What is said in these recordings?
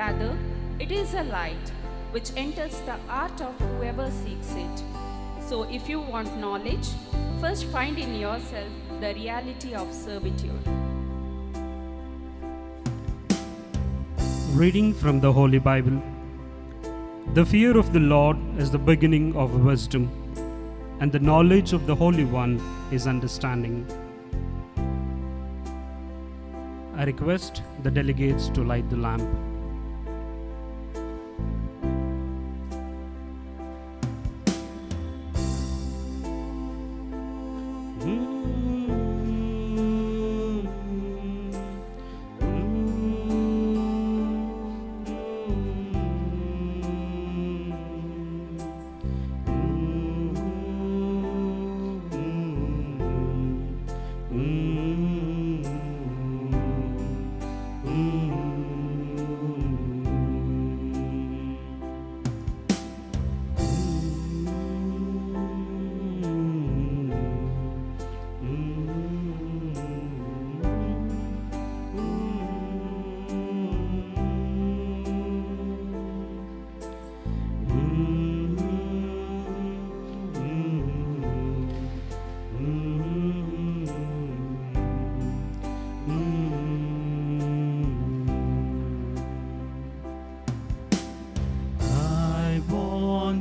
Rather, it is a light which enters the heart of whoever seeks it. So, if you want knowledge, first find in yourself the reality of servitude. Reading from the Holy Bible. The fear of the Lord is the beginning of wisdom, and the knowledge of the Holy One is understanding. I request the delegates to light the lamp.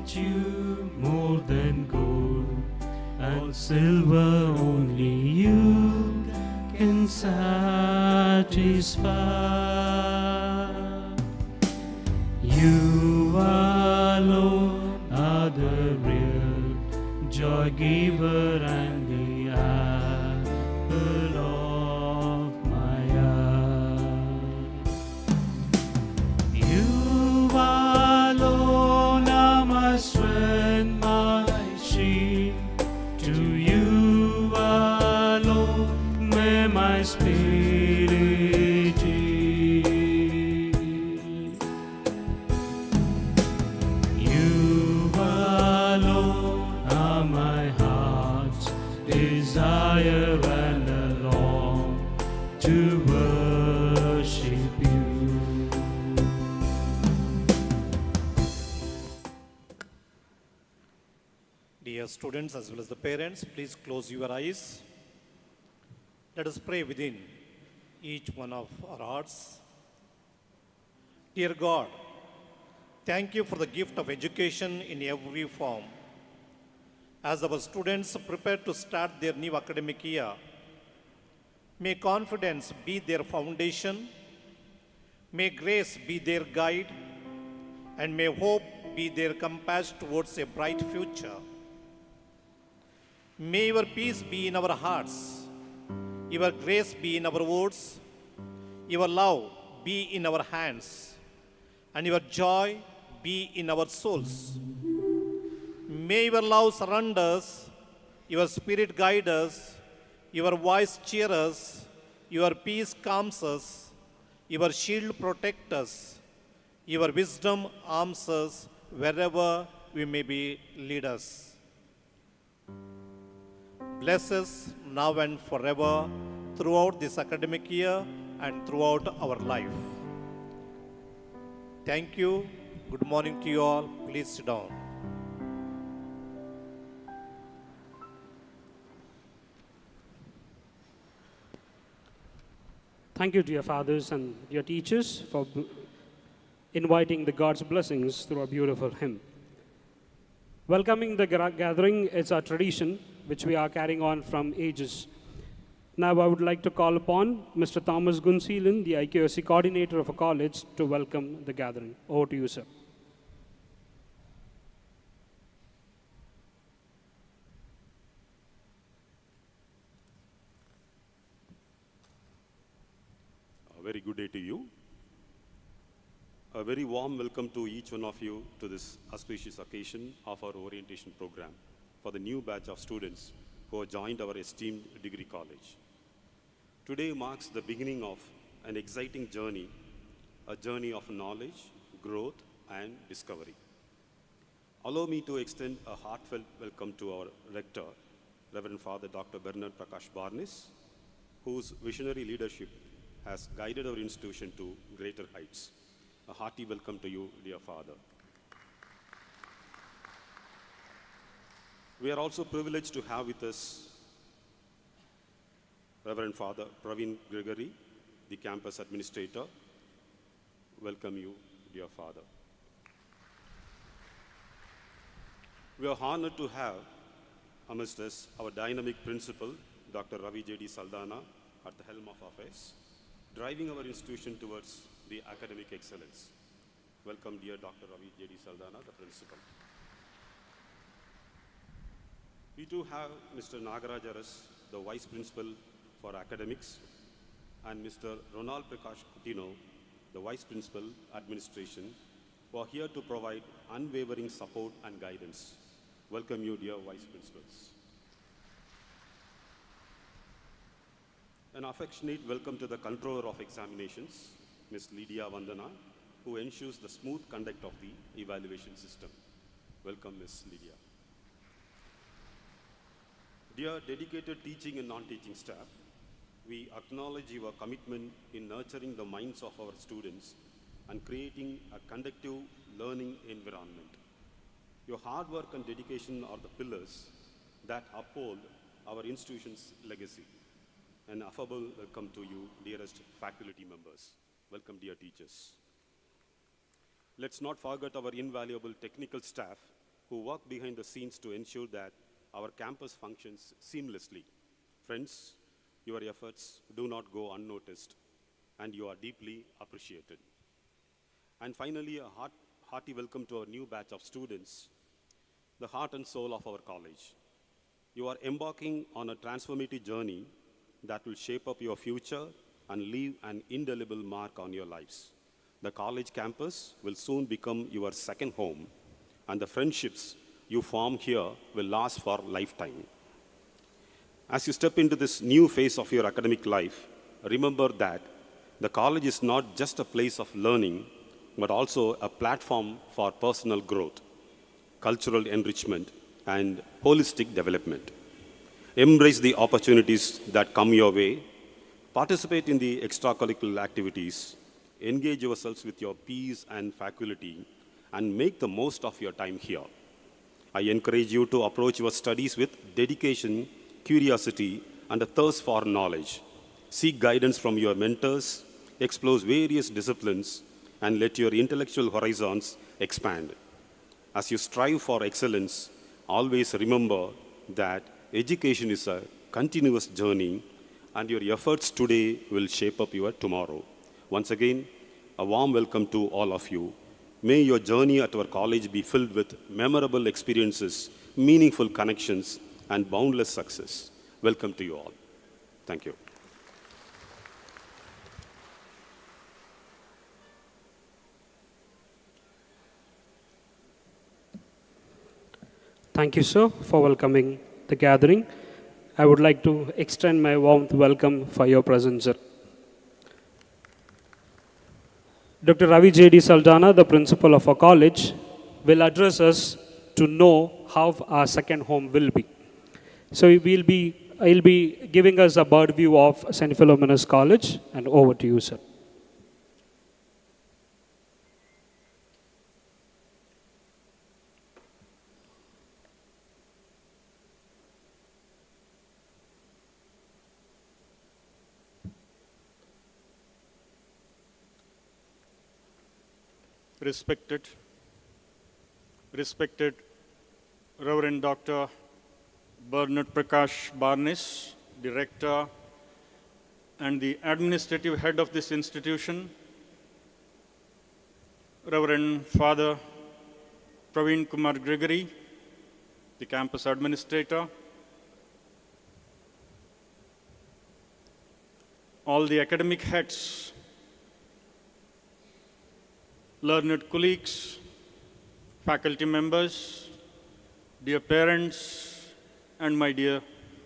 You more than gold and silver, only you can satisfy. You alone are the real joy giver and the apple of my eye. You alone are my strength, my shield. To you alone may my spirit yield. You alone are my heart's desire, and I long to worship you. Dear students as well as the parents, please close your eyes. Let us pray within each one of our hearts. Dear God, thank you for the gift of education in every form. As our students prepare to start their new academic year, may confidence be their foundation, may grace be their guide, and may hope be their compass towards a bright future. May your peace be in our hearts, your grace be in our words, your love be in our hands, and your joy be in our souls. May your love surround us, your spirit guide us, your voice cheer us, your peace calms us, your shield protect us, your wisdom arms us wherever we may be lead us. Bless us now and forever throughout this academic year and throughout our life. Thank you. Good morning to you all. Please sit down. Thank you, dear fathers and dear teachers, for inviting the God's blessings through a beautiful hymn. Welcoming the gathering is our tradition, which we are carrying on from ages. Now I would like to call upon Mr. Thomas Gunseelan, the IQSC coordinator of a college, to welcome the gathering. Over to you, sir. A very good day to you. A very warm welcome to each one of you to this auspicious occasion of our orientation program for the new batch of students who have joined our esteemed degree college. Today marks the beginning of an exciting journey, a journey of knowledge, growth, and discovery. Allow me to extend a heartfelt welcome to our rector, Reverend Father Dr. Bernard Prakash Barnis, whose visionary leadership has guided our institution to greater heights. A hearty welcome to you, dear Father. We are also privileged to have with us Reverend Father Praveen Gregory, the campus administrator. Welcome you, dear Father. We are honored to have amongst us our dynamic principal, Dr. Ravi J.D. Saldana, at the helm of affairs, driving our institution towards the academic excellence. Welcome, dear Dr. Ravi J.D. Saldana, the principal. We too have Mr. Nagarajaras, the vice principal for academics, and Mr. Ronald Prakash Kutino, the vice principal, administration, who are here to provide unwavering support and guidance. Welcome you, dear vice principals. An affectionate welcome to the controller of examinations, Ms. Lydia Vandana, who ensures the smooth conduct of the evaluation system. Welcome, Ms. Lydia. Dear dedicated teaching and non-teaching staff, we acknowledge your commitment in nurturing the minds of our students and creating a conducive learning environment. Your hard work and dedication are the pillars that uphold our institution's legacy. An affable welcome to you, dearest faculty members. Welcome, dear teachers. Let's not forget our invaluable technical staff who work behind the scenes to ensure that our campus functions seamlessly. Friends, your efforts do not go unnoticed, and you are deeply appreciated. And finally, a hearty welcome to our new batch of students, the heart and soul of our college. You are embarking on a transformative journey that will shape up your future and leave an indelible mark on your lives. The college campus will soon become your second home, and the friendships you form here will last for a lifetime. As you step into this new phase of your academic life, remember that the college is not just a place of learning, but also a platform for personal growth, cultural enrichment, and holistic development. Embrace the opportunities that come your way, participate in the extracurricular activities, engage yourselves with your peers and faculty, and make the most of your time here. I encourage you to approach your studies with dedication, curiosity, and a thirst for knowledge. Seek guidance from your mentors, explore various disciplines, and let your intellectual horizons expand. As you strive for excellence, always remember that education is a continuous journey, and your efforts today will shape up your tomorrow. Once again, a warm welcome to all of you. May your journey at our college be filled with memorable experiences, meaningful connections, and boundless success. Welcome to you all. Thank you. Thank you, sir, for welcoming the gathering. I would like to extend my warm welcome for your presence, sir. Dr. Ravi J.D. Saldana, the principal of our college, will address us to know how our second home will be. So he'll be giving us a bird view of St. Philomena's College, and over to you, sir. Respected Reverend Dr. Bernard Prakash Barnes, Director and the Administrative Head of this institution, Reverend Father Praveen Kumar Gregory, the Campus Administrator, all the academic heads, learned colleagues, faculty members, dear parents, and my dear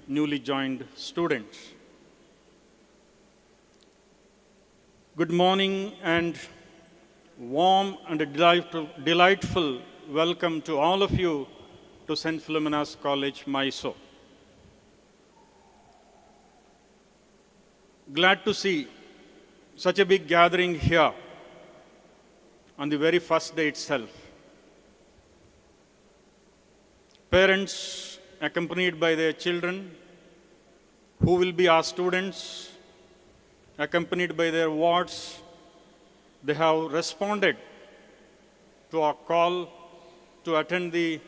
newly joined students. Good morning and warm and delightful welcome to all of you to St. Philomena's College, Mysore. Glad to see such a big gathering here. on the very first day itself. Parents accompanied by their children, who will be our students, accompanied by their wards, they have responded to our call to attend the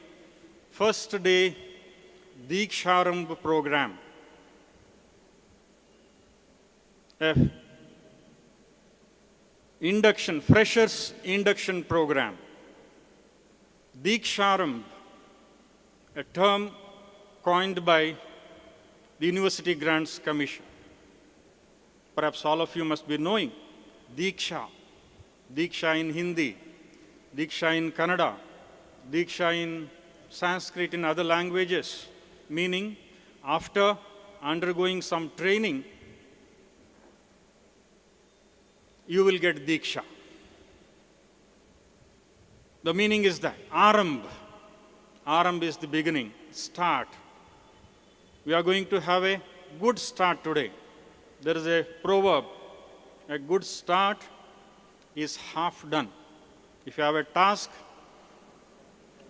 first day Diksharambh program. Freshers induction program. Diksharambh, a term coined by the University Grants Commission. Perhaps all of you must be knowing Diksha. Diksha in Hindi, Diksha in Kannada, Diksha in Sanskrit in other languages, meaning after undergoing some training, you will get Diksha. The meaning is that Arambh. Arambh is the beginning, start. We are going to have a good start today. There is a proverb, a good start is half done. If you have a task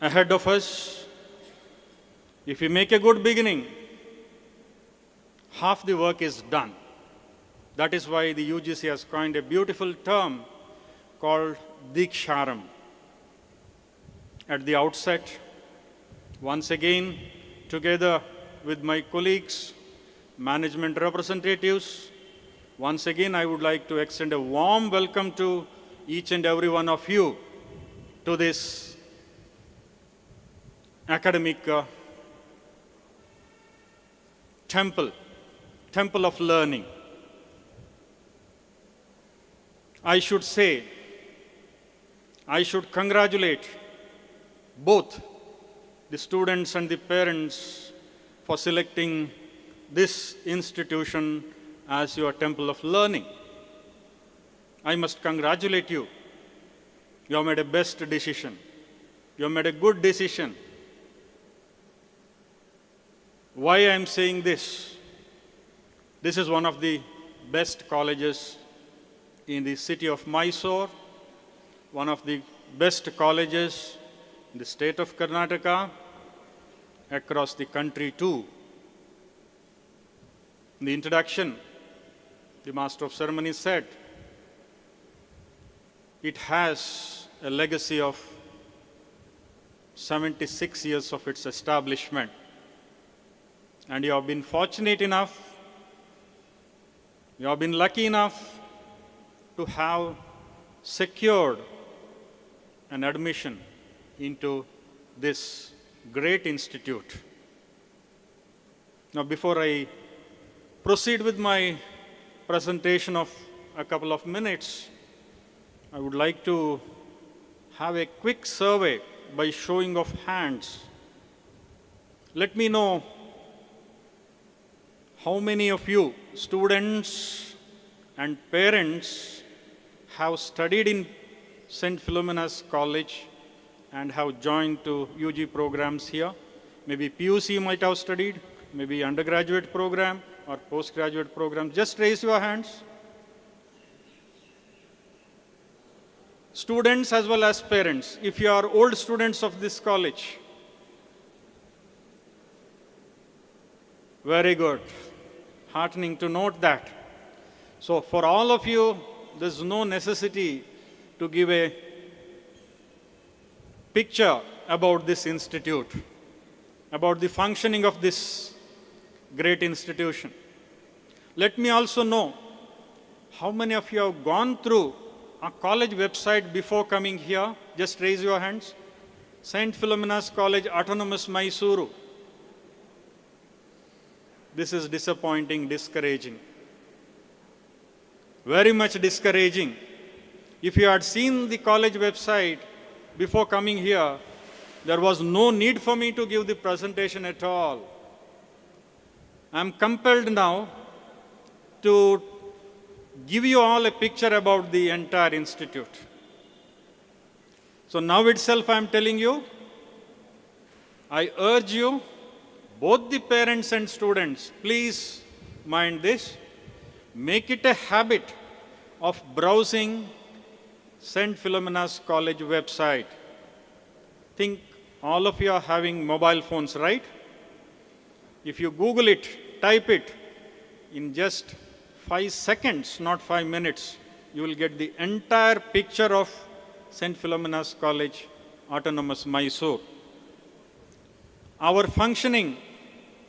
ahead of us, if we make a good beginning, half the work is done. That is why the UGC has coined a beautiful term called Diksharambh. At the outset, once again, together with my colleagues, management representatives, once again I would like to extend a warm welcome to each and every one of you to this academic temple of learning. I should congratulate both the students and the parents for selecting this institution as your temple of learning. I must congratulate you. You have made a best decision. You have made a good decision. Why I am saying this? This is one of the best colleges in the city of Mysore, one of the best colleges in the state of Karnataka, across the country too. In the introduction, the Master of Ceremonies said, it has a legacy of 76 years of its establishment. And you have been fortunate enough, you have been lucky enough to have secured an admission into this great institute. Now, before I proceed with my presentation of a couple of minutes, I would like to have a quick survey by showing of hands. Let me know how many of you, students and parents, have studied in St. Philomena's College and have joined to UG programs here. Maybe PUC you might have studied, maybe undergraduate program or postgraduate program. Just raise your hands. Students as well as parents, if you are old students of this college. Very good. Heartening to note that. So for all of you, there's no necessity to give a picture about this institute, about the functioning of this great institution. Let me also know how many of you have gone through our college website before coming here. Just raise your hands. St. Philomena's College, Autonomous Mysuru. This is disappointing, discouraging. Very much discouraging. If you had seen the college website before coming here, there was no need for me to give the presentation at all. I am compelled now to give you all a picture about the entire institute. So now itself I am telling you, I urge you, both the parents and students, please mind this, make it a habit of browsing St. Philomena's College website. Think all of you are having mobile phones, right? If you Google it, type it, in just 5 seconds, not 5 minutes, you will get the entire picture of St. Philomena's College, Autonomous Mysore. Our functioning,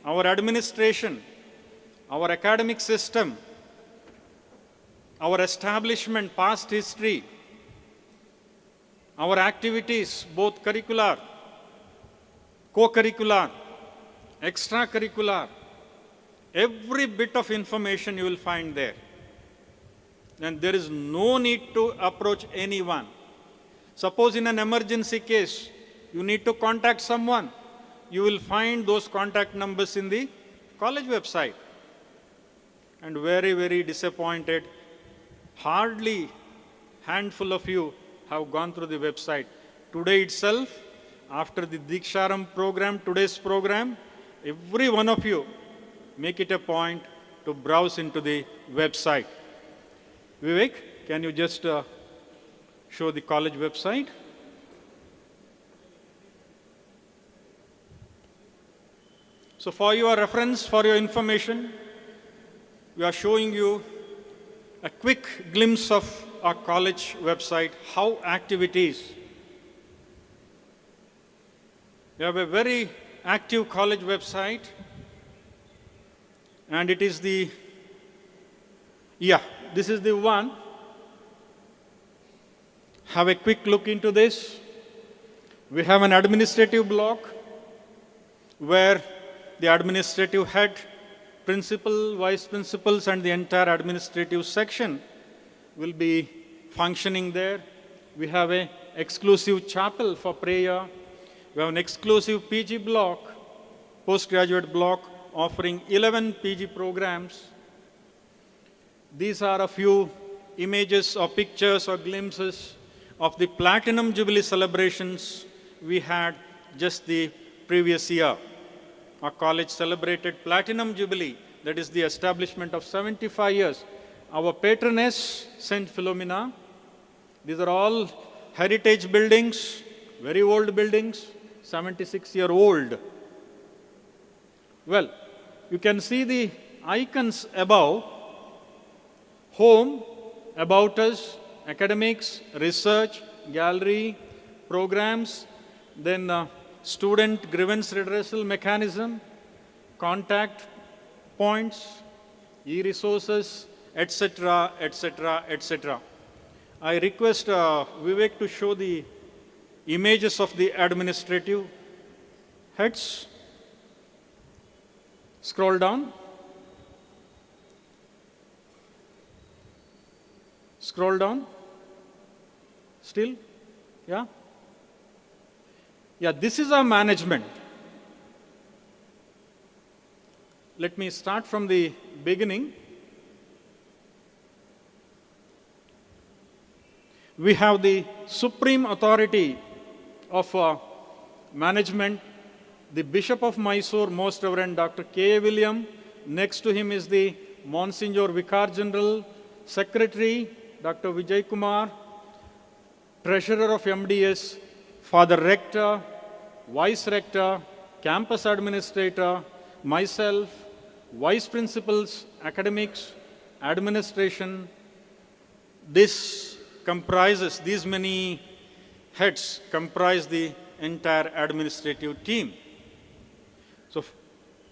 our administration, our academic system, our establishment, past history, our activities, both curricular, co-curricular, extracurricular, every bit of information you will find there. And there is no need to approach anyone. Suppose in an emergency case, you need to contact someone, you will find those contact numbers in the college website. And very, very disappointed, hardly handful of you have gone through the website. Today itself, after the Diksharam program, today's program, every one of you make it a point to browse into the website. Vivek, can you just show the college website? So for your reference, for your information, we are showing you a quick glimpse of our college website, how activities. We have a very active college website, and it is the, this is the one. Have a quick look into this. We have an administrative block where the administrative head, principal, vice principals, and the entire administrative section will be functioning there. We have an exclusive chapel for prayer. We have an exclusive PG block, postgraduate block, offering 11 PG programs. These are a few images or pictures or glimpses of the Platinum Jubilee celebrations we had just the previous year. Our college celebrated Platinum Jubilee, that is the establishment of 75 years. Our patroness, St. Philomena. These are all heritage buildings, very old buildings, 76-year-old. Well, you can see the icons above: home, about us, academics, research, gallery, programs, then student grievance redressal mechanism, contact points, e-resources, etc., etc., etc. I request Vivek to show the images of the administrative heads. Scroll down. Scroll down. Still? Yeah? Yeah, this is our management. Let me start from the beginning. We have the supreme authority of management, the Bishop of Mysore, Most Reverend Dr. K. A. William. Next to him is the Monsignor Vicar General, Secretary, Dr. Vijay Kumar, Treasurer of MDS, Father Rector, Vice Rector, Campus Administrator, myself, Vice Principals, Academics, Administration. This comprises, these many heads comprise the entire administrative team. So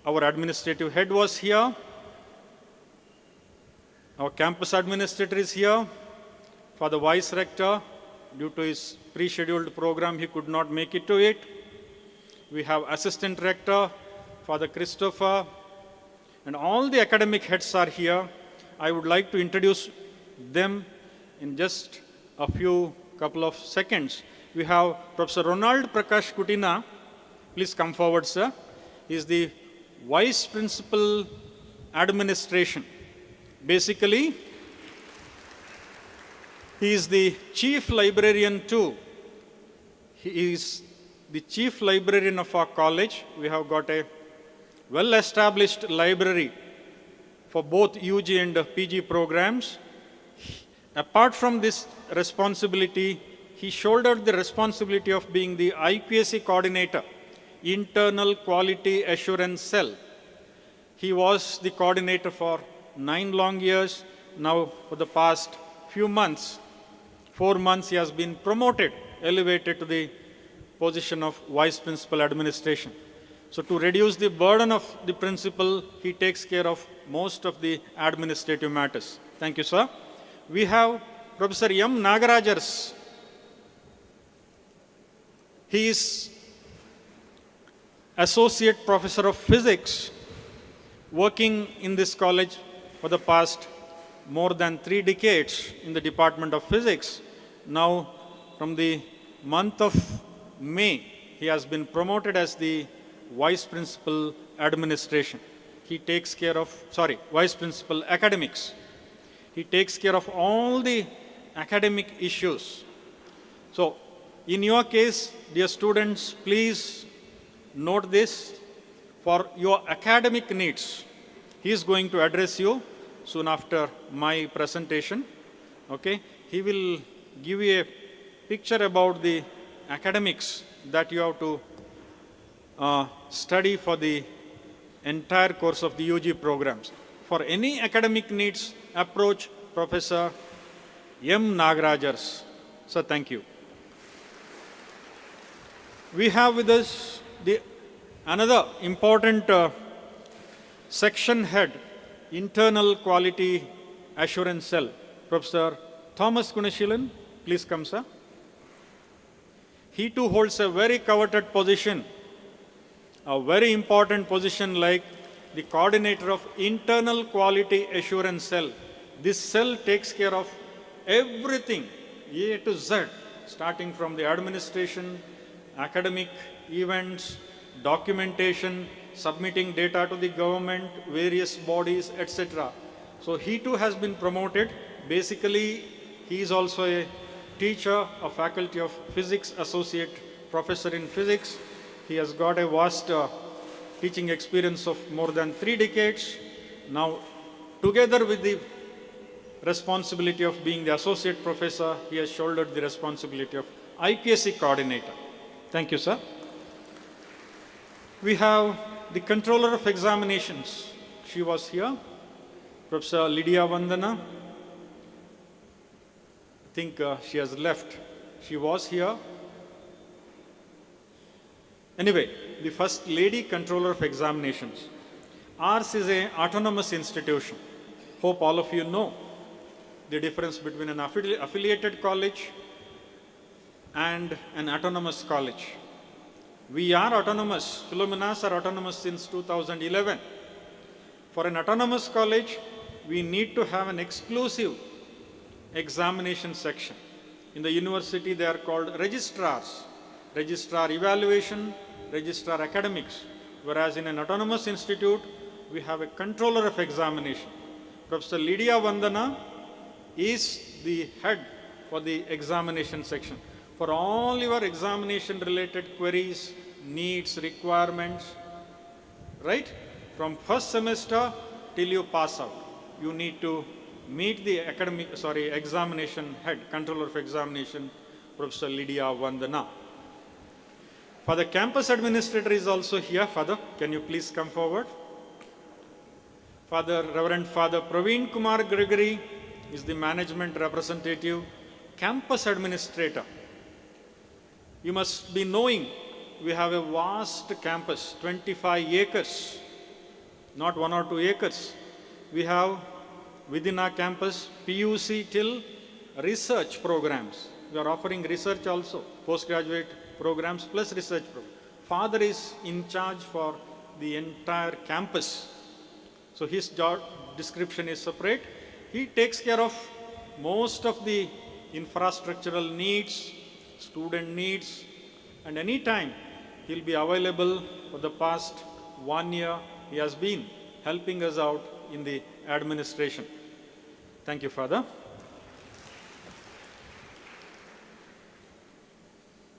our administrative head was here, our campus administrator is here, for the Vice Rector, due to his pre-scheduled program, he could not make it to it. We have Assistant Rector, Father Christopher, and all the academic heads are here. I would like to introduce them in just a couple of seconds. We have Professor Ronald Prakash Kutina. Please come forward, sir. He is the Vice Principal Administration. Basically, he is the Chief Librarian too. He is the Chief Librarian of our college. We have got a well-established library for both UG and PG programs. Apart from this responsibility, he shouldered the responsibility of being the IQAC coordinator, Internal Quality Assurance Cell. He was the coordinator for 9 long years. Now, for the past few months, 4 months, he has been promoted, elevated to the position of Vice Principal Administration. So to reduce the burden of the principal, he takes care of most of the administrative matters. Thank you, sir. We have Professor M. Nagarajars. He is Associate Professor of Physics, working in this college for the past more than 3 decades in the Department of Physics. Now, from the month of May, he has been promoted as the Vice Principal Administration. He takes care of, Vice Principal Academics. He takes care of all the academic issues. So, in your case, dear students, please note this. For your academic needs, he is going to address you soon after my presentation. Okay? He will give you a picture about the academics that you have to study for the entire course of the UG programs. For any academic needs, approach Professor M. Nagarajars. Sir, thank you. We have with us another important section head, Internal Quality Assurance Cell, Professor Thomas Gunashilan. Please come, sir. He too holds a very coveted position, a very important position like the coordinator of Internal Quality Assurance Cell. This cell takes care of everything, A to Z, starting from the administration, academic events, documentation, submitting data to the government, various bodies, etc. So he too has been promoted. Basically, he is also a teacher, a faculty of physics, associate professor in physics. He has got a vast teaching experience of more than 3 decades. Now, together with the responsibility of being the associate professor, he has shouldered the responsibility of IPSC coordinator. Thank you, sir. We have the controller of examinations. She was here, Professor Lydia Vandana. I think she has left. She was here. Anyway, the first lady controller of examinations. Ours is an autonomous institution. Hope all of you know the difference between an affiliated college and an autonomous college. We are autonomous. PHILOMENA'S are autonomous since 2011. For an autonomous college, we need to have an exclusive examination section. In the university, they are called registrars. Registrar evaluation, registrar academics. Whereas in an autonomous institute, we have a controller of examination. Professor Lydia Vandana is the head for the examination section. For all your examination related queries, needs, requirements, right? From first semester till you pass out, you need to meet the examination head, controller of examination, Professor Lydia Vandana. Father campus administrator is also here. Father, can you please come forward? Reverend Father Praveen Kumar Gregory is the management representative, campus administrator. You must be knowing we have a vast campus, 25 acres, not 1 or 2 acres. We have within our campus PUC till research programs. We are offering research also, postgraduate programs plus research programs. Father is in charge for the entire campus. So his job description is separate. He takes care of most of the infrastructural needs, student needs, and anytime he'll be available. For the past 1 year, he has been helping us out in the administration. Thank you, Father.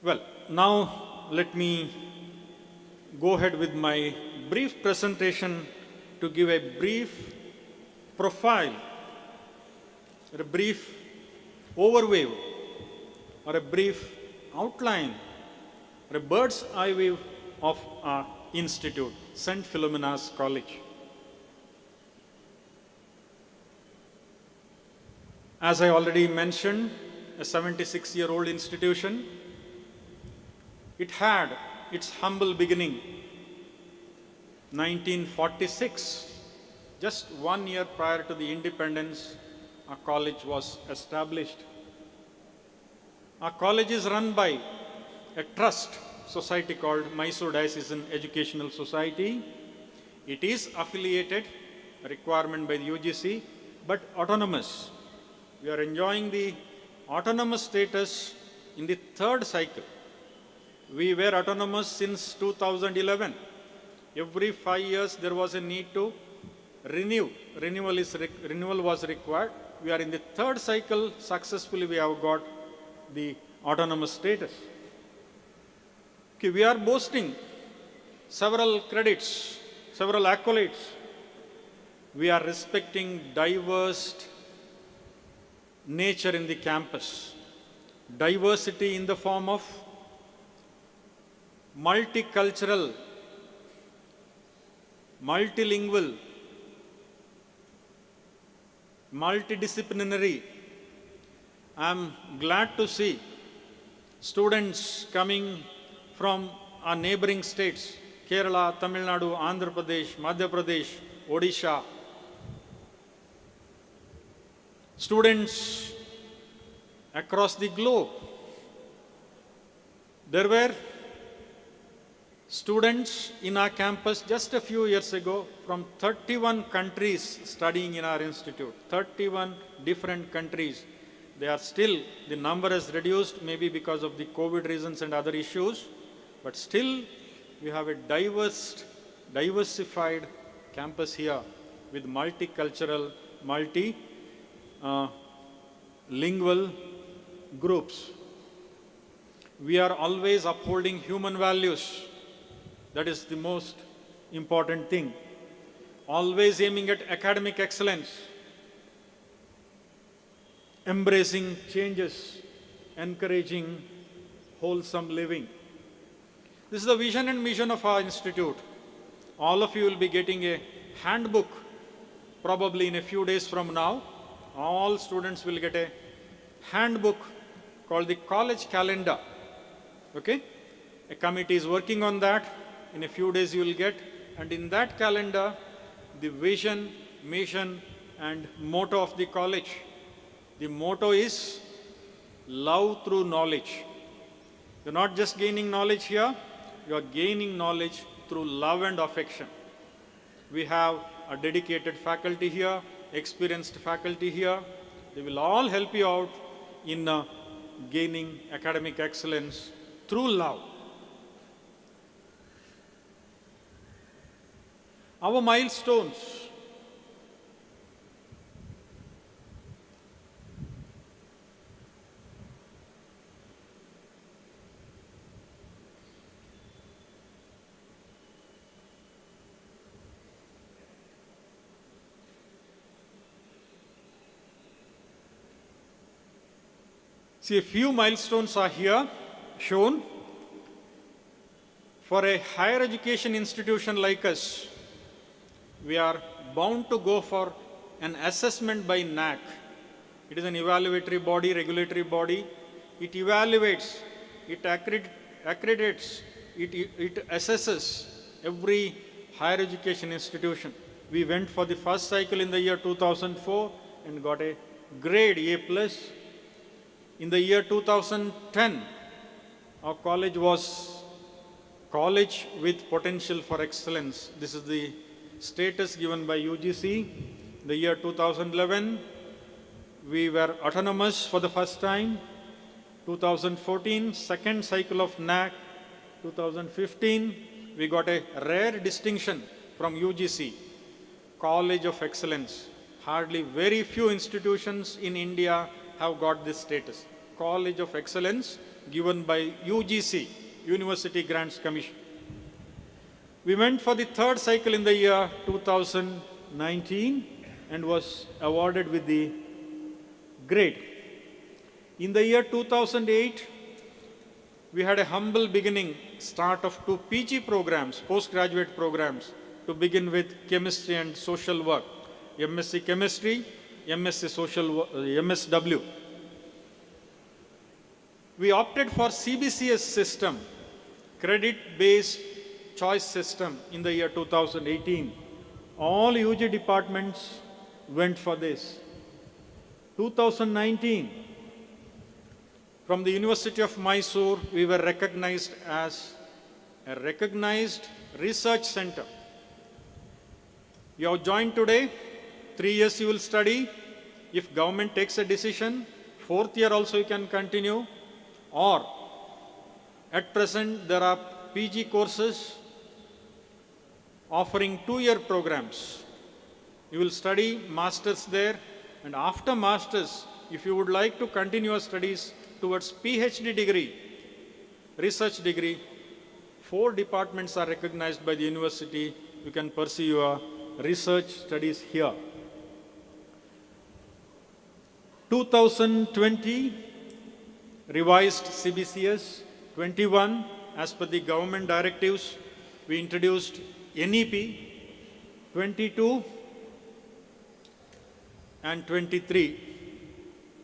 Well, now let me go ahead with my brief presentation to give a brief profile, a brief overview or a brief outline or a bird's eye view of our institute, St. Philomena's College. As I already mentioned, a 76-year-old institution. It had its humble beginning, 1946. Just 1 year prior to the independence, our college was established. Our college is run by a trust society called Mysore Diocesan Educational Society. It is affiliated, a requirement by the UGC, but autonomous. We are enjoying the autonomous status in the third cycle. We were autonomous since 2011. Every 5 years there was a need to renew. Renewal was required. We are in the third cycle. Successfully we have got the autonomous status. Okay, we are boasting several credits, several accolades. We are respecting diverse nature in the campus. Diversity in the form of multicultural, multilingual, multidisciplinary. I am glad to see students coming from our neighboring states, Kerala, Tamil Nadu, Andhra Pradesh, Madhya Pradesh, Odisha. Students across the globe. There were students in our campus just a few years ago from 31 countries studying in our institute. 31 different countries. They are still, the number has reduced maybe because of the COVID reasons and other issues, but still we have a diversified campus here with multicultural, multilingual groups. We are always upholding human values. That is the most important thing. Always aiming at academic excellence, embracing changes, encouraging wholesome living. This is the vision and mission of our institute. All of you will be getting a handbook probably in a few days from now. All students will get a handbook called the college calendar. Okay? A committee is working on that. In a few days you will get, and in that calendar, the vision, mission, and motto of the college. The motto is love through knowledge. You're not just gaining knowledge here, you are gaining knowledge through love and affection. We have a dedicated faculty here, experienced faculty here. They will all help you out in gaining academic excellence through love. Our milestones. See, a few milestones are here shown. For a higher education institution like us, we are bound to go for an assessment by NAC. It is an evaluatory body, regulatory body. It evaluates, it accredits, it assesses every higher education institution. We went for the first cycle in the year 2004 and got a grade A+. In the year 2010, our college was College with Potential for Excellence. This is the status given by UGC. In the year 2011, we were autonomous for the first time. 2014, second cycle of NAC. 2015, we got a rare distinction from UGC, College of Excellence. Hardly very few institutions in India have got this status. College of Excellence given by UGC, University Grants Commission. We went for the third cycle in the year 2019 and was awarded with the grade. In the year 2008, we had a humble beginning, start of 2 PG programs, postgraduate programs, to begin with chemistry and social work, MSc Chemistry, MSc MSW. We opted for CBCS system, credit-based choice system in the year 2018. All UG departments went for this. 2019, from the University of Mysore, we were recognized as a recognized research center. You have joined today, 3 years you will study. If government takes a decision, 4th year also you can continue. Or at present there are PG courses offering 2-year programs. You will study masters there, and after masters, if you would like to continue your studies towards PhD degree, research degree, 4 departments are recognized by the university. You can pursue your research studies here. 2020, revised CBCS. 21, as per the government directives, we introduced NEP. 22 and 23.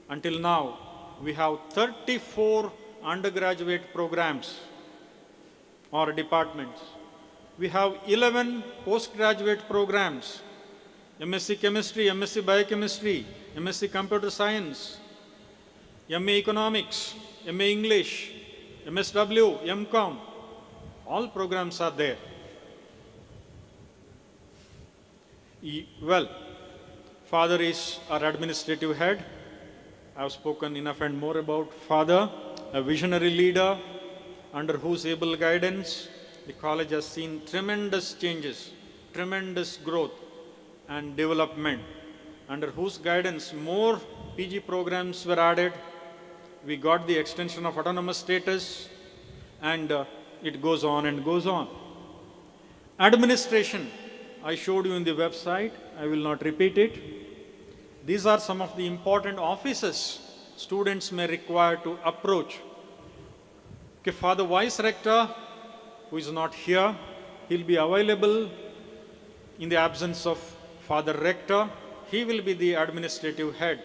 Until now, we have 34 undergraduate programs or departments. We have 11 postgraduate programs, MSc Chemistry, MSc Biochemistry, MSc Computer Science, MA Economics, MA English, MSW, MCOM. All programs are there. Well, Father is our administrative head. I have spoken enough and more about Father, a visionary leader under whose able guidance the college has seen tremendous changes, tremendous growth and development. Under whose guidance more PG programs were added. We got the extension of autonomous status, and it goes on and goes on. Administration, I showed you in the website. I will not repeat it. These are some of the important offices students may require to approach. Okay, Father Vice Rector, who is not here, he'll be available in the absence of Father Rector. He will be the administrative head.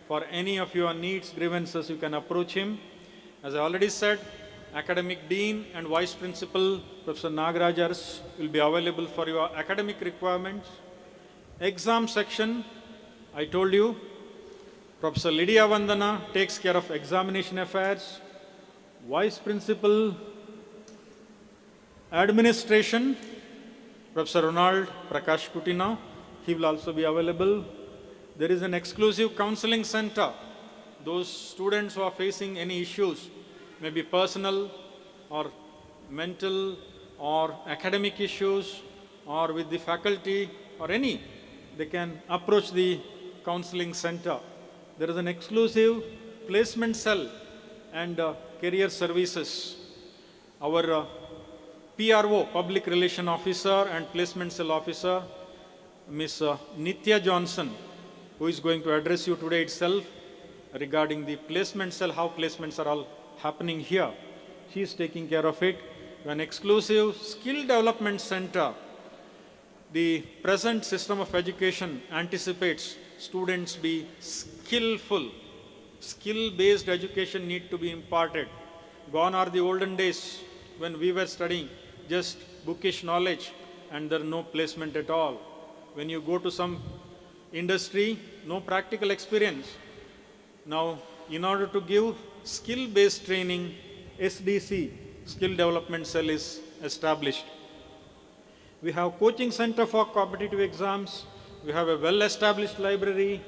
For any of your needs, grievances, you can approach him. As I already said, Academic Dean and Vice Principal, Professor Nagarajars, will be available for your academic requirements. Exam section, I told you, Professor Lydia Vandana takes care of examination affairs. Vice Principal, Administration, Professor Ronald Prakash Kutina, he will also be available. There is an exclusive counseling center. Those students who are facing any issues, maybe personal or mental or academic issues or with the faculty or any, they can approach the counseling center. There is an exclusive placement cell and career services. Our PRO, Public Relation Officer and Placement Cell Officer, Ms. Nitya Johnson, who is going to address you today itself regarding the placement cell, how placements are all happening here. She is taking care of it. An exclusive skill development center. The present system of education anticipates students be skillful. Skill-based education need to be imparted. Gone are the olden days when we were studying just bookish knowledge and there no placement at all. When you go to some industry, no practical experience. Now, in order to give skill-based training, SDC, Skill Development Cell, is established. We have coaching center for competitive exams. We have a well-established library.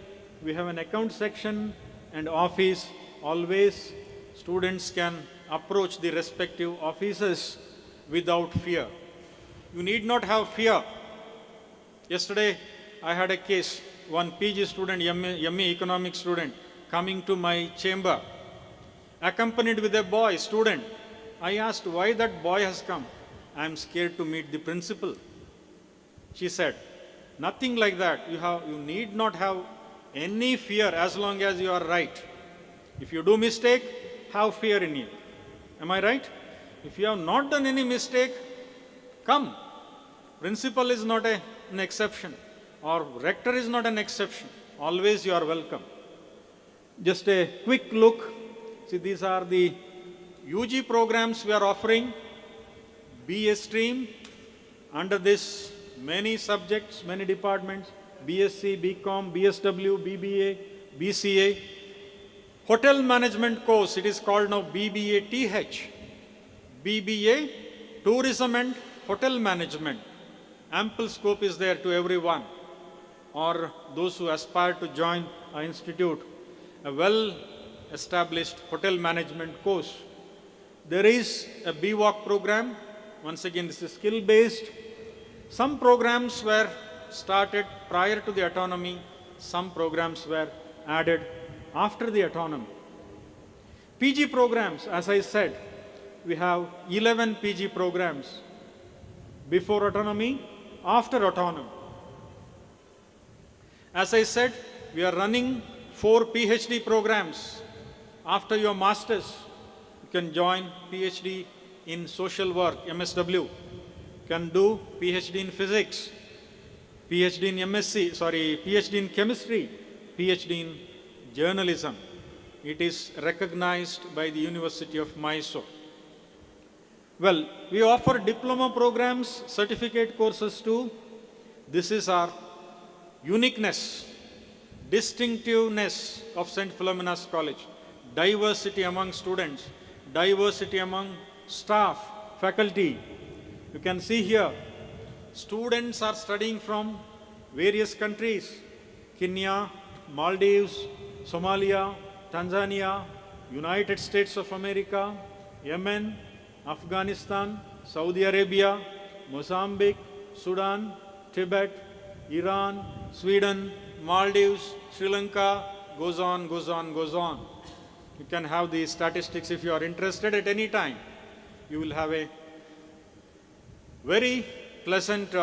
We have an account section and office. Always students can approach the respective offices without fear. You need not have fear. Yesterday, I had a case, one PG student, MA Economics student, coming to my chamber, accompanied with a boy student. I asked why that boy has come. I am scared to meet the principal. She said, nothing like that. You need not have any fear as long as you are right. If you do mistake, have fear in you. Am I right? If you have not done any mistake, come. Principal is not an exception, or rector is not an exception. Always you are welcome. Just a quick look. See, these are the UG programs we are offering. BA stream, under this many subjects, many departments, BSc, BCom, BSW, BBA, BCA. Hotel management course, it is called now BBA-TH. BBA, tourism and hotel management. Ample scope is there to everyone, or those who aspire to join our institute. A well-established hotel management course. There is a BWalk program. Once again, this is skill-based. Some programs were started prior to the autonomy. Some programs were added after the autonomy. PG programs, as I said, we have 11 PG programs. Before autonomy, after autonomy. As I said, we are running 4 PhD programs. After your masters, you can join PhD in social work, MSW. You can do PhD in physics, PhD in PhD in chemistry, PhD in journalism. It is recognized by the University of Mysore. Well, we offer diploma programs, certificate courses too. This is our uniqueness, distinctiveness of St. Philomena's College. Diversity among students, diversity among staff, faculty. You can see here, students are studying from various countries: Kenya, Maldives, Somalia, Tanzania, United States of America, Yemen, Afghanistan, Saudi Arabia, Mozambique, Sudan, Tibet, Iran, Sweden, Maldives, Sri Lanka, goes on, goes on, goes on. You can have the statistics if you are interested at any time. You will have a very pleasant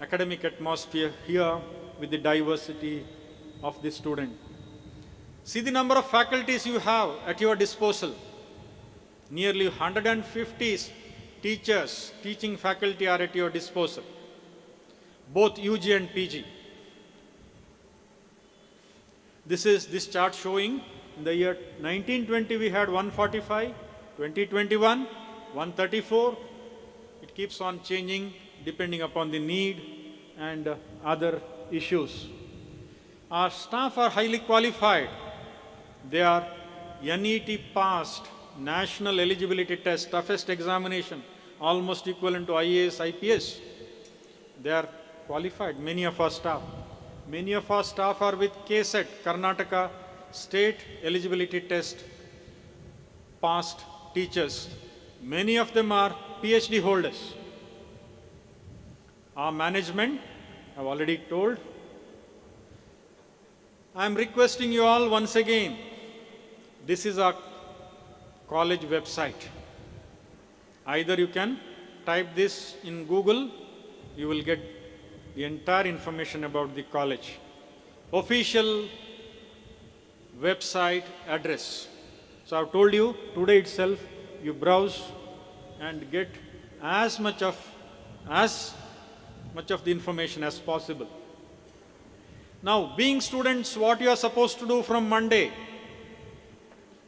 academic atmosphere here with the diversity of the student. See the number of faculties you have at your disposal. Nearly 150 teachers, teaching faculty are at your disposal, both UG and PG. This is this chart showing in the year 1920 we had 145, 2021 134. It keeps on changing depending upon the need and other issues. Our staff are highly qualified. They are NET passed, National Eligibility Test, toughest examination, almost equivalent to IAS, IPS. They are qualified, many of our staff. Many of our staff are with KSET, Karnataka State Eligibility Test passed teachers. Many of them are PhD holders. Our management, I've already told. I am requesting you all once again, this is our college website. Either you can type this in Google, you will get the entire information about the college. Official website address. So I've told you, today itself, you browse and get as much of the information as possible. Now, being students, what you are supposed to do from Monday?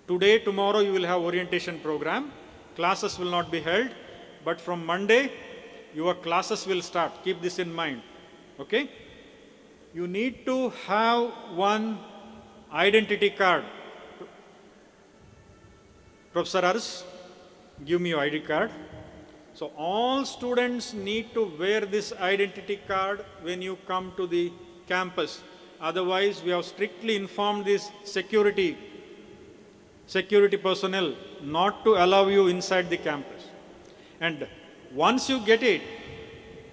Today, tomorrow, you will have orientation program. Classes will not be held, but from Monday, your classes will start. Keep this in mind, okay? You need to have one identity card. Professor Ars, give me your ID card. So all students need to wear this identity card when you come to the campus. Otherwise, we have strictly informed this security personnel not to allow you inside the campus. And once you get it,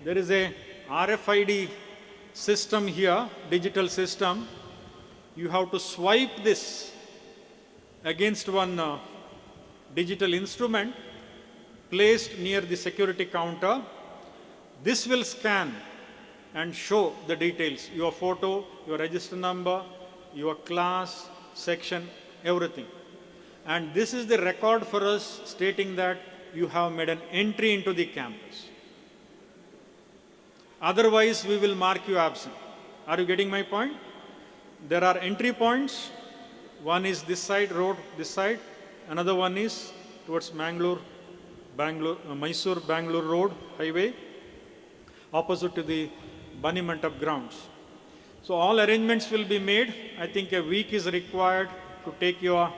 there is a RFID system here, digital system. You have to swipe this against one digital instrument placed near the security counter. This will scan and show the details, your photo, your register number, your class, section, everything. And this is the record for us stating that you have made an entry into the campus. Otherwise, we will mark you absent. Are you getting my point? There are entry points. One is this side, road, this side. Another one is towards Mysore-Bangalore Road Highway, opposite to the Bunny Mantap grounds. So all arrangements will be made. I think a week is required to take your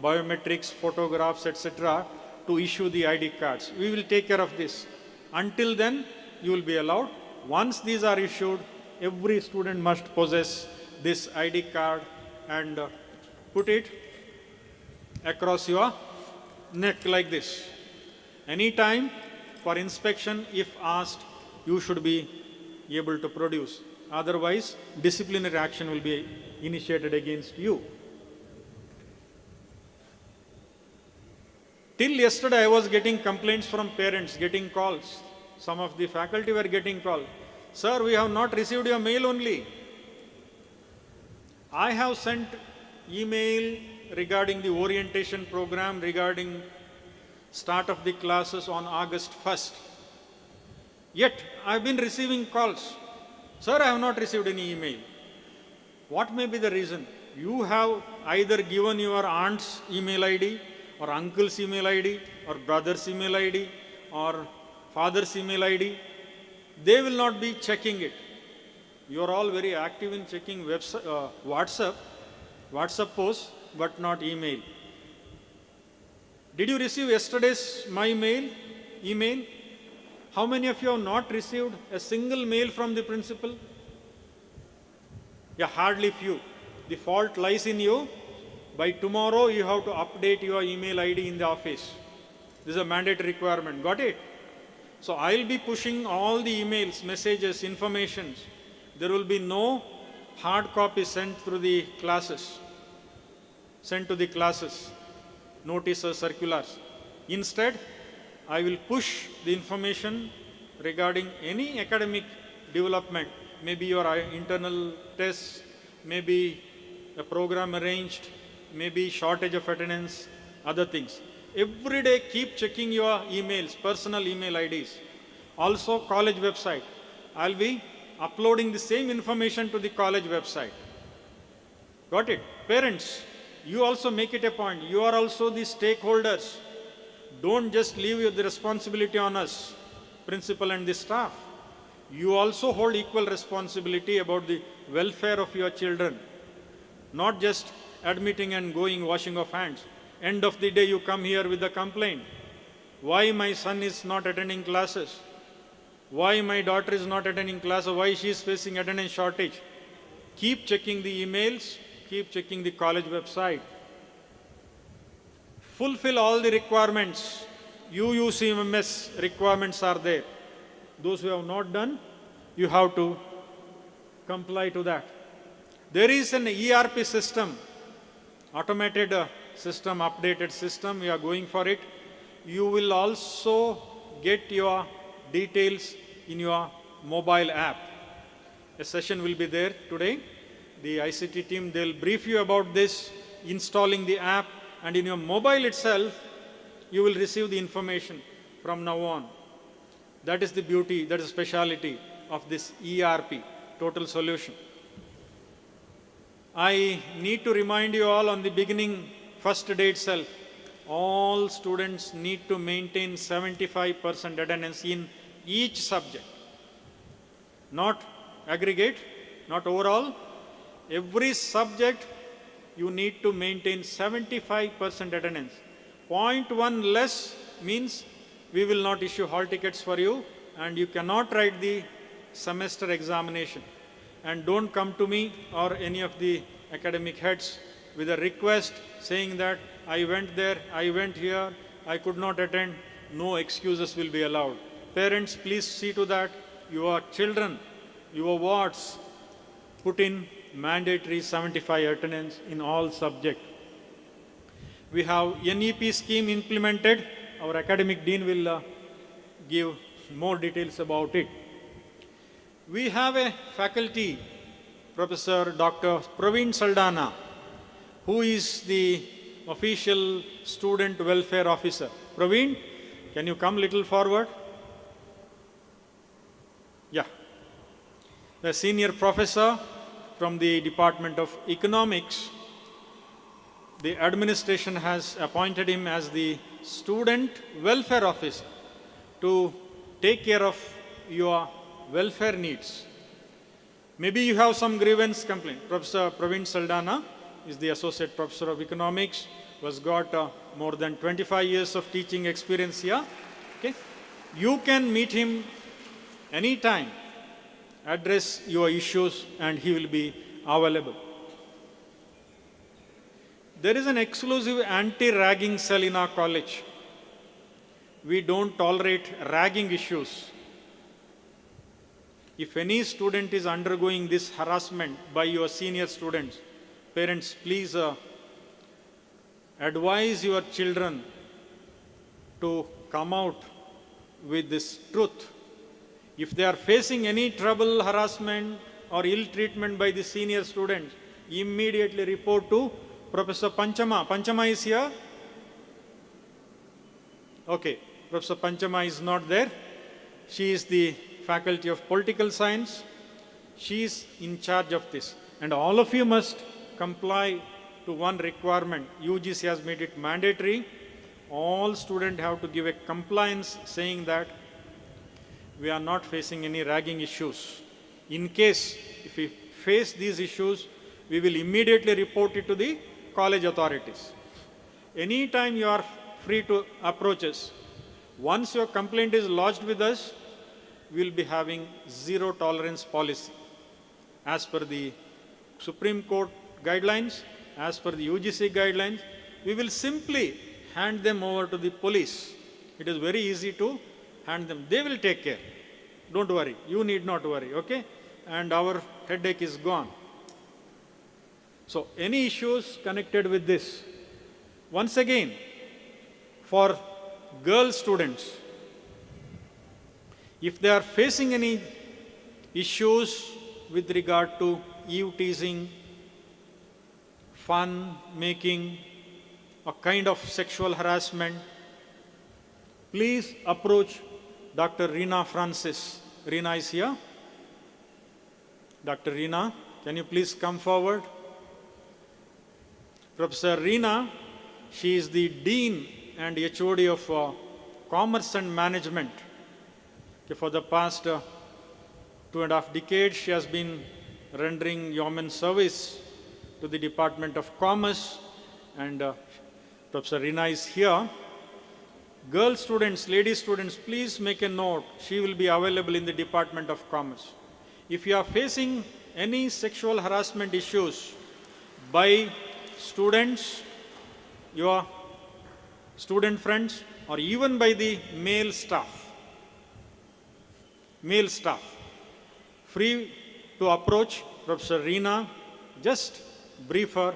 biometrics, photographs, etc. to issue the ID cards. We will take care of this. Until then, you will be allowed. Once these are issued, every student must possess this ID card and put it across your neck like this. Anytime for inspection, if asked, you should be able to produce. Otherwise, disciplinary action will be initiated against you. Till yesterday, I was getting complaints from parents, getting calls. Some of the faculty were getting called. Sir, we have not received your mail only. I have sent email regarding the orientation program, regarding start of the classes on August 1st. Yet, I have been receiving calls. Sir, I have not received any email. What may be the reason? You have either given your aunt's email ID, or uncle's email ID, or brother's email ID, or father's email ID. They will not be checking it. You are all very active in checking WhatsApp posts, but not email. Did you receive yesterday's my mail, email? How many of you have not received a single mail from the principal? Yeah, hardly few. The fault lies in you. By tomorrow, you have to update your email ID in the office. This is a mandatory requirement. Got it? So I'll be pushing all the emails, messages, informations. There will be no hard copy sent through the classes, notices, circulars. Instead, I will push the information regarding any academic development, maybe your internal tests, maybe a program arranged, maybe shortage of attendance, other things. Every day keep checking your emails, personal email IDs. Also college website. I'll be uploading the same information to the college website. Got it? Parents, you also make it a point. You are also the stakeholders. Don't just leave the responsibility on us, principal and the staff. You also hold equal responsibility about the welfare of your children. Not just admitting and going, washing of hands. End of the day, you come here with a complaint. Why my son is not attending classes? Why my daughter is not attending classes? Why she is facing attendance shortage? Keep checking the emails. Keep checking the college website. Fulfill all the requirements. UUCMS requirements are there. Those who have not done, you have to comply to that. There is an ERP system, automated system, updated system. We are going for it. You will also get your details in your mobile app. A session will be there today. The ICT team, they'll brief you about this, installing the app, and in your mobile itself, you will receive the information from now on. That is the beauty, that is the speciality of this ERP, total solution. I need to remind you all on the beginning, first day itself, all students need to maintain 75% attendance in each subject. Not aggregate, not overall. Every subject, you need to maintain 75% attendance. 0.1 less means we will not issue hall tickets for you and you cannot write the semester examination. And don't come to me or any of the academic heads with a request saying that I went there, I went here, I could not attend. No excuses will be allowed. Parents, please see to that your children, your wards, put in mandatory 75 attendance in all subjects. We have NEP scheme implemented. Our academic dean will give more details about it. We have a faculty, Professor Dr. Praveen Saldana, Who is the official student welfare officer? Praveen, can you come little forward? Yeah. The senior professor from the Department of Economics, the administration has appointed him as the student welfare officer to take care of your welfare needs. Maybe you have some grievance complaint. Professor Praveen Saldana is the associate professor of economics, who has got more than 25 years of teaching experience here. Okay? You can meet him anytime, address your issues, and he will be available. There is an exclusive anti-ragging cell in our college. We don't tolerate ragging issues. If any student is undergoing this harassment by your senior students, parents, please advise your children to come out with this truth. If they are facing any trouble, harassment, or ill treatment by the senior students, immediately report to Professor Panchama. Panchama is here? Okay, Professor Panchama is not there. She is the Faculty of Political Science. She is in charge of this. And all of you must comply to one requirement. UGC has made it mandatory. All students have to give a compliance saying that we are not facing any ragging issues. In case, if we face these issues, we will immediately report it to the college authorities. Anytime you are free to approach us. Once your complaint is lodged with us, we will be having zero tolerance policy. As per the Supreme Court guidelines, as per the UGC guidelines, we will simply hand them over to the police. It is very easy to hand them. They will take care. Don't worry. You need not worry, okay? And our headache is gone. So, any issues connected with this? Once again, for girl students, if they are facing any issues with regard to eve teasing, fun making, a kind of sexual harassment, please approach Dr. Reena Francis. Reena is here. Dr. Reena, can you please come forward? Professor Reena, she is the Dean and HOD of Commerce and Management. Okay, for the past 2.5 decades, she has been rendering yeoman service to the Department of Commerce, and Professor Reena is here. Girl students, lady students, please make a note. She will be available in the Department of Commerce. If you are facing any sexual harassment issues by students, your student friends, or even by the male staff, free to approach Professor Reena. Just brief her.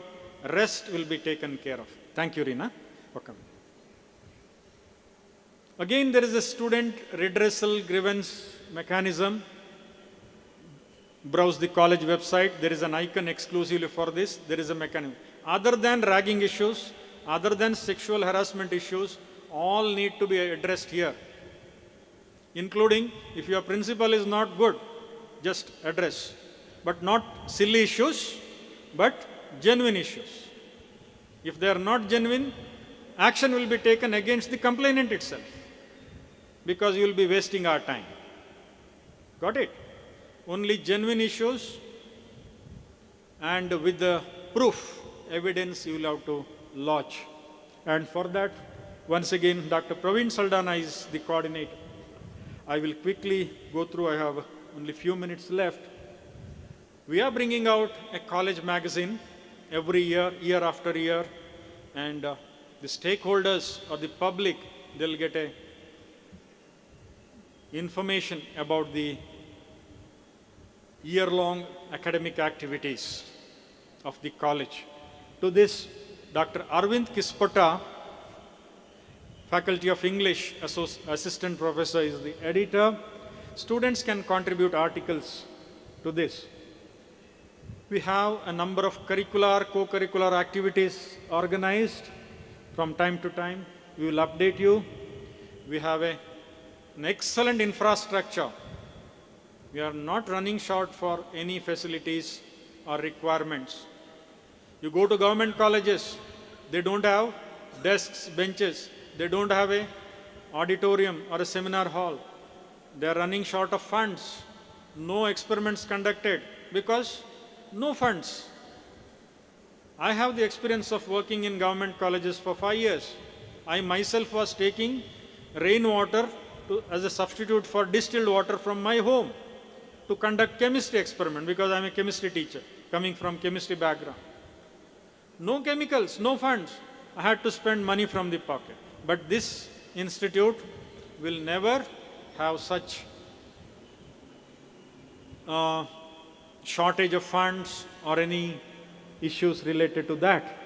Rest will be taken care of. Thank you, Reena, for coming. Again, there is a student redressal grievance mechanism. Browse the college website. There is an icon exclusively for this. There is a mechanism. Other than ragging issues, other than sexual harassment issues, all need to be addressed here. Including, if your principal is not good, just address. But not silly issues, but genuine issues. If they are not genuine, action will be taken against the complainant itself, because you will be wasting our time. Got it? Only genuine issues, and with the proof, evidence, you will have to lodge. And for that, once again, Dr. Praveen Saldana is the coordinator. I will quickly go through, I have only few minutes left. We are bringing out a college magazine every year, year after year, and the stakeholders or the public, they'll get a information about the year-long academic activities of the college. To this, Dr. Arvind Kispata, Faculty of English Assistant Professor, is the editor. Students can contribute articles to this. We have a number of curricular, co-curricular activities organized from time to time. We will update you. We have an excellent infrastructure. We are not running short for any facilities or requirements. You go to government colleges, they don't have desks, benches. They don't have an auditorium or a seminar hall. They are running short of funds. No experiments conducted because no funds. I have the experience of working in government colleges for 5 years. I myself was taking rainwater as a substitute for distilled water from my home to conduct chemistry experiment because I am a chemistry teacher coming from chemistry background. No chemicals, no funds. I had to spend money from the pocket. But this institute will never have such shortage of funds or any issues related to that.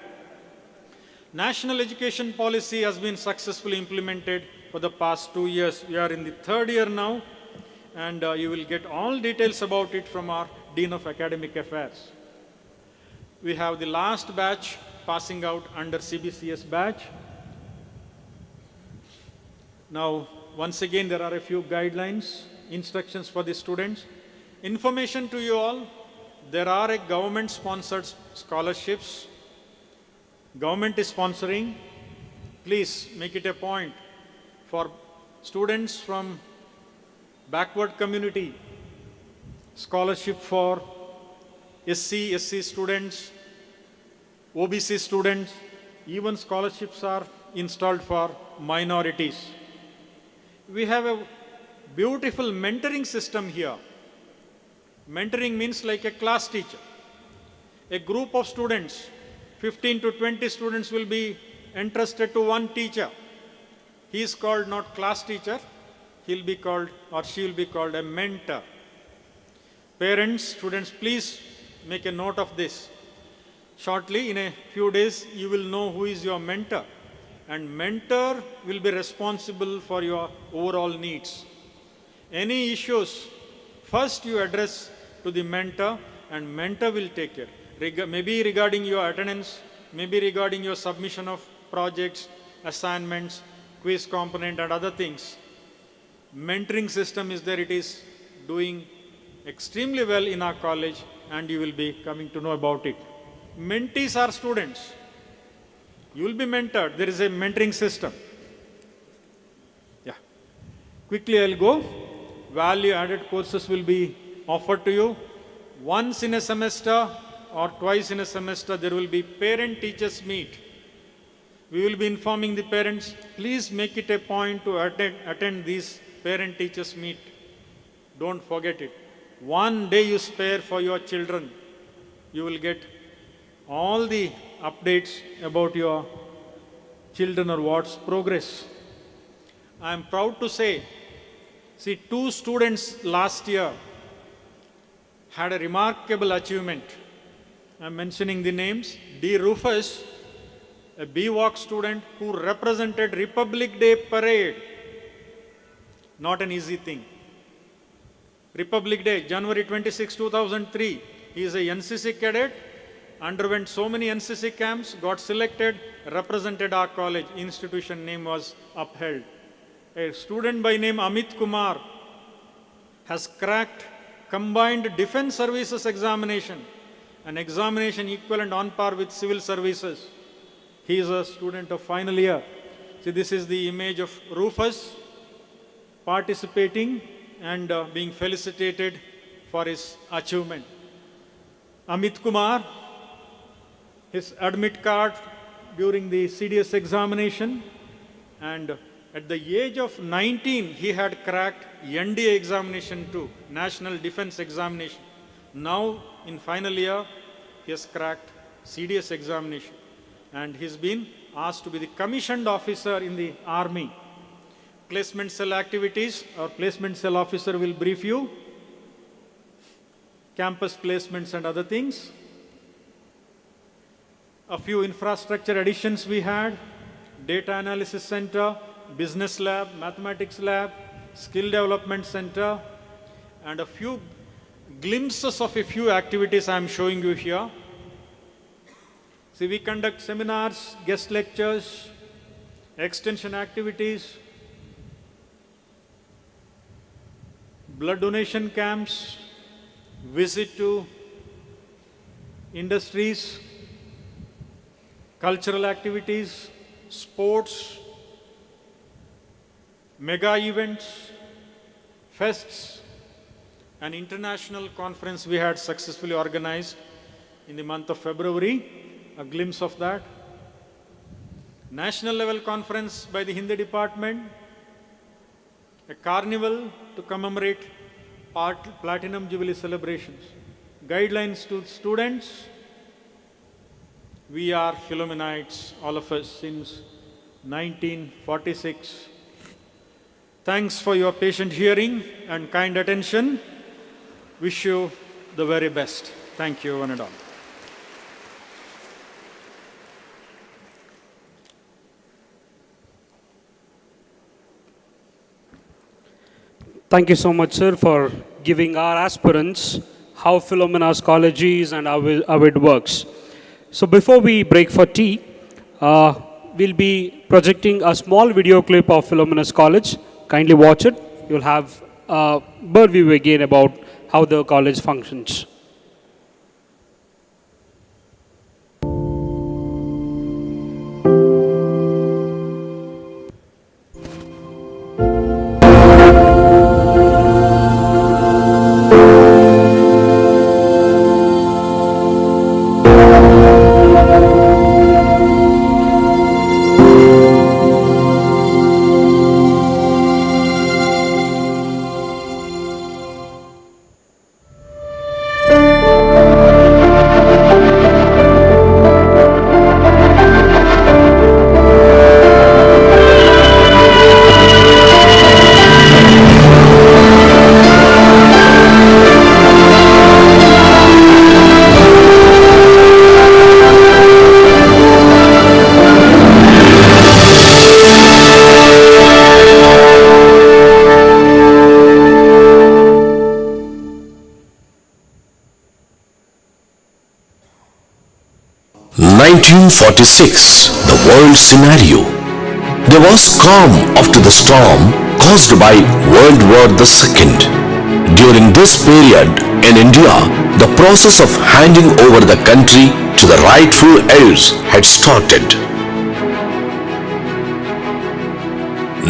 National education policy has been successfully implemented for the past 2 years. We are in the 3rd year now, and you will get all details about it from our Dean of Academic Affairs. We have the last batch passing out under CBCS batch. Now, once again, there are a few guidelines, instructions for the students. Information to you all, there are a government-sponsored scholarships. Government is sponsoring. Please make it a point for students from backward community, scholarship for SC students, OBC students, even scholarships are installed for minorities. We have a beautiful mentoring system here. Mentoring means like a class teacher. A group of students, 15 to 20 students will be entrusted to one teacher. He is called not class teacher, he'll be called or she will be called a mentor. Parents, students, please make a note of this. Shortly, in a few days, you will know who is your mentor. And mentor will be responsible for your overall needs. Any issues, first you address to the mentor and mentor will take care. Maybe regarding your attendance, maybe regarding your submission of projects, assignments, quiz component and other things. Mentoring system is there, it is doing extremely well in our college and you will be coming to know about it. Mentees are students. You will be mentored. There is a mentoring system. Yeah. Quickly I'll go. Value added courses will be offered to you. Once in a semester or twice in a semester there will be parent-teachers meet. We will be informing the parents, please make it a point to attend these parent-teachers meet. Don't forget it. One day you spare for your children, you will get all the updates about your children or what's progress. I am proud to say, see, 2 students last year had a remarkable achievement. I am mentioning the names. D. Rufus, a BWalk student who represented Republic Day parade. Not an easy thing. Republic Day, January 26, 2003. He is a NCC cadet, underwent so many NCC camps, got selected, represented our college. Institution name was upheld. A student by name Amit Kumar has cracked combined defense services examination, an examination equivalent on par with civil services. He is a student of final year. See, this is the image of Rufus participating and being felicitated for his achievement. Amit Kumar, his admit card during the CDS examination, and at the age of 19, he had cracked NDA examination too, National Defense Examination. Now, in final year, he has cracked CDS examination. And he's been asked to be the commissioned officer in the army. Placement cell activities, our placement cell officer will brief you. Campus placements and other things. A few infrastructure additions we had. Data analysis center, business lab, mathematics lab, skill development center, and a few glimpses of a few activities I am showing you here. See, we conduct seminars, guest lectures, extension activities, blood donation camps, visit to industries, cultural activities, sports, mega events, fests. An international conference we had successfully organized in the month of February, a glimpse of that. National level conference by the Hindi department, a carnival to commemorate Platinum Jubilee celebrations. Guidelines to students. We are Philomenites, all of us, since 1946. Thanks for your patient hearing and kind attention. Wish you the very best. Thank you, one and all. Thank you so much, sir, for giving our aspirants how Philomena's college is and how it works. So before we break for tea, we'll be projecting a small video clip of Philomena's college. Kindly watch it. You'll have a bird view again about how the college functions. The world scenario. There was calm after the storm caused by World War II. During this period in India, the process of handing over the country to the rightful heirs had started.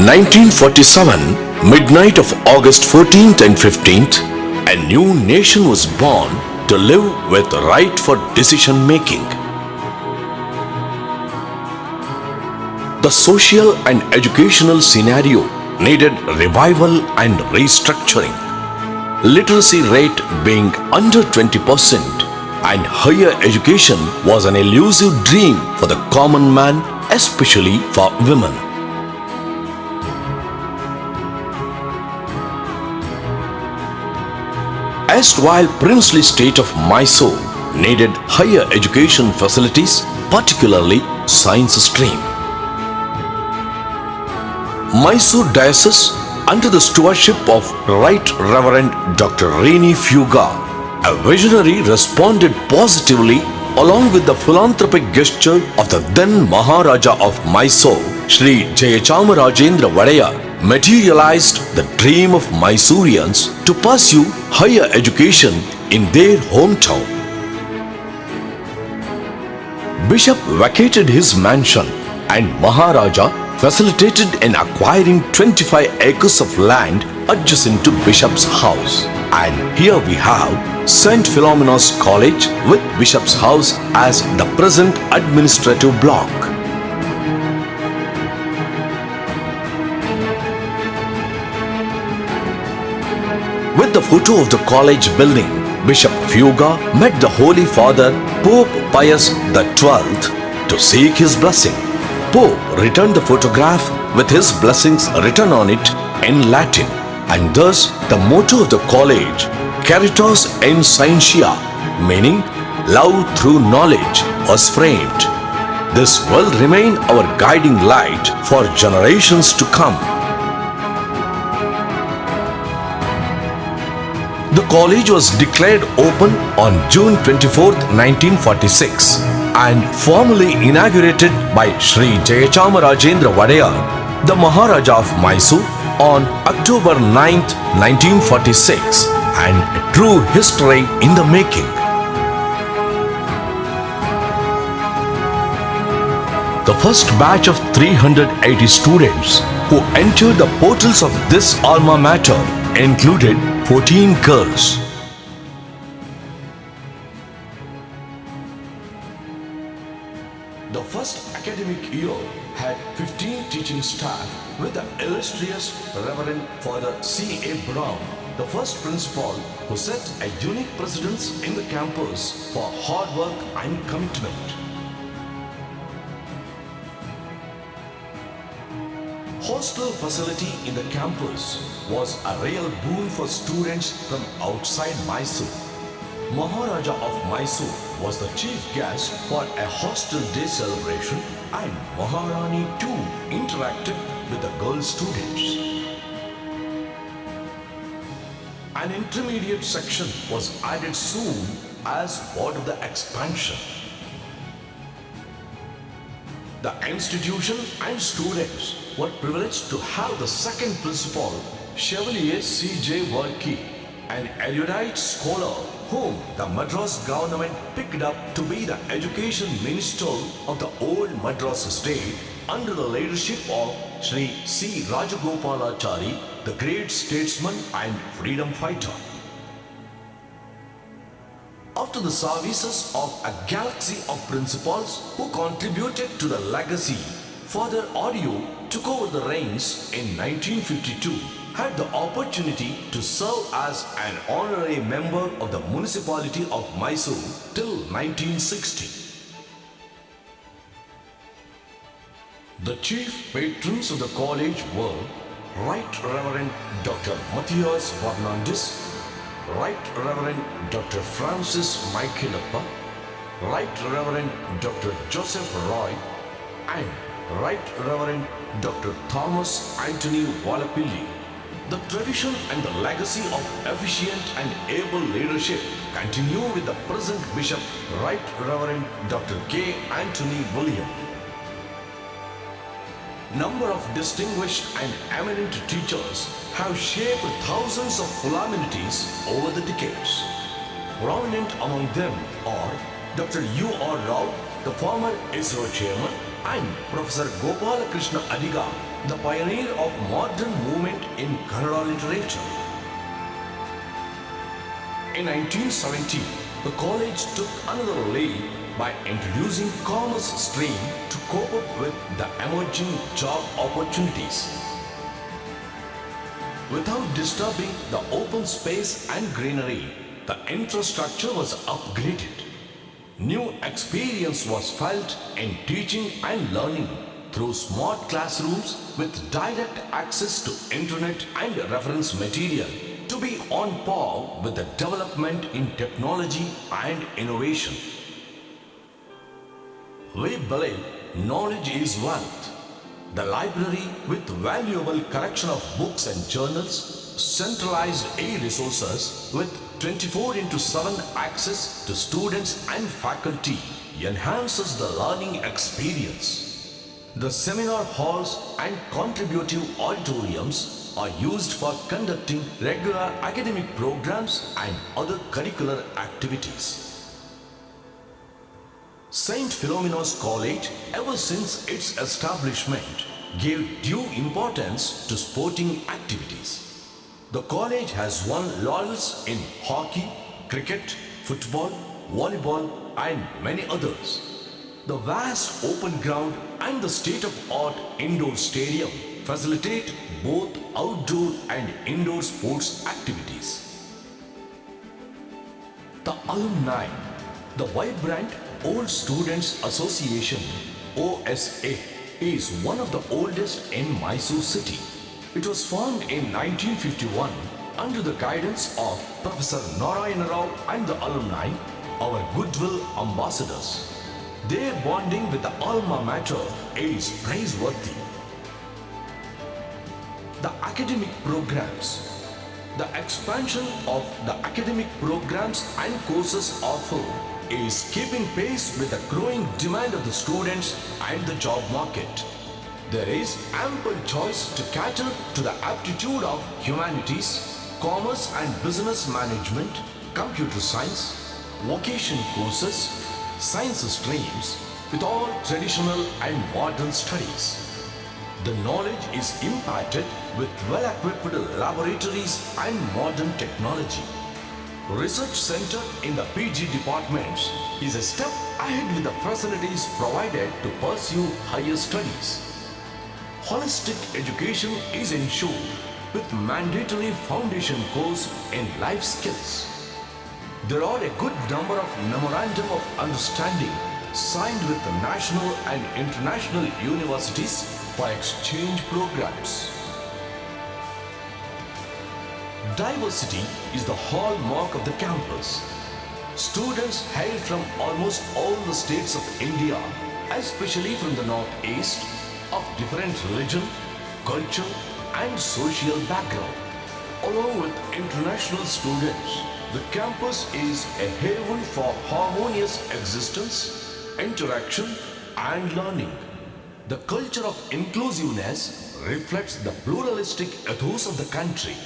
1947, midnight of August 14th and 15th, a new nation was born to live with right for decision making. The social and educational scenario needed revival and restructuring. Literacy rate being under 20% and higher education was an elusive dream for the common man, especially for women. Erstwhile princely state of Mysore needed higher education facilities, particularly science stream. Mysore Diocese, under the stewardship of Right Reverend Dr. Reni Fuga, a visionary, responded positively along with the philanthropic gesture of the then Maharaja of Mysore, Sri Jayachamarajendra Vadaya, materialized the dream of Mysoreans to pursue higher education in their hometown. Bishop vacated his mansion and Maharaja facilitated in acquiring 25 acres of land adjacent to Bishop's house. And here we have St. Philomena's College with Bishop's house as the present administrative block. With the photo of the college building, Bishop Fuga met the Holy Father Pope Pius XII to seek his blessing. Pope returned the photograph with his blessings written on it in Latin, and thus the motto of the college, Caritas in Scientia, meaning love through knowledge, was framed. This will remain our guiding light for generations to come. The college was declared open on June 24, 1946 and formally inaugurated by Sri Jayachamarajendra Wadeyar, the Maharaja of Mysore, on October 9, 1946, and a true history in the making. The first batch of 380 students who entered the portals of this alma mater included 14 girls. The first academic year had 15 teaching staff with the illustrious Reverend Father C.A. Brown, the first principal who set a unique precedence in the campus for hard work and commitment. Hostel facility in the campus was a real boon for students from outside Mysore. Maharaja of Mysore was the chief guest for a hostel day celebration, and Maharani too interacted with the girl students. An intermediate section was added soon as part of the expansion. The institution and students were privileged to have the second principal, Chevalier C.J. Varkey, an erudite scholar whom the Madras government picked up to be the education minister of the old Madras state under the leadership of Sri C. Rajagopalachari, the great statesman and freedom fighter. After the services of a galaxy of principals who contributed to the legacy, Father Audio took over the reins in 1952, had the opportunity to serve as an honorary member of the municipality of Mysore till 1960. The chief patrons of the college were Right Reverend Dr. Matthias Fernandez, Right Reverend Dr. Francis Michaelappa, Right Reverend Dr. Joseph Roy, and Right Reverend Dr. Thomas Anthony Wallapilli. The tradition and the legacy of efficient and able leadership continue with the present Bishop, Right Reverend Dr. K. Anthony William. Number of distinguished and eminent teachers have shaped thousands of Philomenities over the decades. Prominent among them are Dr. U.R. Rao, the former ISRO chairman, and Professor Gopala Krishna Adiga, the pioneer of modern movement in Kannada literature. In 1970, the college took another lead by introducing commerce stream to cope up with the emerging job opportunities. Without disturbing the open space and greenery, the infrastructure was upgraded. New experience was felt in teaching and learning through smart classrooms with direct access to internet and reference material to be on par with the development in technology and innovation. We believe knowledge is wealth. The library with valuable collection of books and journals, centralized e-resources with 24/7 access to students and faculty enhances the learning experience. The seminar halls and contributive auditoriums are used for conducting regular academic programs and other curricular activities. St. Philomena's College, ever since its establishment, gave due importance to sporting activities. The college has won laurels in hockey, cricket, football, volleyball, and many others. The vast open ground and the state-of-art indoor stadium facilitate both outdoor and indoor sports activities. The alumni, the vibrant Old Students Association (OSA) is one of the oldest in Mysore city. It was formed in 1951 under the guidance of Professor Narayana Rao and the alumni, our goodwill ambassadors. Their bonding with the alma mater is praiseworthy. The academic programs. The expansion of the academic programs and courses offered is keeping pace with the growing demand of the students and the job market. There is ample choice to cater to the aptitude of humanities, commerce and business management, computer science, vocation courses, science streams, with all traditional and modern studies. The knowledge is imparted with well-equipped laboratories and modern technology. Research Center in the PG departments is a step ahead with the facilities provided to pursue higher studies. Holistic education is ensured with mandatory foundation course in life skills. There are a good number of memorandum of understanding signed with the national and international universities for exchange programs. Diversity is the hallmark of the campus. Students hail from almost all the states of India, especially from the northeast, of different religion, culture and social background. Along with international students, the campus is a haven for harmonious existence, interaction and learning. The culture of inclusiveness reflects the pluralistic ethos of the country.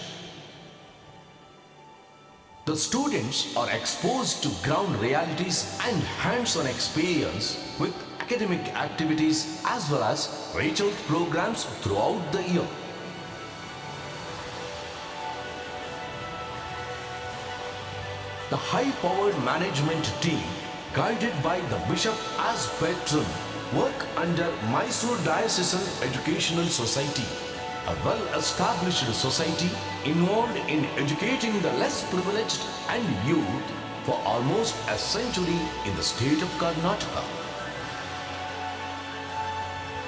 The students are exposed to ground realities and hands-on experience with academic activities as well as regional programs throughout the year. The high-powered management team, guided by the Bishop as patron, work under Mysore Diocesan Educational Society, a well-established society involved in educating the less privileged and youth for almost a century in the state of Karnataka.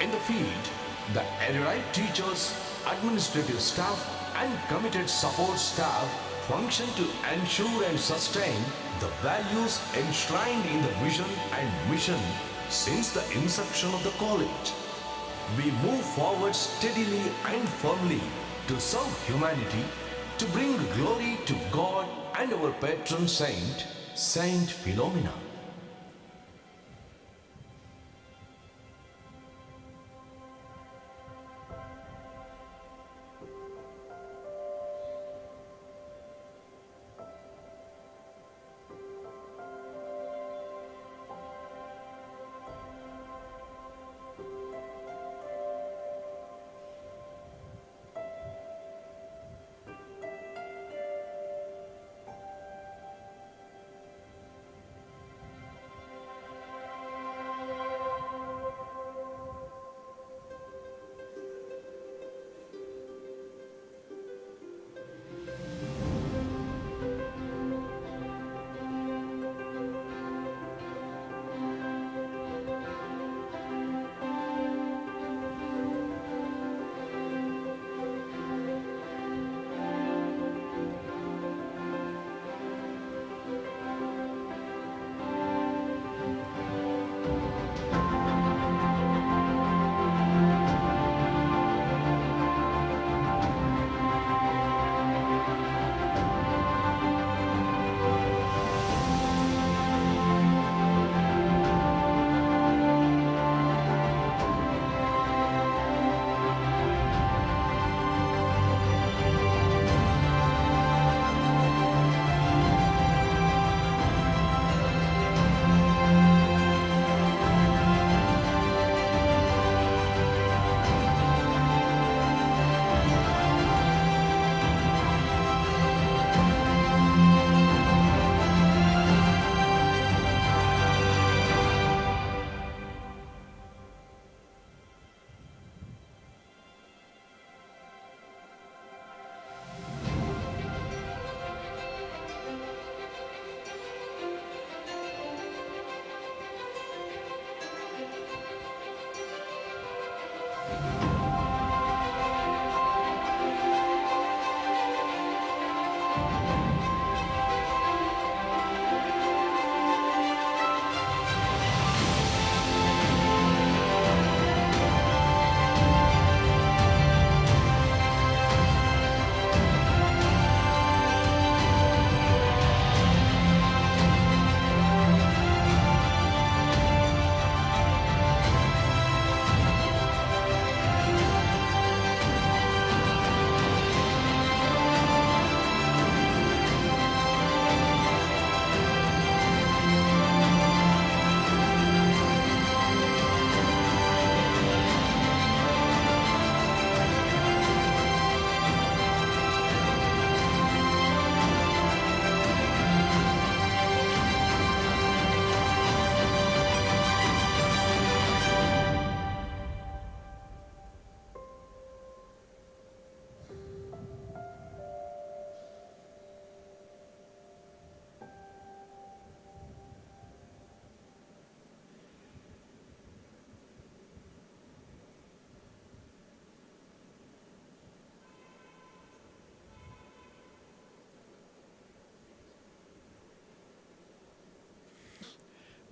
In the field, the erudite teachers, administrative staff and committed support staff function to ensure and sustain the values enshrined in the vision and mission since the inception of the college. We move forward steadily and firmly to serve humanity, to bring glory to God and our patron saint, Saint Philomena.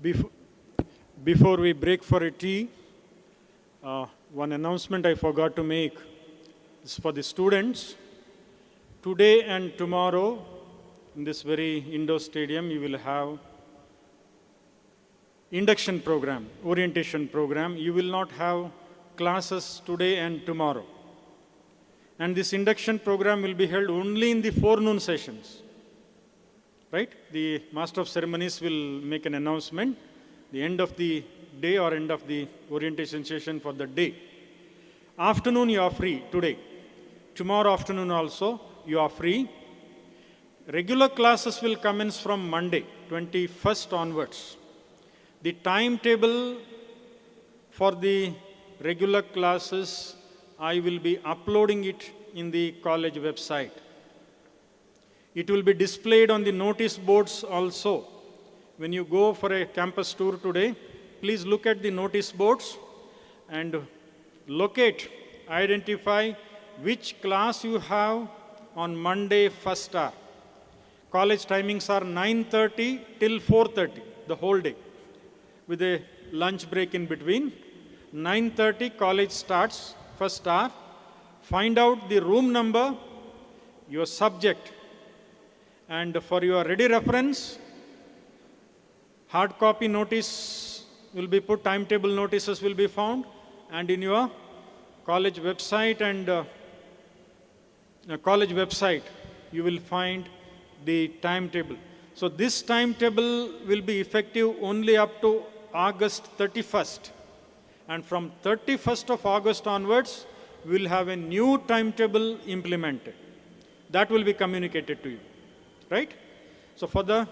Before, before we break for a tea, one announcement I forgot to make is for the students. Today and tomorrow, in this very indoor stadium, you will have induction program, orientation program. You will not have classes today and tomorrow. And this induction program will be held only in the forenoon sessions. Right? The Master of Ceremonies will make an announcement, the end of the day or end of the orientation session for the day. Afternoon you are free today. Tomorrow afternoon also you are free. Regular classes will commence from Monday, 21st onwards. The timetable for the regular classes, I will be uploading it in the college website. It will be displayed on the notice boards also. When you go for a campus tour today, please look at the notice boards and locate, identify which class you have on Monday first hour. College timings are 9:30 till 4:30, the whole day, with a lunch break in between. 9:30 college starts, first hour. Find out the room number, your subject, and for your ready reference, hard copy notice will be put, timetable notices will be found, and in your college website you will find the timetable. So this timetable will be effective only up to August 31st. And from 31st of August onwards, we will have a new timetable implemented. That will be communicated to you. Right? So for the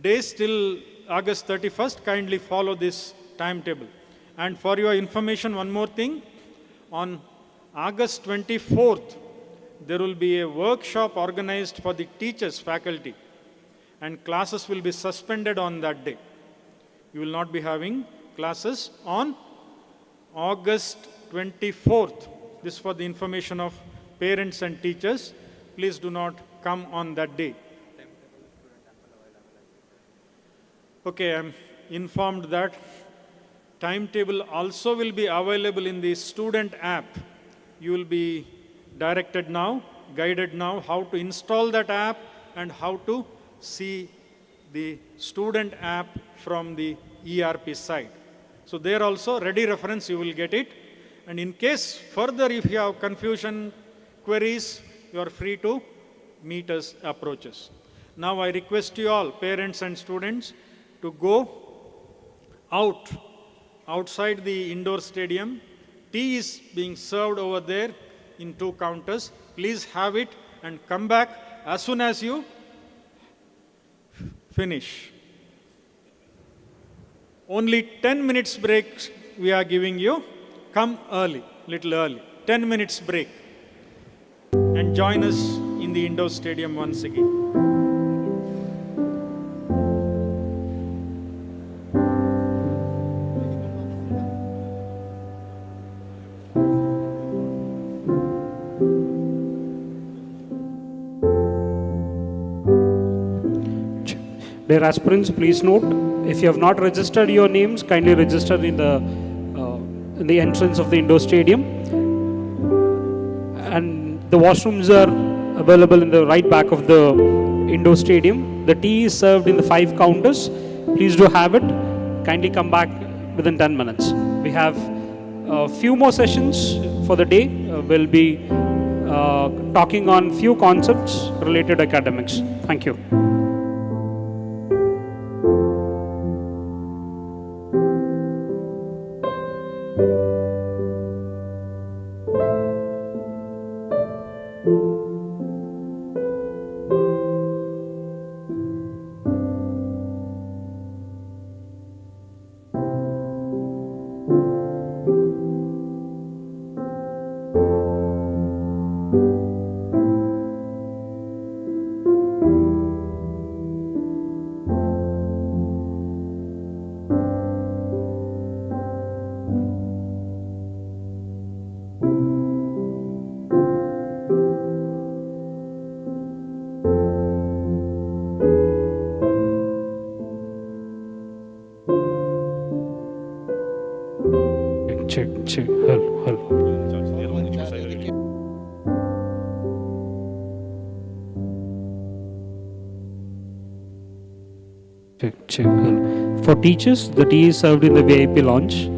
days till August 31st, kindly follow this timetable. And for your information, one more thing. On August 24th, there will be a workshop organized for the teachers, faculty, and classes will be suspended on that day. You will not be having classes on August 24th. This is for the information of parents and teachers. Please do not come on that day. Okay, I am informed that timetable also will be available in the student app. You will be directed now, guided now, how to install that app and how to see the student app from the ERP site. So there also, ready reference, you will get it. And in case further, if you have confusion, queries, you are free to meet us, approach us. Now I request you all, parents and students, to go outside the indoor stadium. Tea is being served over there in 2 counters. Please have it and come back as soon as you finish. Only 10 minutes break we are giving you. Come early, little early. 10 minutes break. And join us in the indoor stadium once again. Dear aspirants, please note, if you have not registered your names, kindly register in the entrance of the indoor stadium. And the washrooms are available in the right back of the indoor stadium. The tea is served in the 5 counters. Please do have it. Kindly come back within 10 minutes. We have a few more sessions for the day. We'll be talking on few concepts related to academics. Thank you. check. Hello, hello. Check, check. Hello. For teachers, the tea is served in the VIP lounge.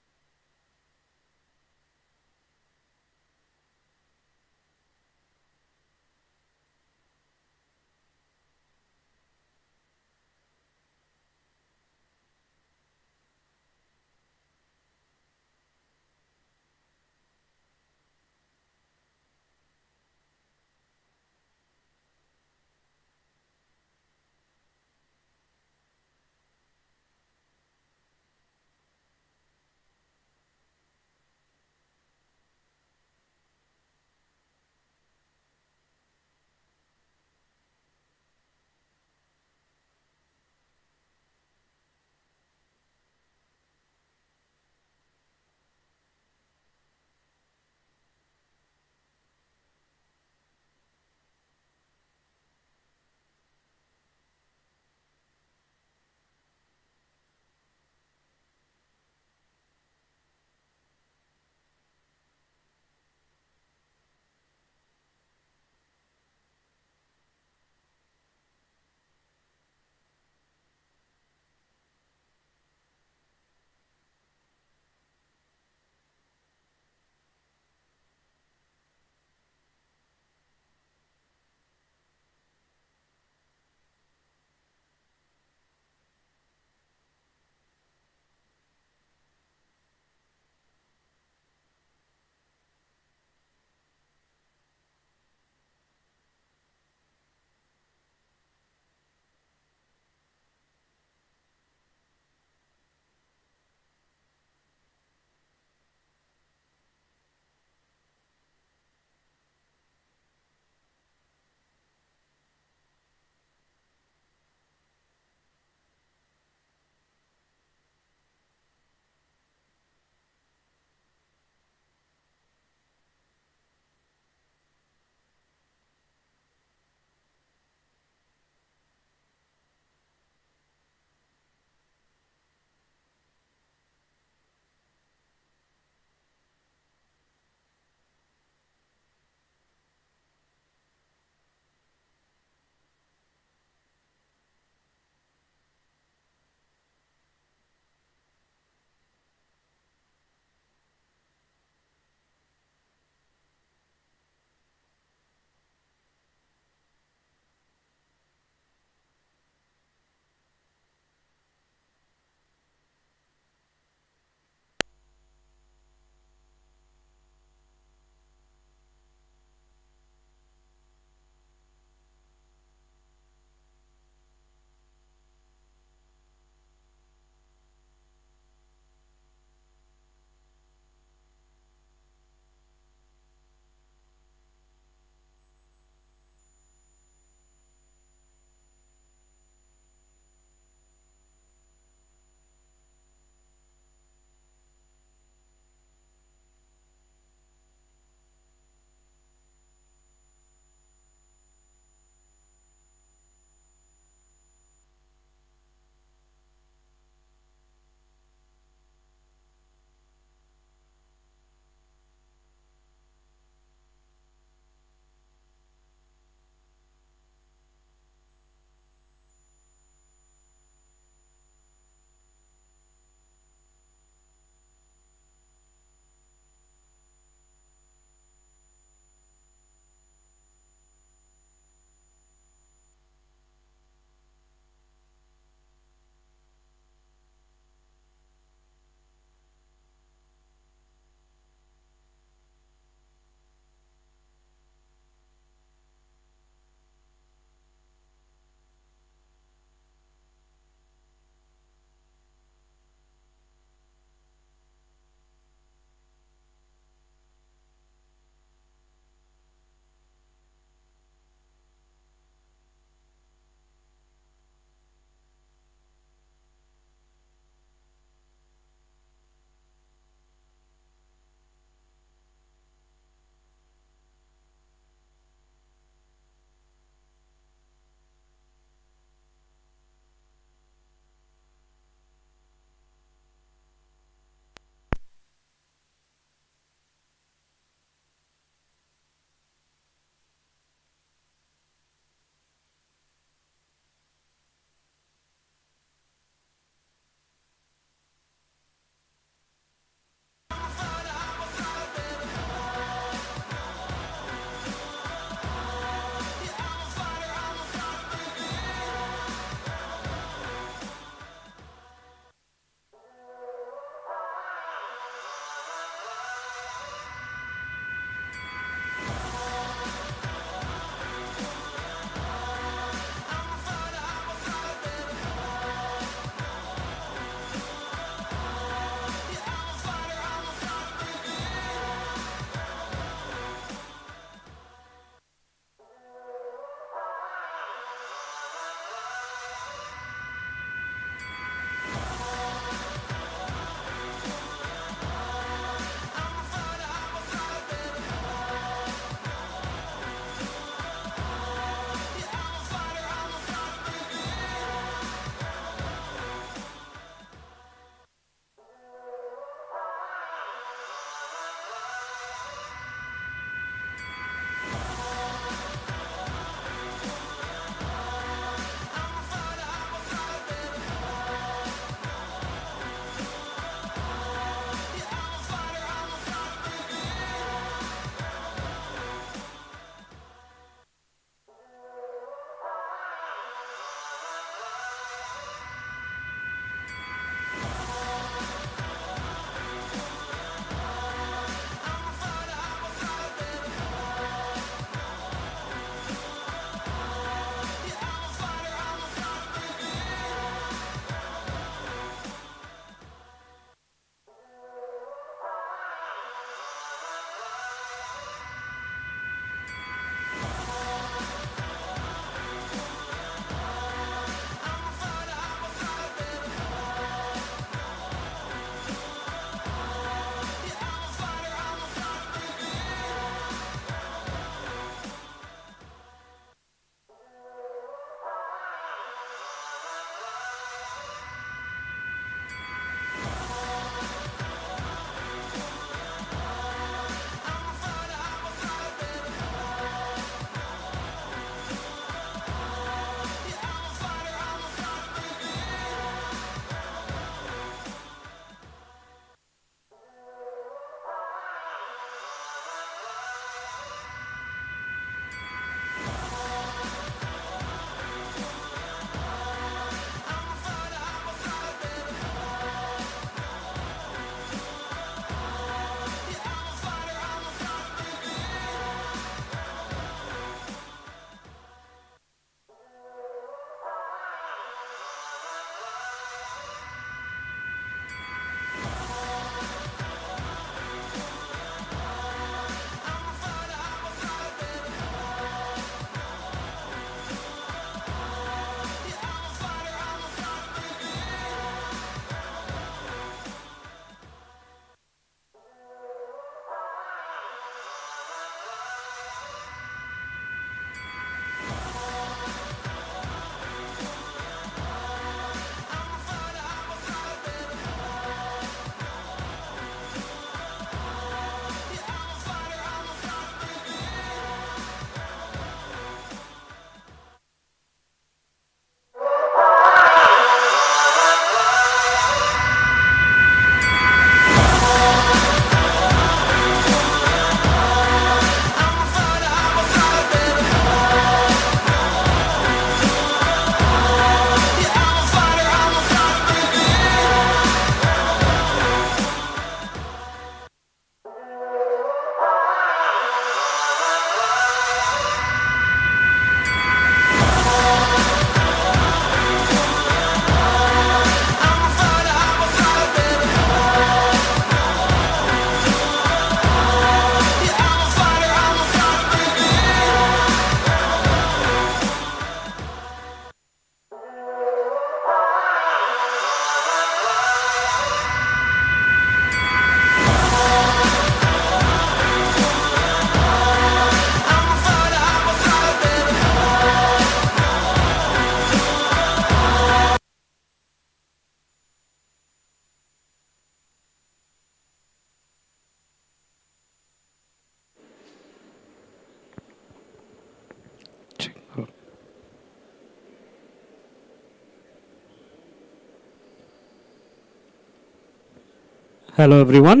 Hello everyone.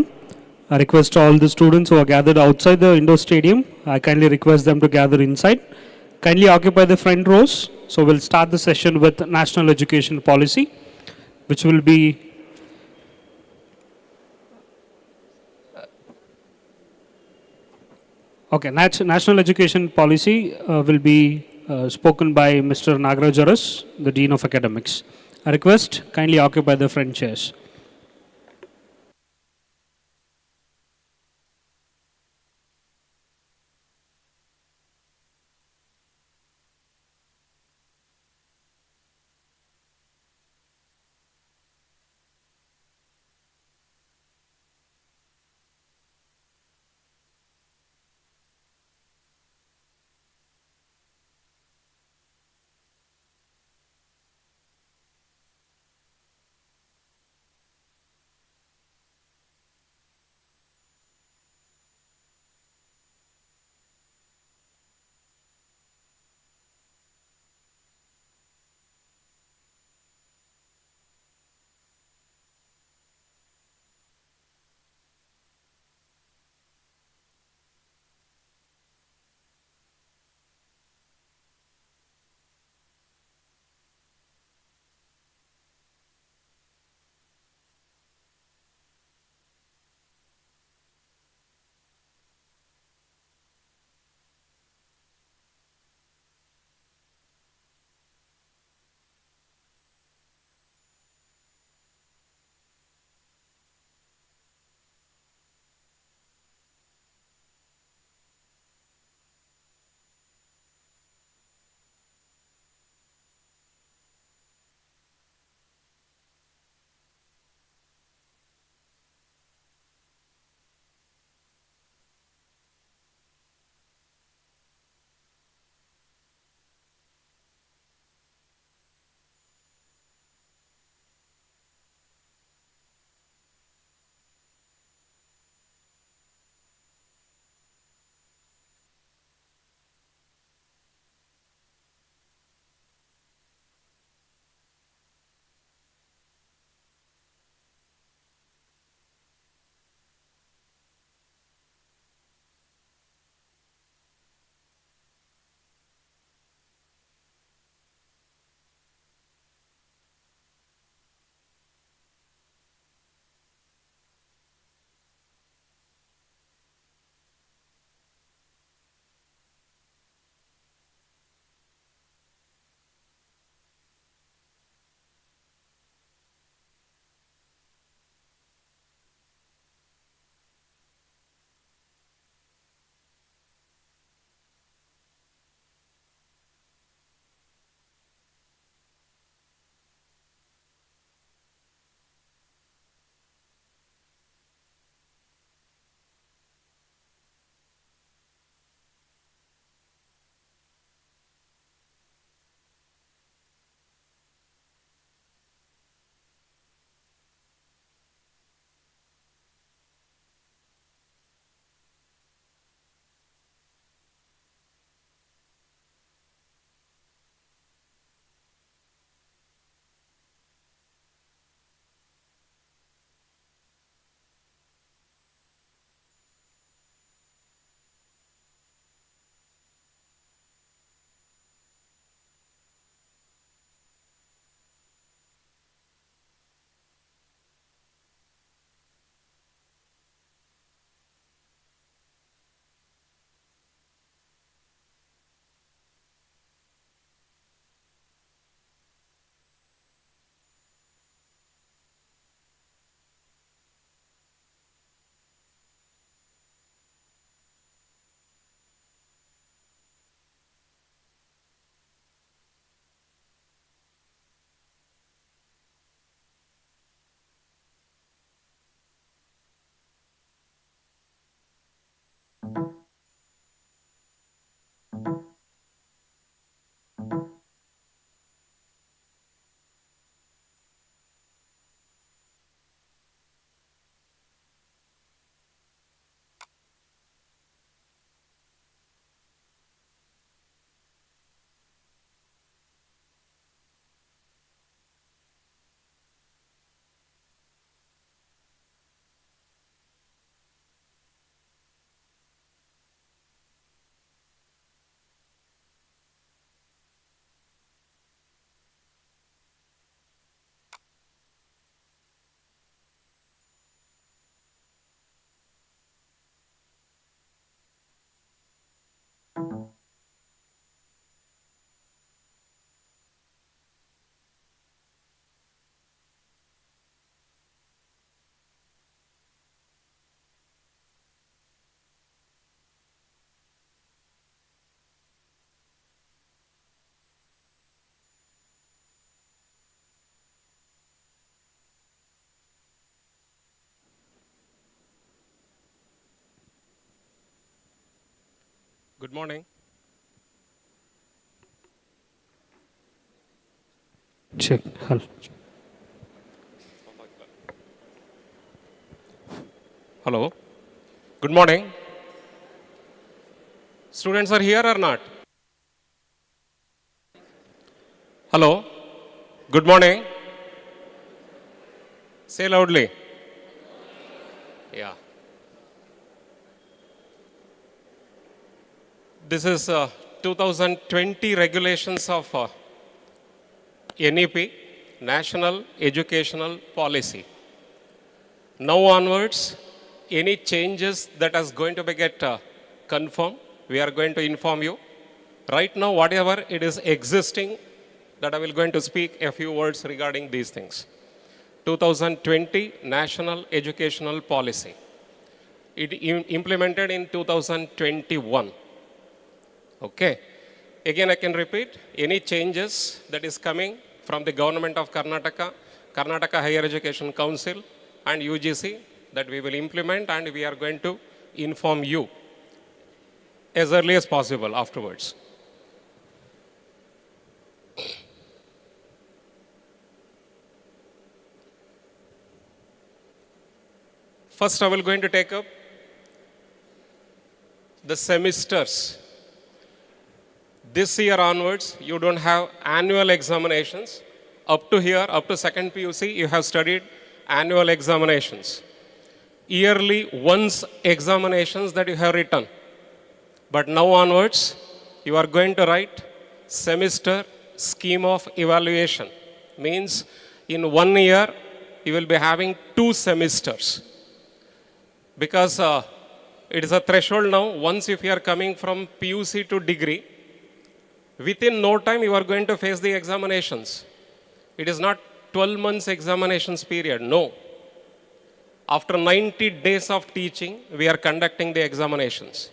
I request all the students who are gathered outside the indoor stadium, I kindly request them to gather inside. Kindly occupy the front rows. So we'll start the session with National Education Policy, which will be okay. National Education Policy will be spoken by Mr. Nagaraj, the Dean of Academics. I request kindly occupy the front chairs. Good morning. Check. Hello. Good morning. Students are here or not? Hello. Good morning. Say loudly. Yeah. This is 2020 regulations of NEP, National Educational Policy. Now onwards, any changes that is going to be get confirmed, we are going to inform you. Right now, whatever it is existing, that I will going to speak a few words regarding these things. 2020 National Educational Policy. It implemented in 2021. Okay. Again, I can repeat, any changes that is coming from the government of Karnataka, Karnataka Higher Education Council and UGC that we will implement, and we are going to inform you as early as possible afterwards. First, I will going to take up the semesters. This year onwards, you don't have annual examinations. Up to here, up to second PUC, you have studied annual examinations. Yearly once examinations that you have written. But now onwards, you are going to write semester scheme of evaluation. Means in 1 year, you will be having 2 semesters. Because it is a threshold now, once if you are coming from PUC to degree, within no time you are going to face the examinations. It is not 12 months examinations period, no. After 90 days of teaching, we are conducting the examinations.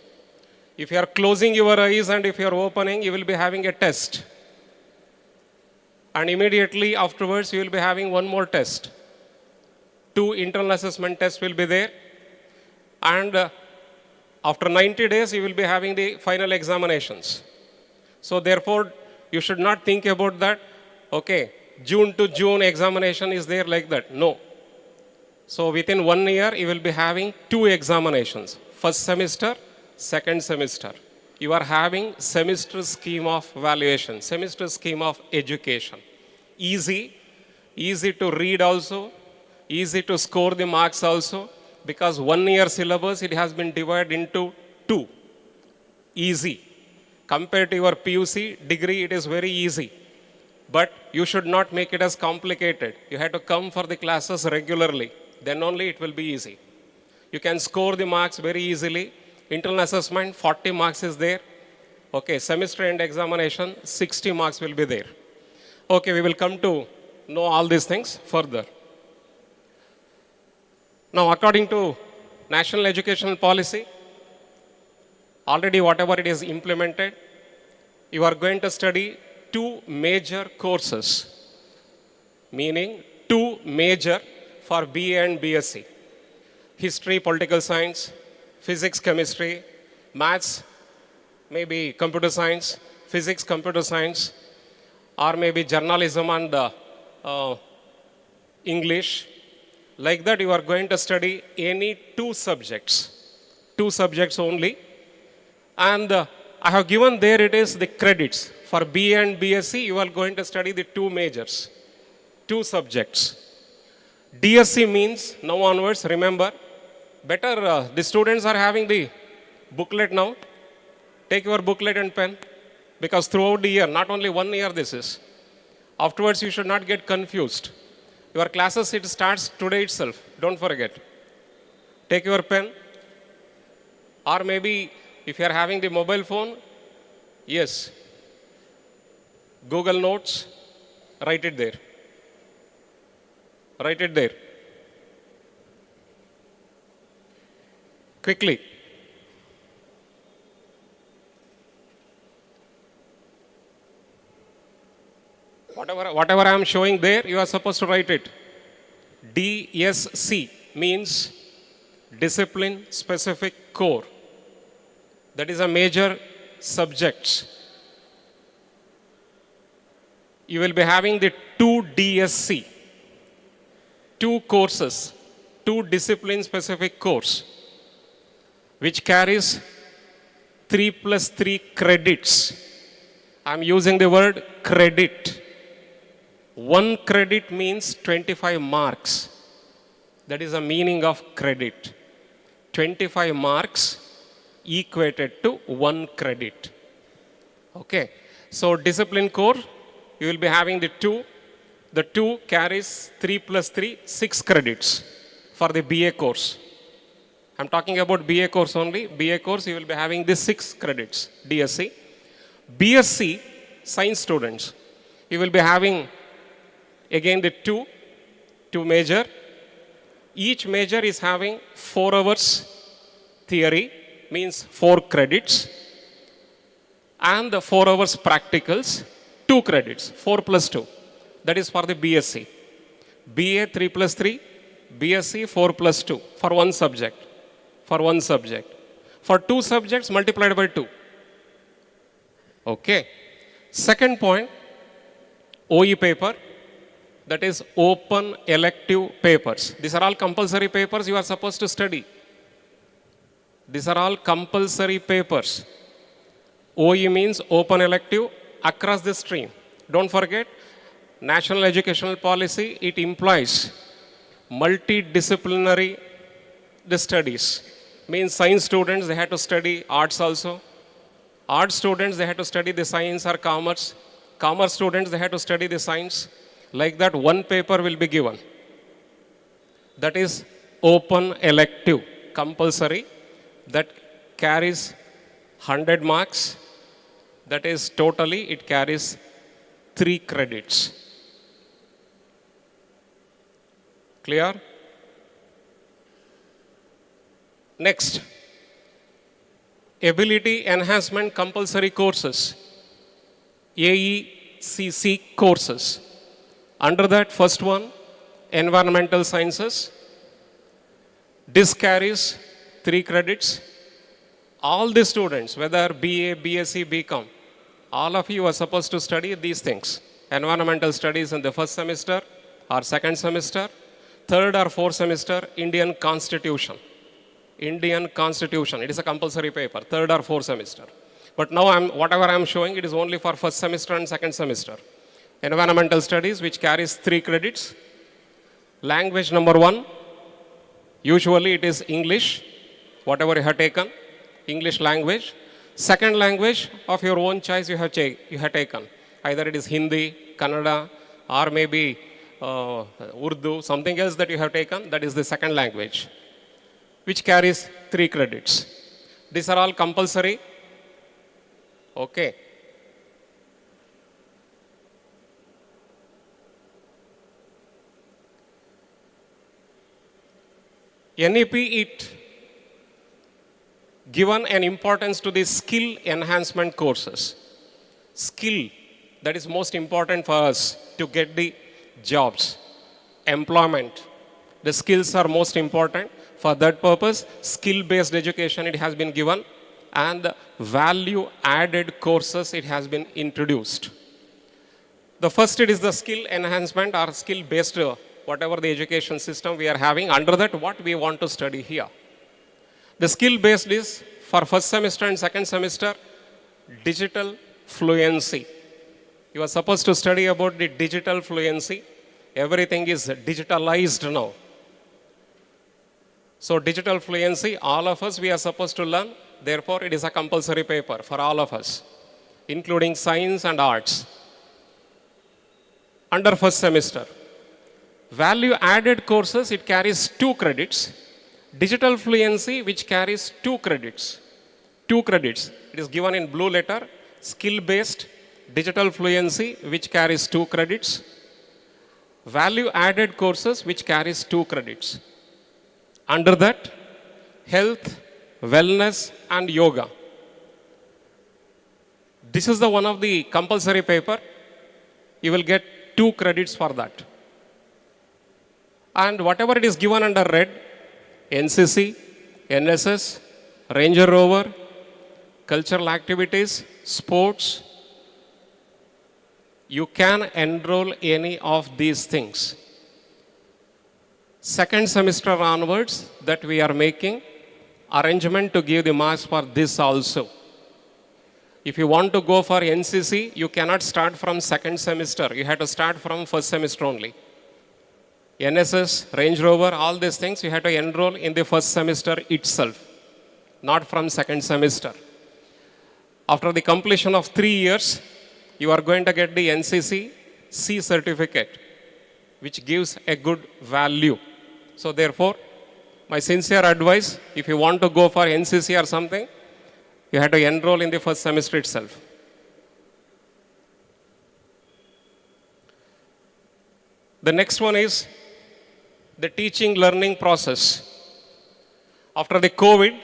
If you are closing your eyes and if you are opening, you will be having a test. And immediately afterwards, you will be having one more test. 2 internal assessment tests will be there. And after 90 days, you will be having the final examinations. So therefore, you should not think about that, okay, June to June examination is there like that. No. So within 1 year, you will be having 2 examinations. First semester, second semester. You are having semester scheme of evaluation, semester scheme of education. Easy to read also, easy to score the marks also, because 1 year syllabus, it has been divided into 2. Easy. Compared to your PUC degree, it is very easy. But you should not make it as complicated. You have to come for the classes regularly. Then only it will be easy. You can score the marks very easily. Internal assessment, 40 marks is there. Okay, semester end examination, 60 marks will be there. Okay, we will come to know all these things further. Now, according to National Educational Policy, already whatever it is implemented, you are going to study 2 major courses, meaning 2 major for BA and BSc. History, political science, physics, chemistry, maths, maybe computer science, physics, computer science, or maybe journalism and English. Like that, you are going to study any 2 subjects only. And I have given there it is the credits. For BA and BSc, you are going to study the 2 majors, 2 subjects. DSc means, now onwards, remember, better the students are having the booklet now. Take your booklet and pen, because throughout the year, not only 1 year this is. Afterwards, you should not get confused. Your classes, it starts today itself. Don't forget. Take your pen. Or maybe, if you are having the mobile phone, yes, Google Notes, write it there. Write it there. Quickly. Whatever I am showing there, you are supposed to write it. DSC means Discipline Specific Core. That is a major subjects. You will be having the 2 DSC, 2 courses, 2 discipline specific course, which carries 3 plus 3 credits. I'm using the word credit. 1 credit means 25 marks. That is the meaning of credit. 25 marks equated to 1 credit. Okay. So discipline core, you will be having the 2. The 2 carries 3 plus 3, 6 credits for the BA course. I'm talking about BA course only. BA course, you will be having the 6 credits, DSC. BSc, science students, you will be having again the 2 major. Each major is having 4 hours theory, means 4 credits, and the 4 hours practicals, 2 credits, 4 plus 2. That is for the BSc. BA 3 plus 3, BSc 4 plus 2 for one subject. For one subject. For 2 subjects multiplied by 2. Okay. Second point, OE paper, that is open elective papers. These are all compulsory papers you are supposed to study. These are all compulsory papers. OE means open elective across the stream. Don't forget, National Educational Policy, it implies multidisciplinary studies. Means science students, they have to study arts also. Art students, they have to study the science or commerce. Commerce students, they have to study the science. Like that, 1 paper will be given. That is open elective, compulsory, that carries 100 marks. That is totally, it carries 3 credits. Clear? Next, ability enhancement compulsory courses, AECC courses. Under that, first one, environmental sciences. This carries 3 credits. All the students, whether BA, BSc, BCom, all of you are supposed to study these things. Environmental studies in the first semester or second semester, third or fourth semester, Indian Constitution. Indian Constitution, it is a compulsory paper, third or fourth semester. But now whatever I'm showing, it is only for first semester and second semester. Environmental studies, which carries 3 credits. Language number 1, usually it is English, whatever you have taken, English language. Second language of your own choice you have taken. Either it is Hindi, Kannada, or maybe Urdu, something else that you have taken, that is the second language, which carries 3 credits. These are all compulsory. Okay. NEP, it given an importance to the skill enhancement courses. Skill, that is most important for us to get the jobs, employment. The skills are most important. For that purpose, skill-based education, it has been given, and value-added courses, it has been introduced. The first, it is the skill enhancement or skill-based, whatever the education system we are having. Under that, what we want to study here. The skill-based is for first semester and second semester, digital fluency. You are supposed to study about the digital fluency. Everything is digitalized now. So digital fluency, all of us, we are supposed to learn. Therefore, it is a compulsory paper for all of us, including science and arts. Under first semester, value-added courses, it carries 2 credits. Digital fluency, which carries 2 credits. 2 credits. It is given in blue letter. Skill-based digital fluency, which carries 2 credits. Value-added courses, which carries 2 credits. Under that, health, wellness, and yoga. This is the one of the compulsory paper. You will get 2 credits for that. And whatever it is given under red, NCC, NSS, Ranger Rover, cultural activities, sports. You can enroll any of these things. Second semester onwards, that we are making arrangement to give the marks for this also. If you want to go for NCC, you cannot start from second semester. You have to start from first semester only. NSS, Range Rover, all these things, you have to enroll in the first semester itself, not from second semester. After the completion of 3 years, you are going to get the NCC C certificate, which gives a good value. So therefore, my sincere advice, if you want to go for NCC or something, you have to enroll in the first semester itself. The next one is the teaching learning process. After the COVID,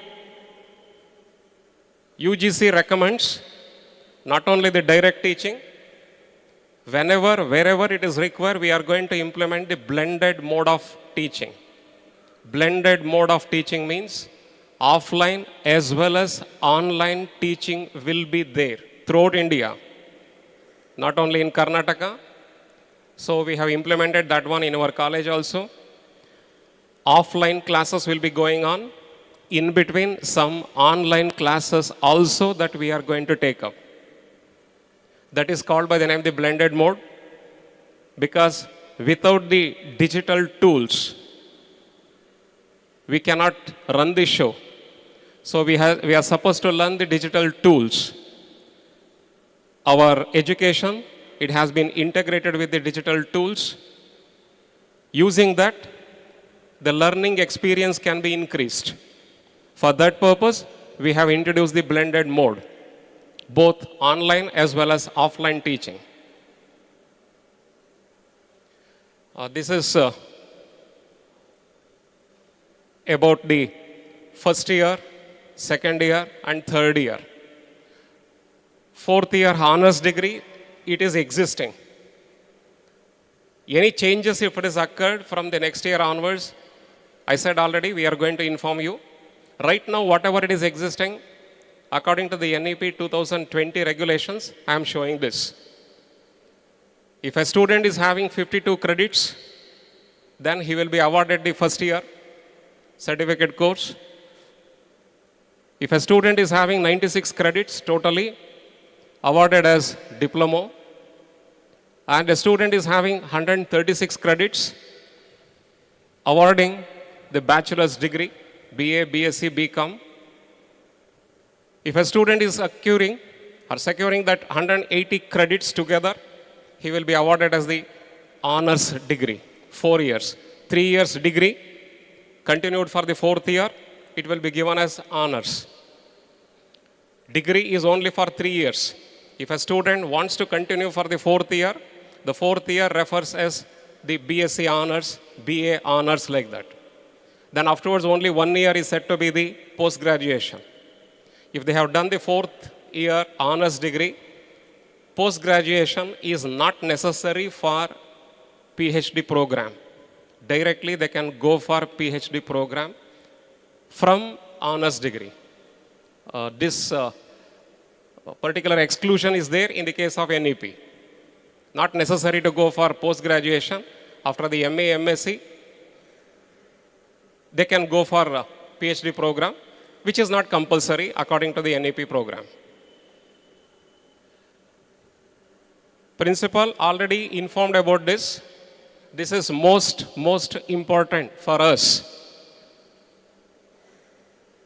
UGC recommends not only the direct teaching, whenever, wherever it is required, we are going to implement the blended mode of teaching. Blended mode of teaching means offline as well as online teaching will be there throughout India, not only in Karnataka. So we have implemented that one in our college also. Offline classes will be going on. In between, some online classes also that we are going to take up. That is called by the name the blended mode, because without the digital tools, we cannot run the show. So we are supposed to learn the digital tools. Our education, it has been integrated with the digital tools. Using that, the learning experience can be increased. For that purpose, we have introduced the blended mode, both online as well as offline teaching. This is about the first year, second year, and third year. Fourth year honors degree, it is existing. Any changes if it has occurred from the next year onwards, I said already, we are going to inform you. Right now, whatever it is existing, according to the NEP 2020 regulations, I am showing this. If a student is having 52 credits, then he will be awarded the first year certificate course. If a student is having 96 credits totally, awarded as diploma, and a student is having 136 credits, awarding the bachelor's degree, BA, BSc, BCom. If a student is securing that 180 credits together, he will be awarded as the honors degree, 4 years. 3 years degree, continued for the 4th year, it will be given as honors. Degree is only for 3 years. If a student wants to continue for the 4th year, the 4th year refers as the BSc honors, BA honors, like that. Then afterwards only 1 year is said to be the post-graduation. If they have done the 4th year honors degree, post-graduation is not necessary for PhD program. Directly they can go for PhD program from honors degree. This particular exclusion is there in the case of NEP. Not necessary to go for post-graduation. After the MA, MSc, they can go for a PhD program, which is not compulsory according to the NEP program. Principal already informed about this. This is most important for us.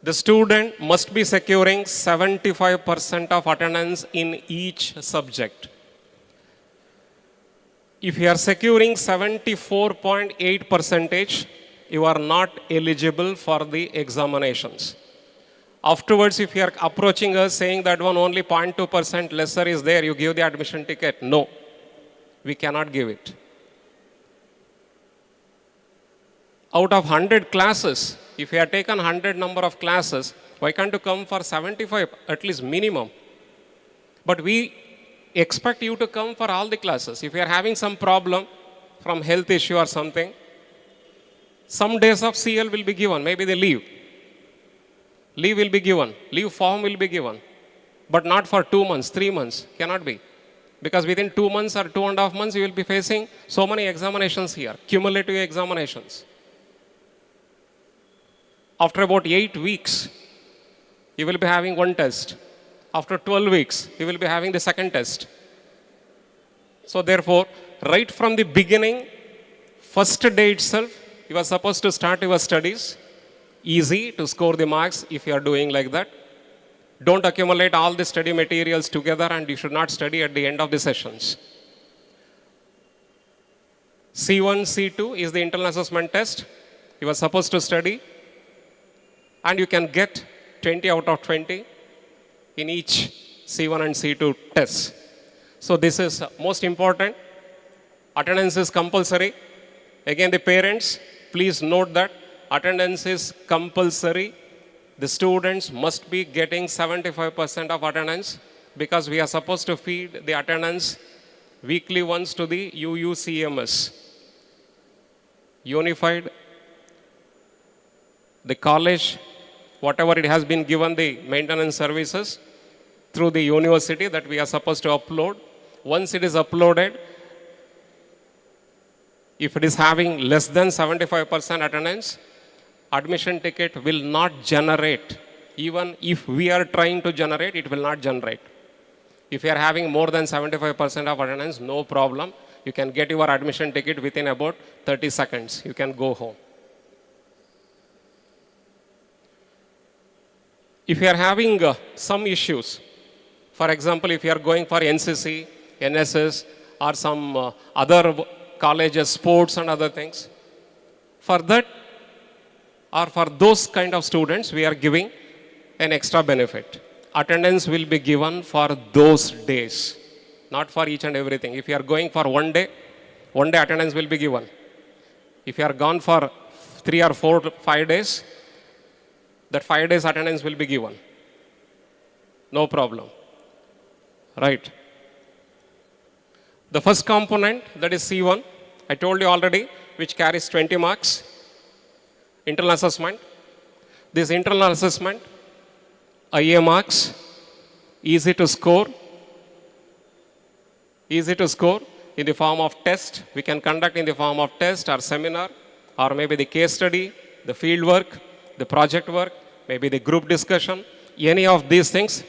The student must be securing 75% of attendance in each subject. If you are securing 74.8%, you are not eligible for the examinations. Afterwards, if you are approaching us saying that one only 0.2% lesser is there, you give the admission ticket. No, we cannot give it. Out of 100 classes, if you have taken 100 number of classes, why can't you come for 75, at least minimum? But we expect you to come for all the classes. If you are having some problem from health issue or something, some days of CL will be given, maybe they leave. Leave will be given, leave form will be given. But not for 2 months, 3 months, cannot be. Because within 2 months or 2.5 months, you will be facing so many examinations here, cumulative examinations. After about 8 weeks, you will be having one test. After 12 weeks, you will be having the second test. So therefore, right from the beginning, first day itself, you are supposed to start your studies. Easy to score the marks if you are doing like that. Don't accumulate all the study materials together, and you should not study at the end of the sessions. C1, C2 is the internal assessment test. You are supposed to study, and you can get 20 out of 20 in each C1 and C2 tests. So this is most important. Attendance is compulsory. Again, the parents, please note that attendance is compulsory. The students must be getting 75% of attendance, because we are supposed to feed the attendance weekly once to the UUCMS. Unified, the college, whatever it has been given the maintenance services through the university that we are supposed to upload. Once it is uploaded, if it is having less than 75% attendance, admission ticket will not generate. Even if we are trying to generate, it will not generate. If you are having more than 75% of attendance, no problem. You can get your admission ticket within about 30 seconds. You can go home. If you are having some issues, for example, if you are going for NCC, NSS, or some other colleges, sports and other things, for that, or for those kind of students, we are giving an extra benefit. Attendance will be given for those days, not for each and everything. If you are going for one day attendance will be given. If you are gone for 3 or 4 to 5 days, that 5 days attendance will be given. No problem. Right. The first component, that is C1, I told you already, which carries 20 marks. Internal assessment. This internal assessment, IA marks, easy to score. Easy to score in the form of test. We can conduct in the form of test or seminar, or maybe the case study, the field work, the project work, maybe the group discussion. Any of these things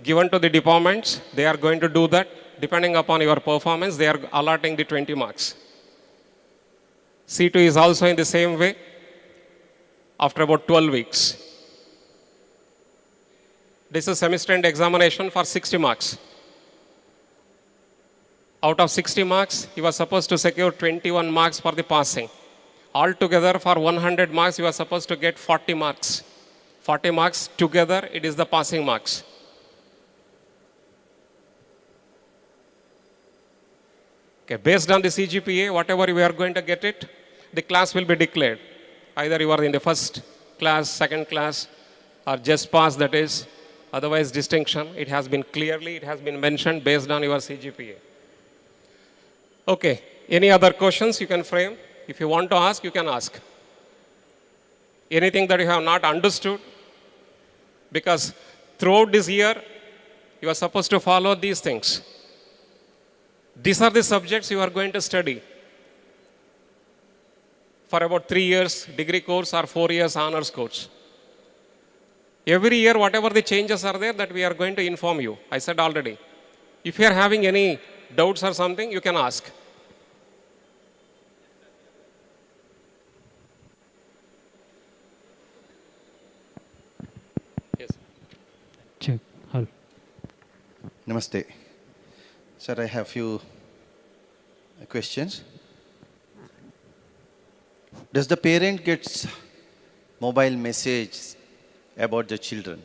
given to the departments, they are going to do that. Depending upon your performance, they are allotting the 20 marks. C2 is also in the same way. After about 12 weeks. This is semester end examination for 60 marks. Out of 60 marks, you are supposed to secure 21 marks for the passing. Altogether, for 100 marks, you are supposed to get 40 marks. 40 marks together, it is the passing marks. Okay, based on the CGPA, whatever you are going to get it, the class will be declared. Either you are in the first class, second class, or just pass, that is, otherwise distinction. It has been mentioned based on your CGPA. Okay, any other questions you can frame? If you want to ask, you can ask. Anything that you have not understood? Because throughout this year, you are supposed to follow these things. These are the subjects you are going to study for about 3 years degree course or 4 years honors course. Every year, whatever the changes are there, that we are going to inform you. I said already. If you are having any doubts or something, you can ask. Yes. Check. Hello. Namaste. Sir, I have few questions. Does the parent get mobile message about the children?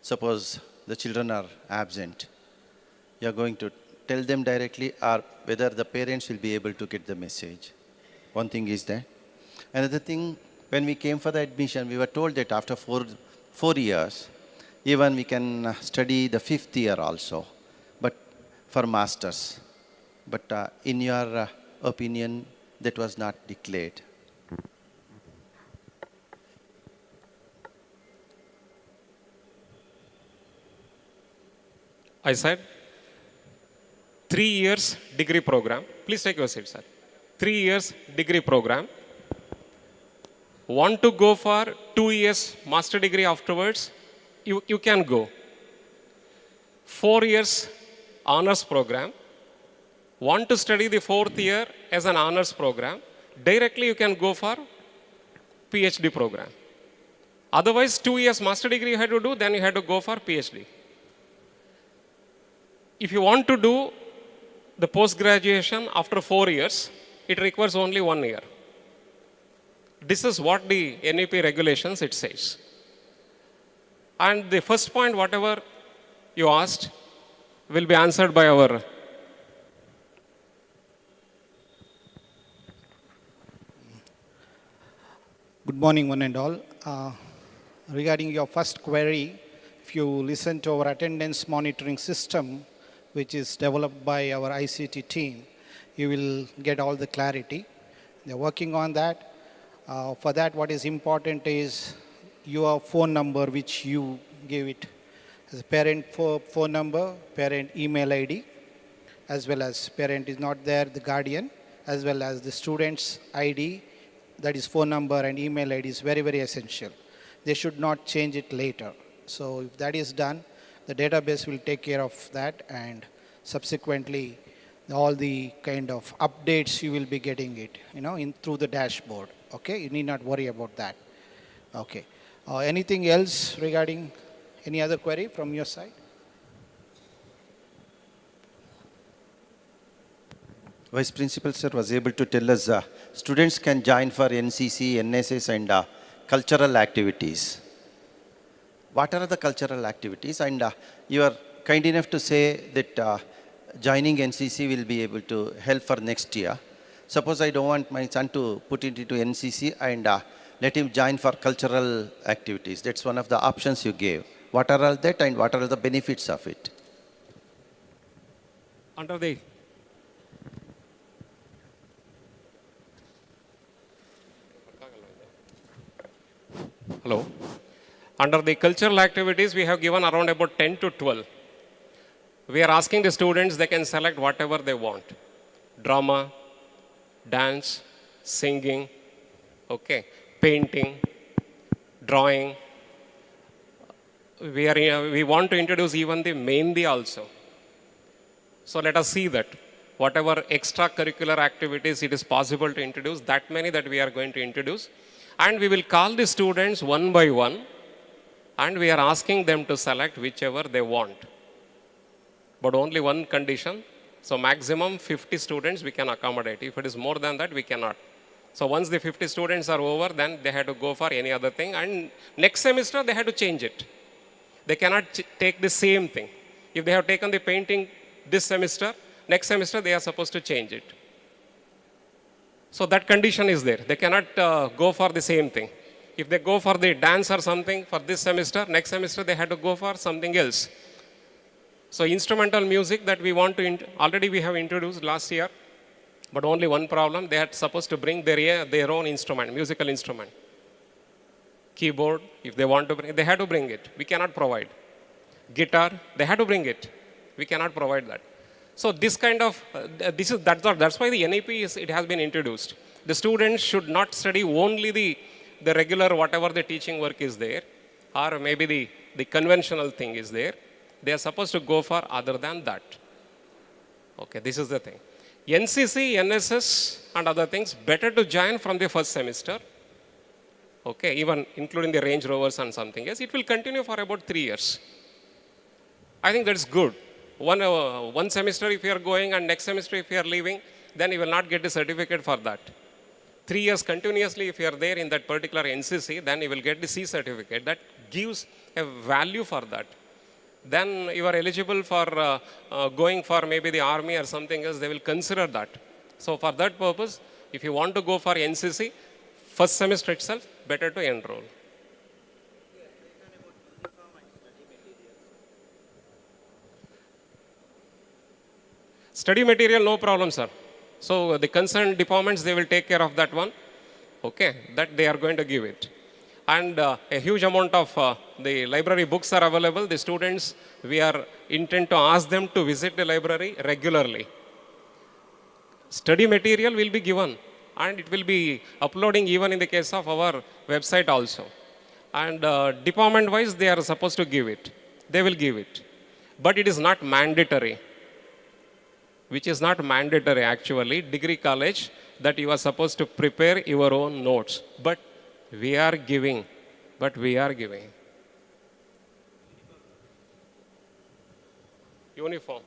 Suppose the children are absent. You are going to tell them directly, or whether the parents will be able to get the message. One thing is that. Another thing, when we came for the admission, we were told that after four years, even we can study the 5th year also, but for masters. But in your opinion, that was not declared. I said 3 years degree program. Please take your seat, sir. 3 years degree program. Want to go for 2 years master degree afterwards? You can go. 4 years honors program. Want to study the 4th year as an honors program? Directly you can go for PhD program. Otherwise, 2 years master degree you had to do, then you had to go for PhD. If you want to do the post-graduation after 4 years, it requires only 1 year. This is what the NEP regulations it says. And the first point, whatever you asked, will be answered by our Good morning, one and all. Regarding your first query, if you listen to our attendance monitoring system, which is developed by our ICT team, you will get all the clarity. They're working on that. For that, what is important is your phone number, which you gave it as a parent phone number, parent email ID, as well as parent is not there, the guardian, as well as the student's ID, that is phone number and email ID is very, very essential. They should not change it later. So if that is done, the database will take care of that, and subsequently all the kind of updates you will be getting it, through the dashboard. Okay, you need not worry about that. Okay. Anything else regarding any other query from your side? Vice Principal sir was able to tell us students can join for NCC, NSS and cultural activities. What are the cultural activities? And you are kind enough to say that joining NCC will be able to help for next year. Suppose I don't want my son to put it into NCC and let him join for cultural activities. That's one of the options you gave. What are all that and what are the benefits of it? Under the Hello. Under the cultural activities, we have given around about 10 to 12. We are asking the students, they can select whatever they want. Drama, dance, singing, okay, painting, drawing. We want to introduce even the mehndi also. So let us see that. Whatever extracurricular activities it is possible to introduce, that many that we are going to introduce. And we will call the students one by one, and we are asking them to select whichever they want. But only one condition. So maximum 50 students we can accommodate. If it is more than that, we cannot. So once the 50 students are over, then they have to go for any other thing. And next semester, they have to change it. They cannot take the same thing. If they have taken the painting this semester, next semester they are supposed to change it. So that condition is there. They cannot go for the same thing. If they go for the dance or something for this semester, next semester they have to go for something else. So instrumental music that we want to, already we have introduced last year, but only one problem, they are supposed to bring their own instrument, musical instrument. Keyboard, if they want to bring, they have to bring it. We cannot provide. Guitar, they have to bring it. We cannot provide that. So this kind of, that's why the NEP it has been introduced. The students should not study only the regular, whatever the teaching work is there, or maybe the conventional thing is there. They are supposed to go for other than that. Okay, this is the thing. NCC, NSS and other things, better to join from the first semester. Okay, even including the Range Rovers and something else. It will continue for about 3 years. I think that's good. One semester if you are going and next semester if you are leaving, then you will not get the certificate for that. 3 years continuously if you are there in that particular NCC, then you will get the C certificate. That gives a value for that. Then you are eligible for going for maybe the army or something else, they will consider that. So for that purpose, if you want to go for NCC, first semester itself, better to enroll. Study material, no problem, sir. So the concerned departments, they will take care of that one. Okay, that they are going to give it. And a huge amount of the library books are available. The students, we are intend to ask them to visit the library regularly. Study material will be given and it will be uploading even in the case of our website also. And department wise, they are supposed to give it. They will give it. But it is not mandatory. Which is not mandatory actually, degree college, that you are supposed to prepare your own notes. But we are giving. Uniform.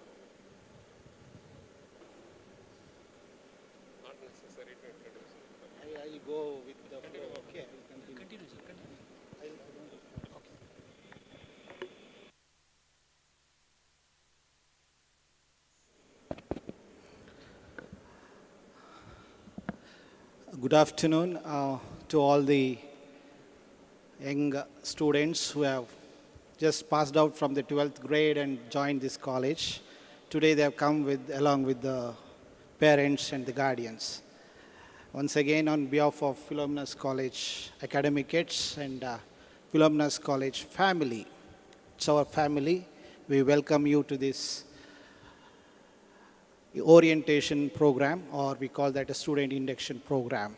Not necessary to introduce. I'll go with the flow. Okay, I will continue. Good afternoon to all the young students who have just passed out from the 12th grade and joined this college. Today they have come along with the parents and the guardians. Once again, on behalf of PHILOMENA'S College academic heads and PHILOMENA'S College family, it's our family, we welcome you to this orientation program, or we call that a student induction program.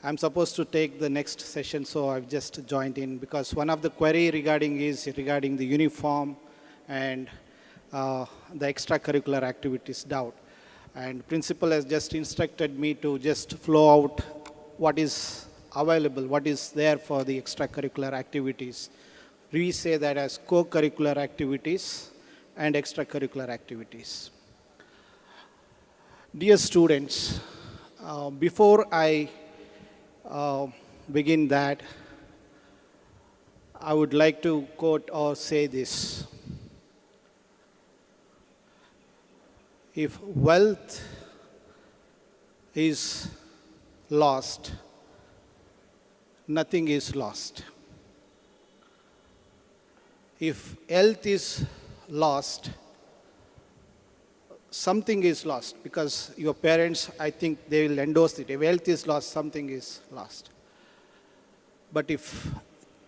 I'm supposed to take the next session, so I've just joined in because one of the query regarding the uniform and the extracurricular activities doubt. And principal has just instructed me to just flow out what is available, what is there for the extracurricular activities. We say that as co-curricular activities and extracurricular activities. Dear students, before I begin that, I would like to quote or say this. If wealth is lost, nothing is lost. If health is lost, something is lost, because your parents, I think they will endorse it. If health is lost, something is lost. But if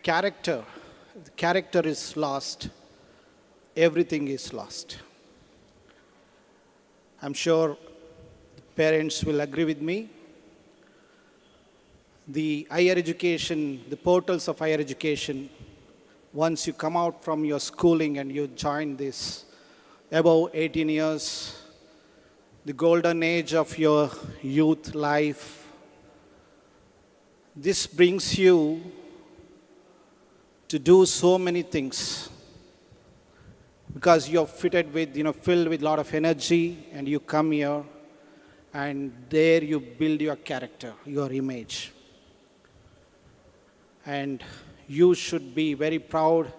character is lost, everything is lost. I'm sure parents will agree with me. The higher education, the portals of higher education, once you come out from your schooling and you join this, above 18 years, the golden age of your youth life, this brings you to do so many things because you're fitted with, filled with a lot of energy, and you come here and there you build your character, your image. And you should be very proud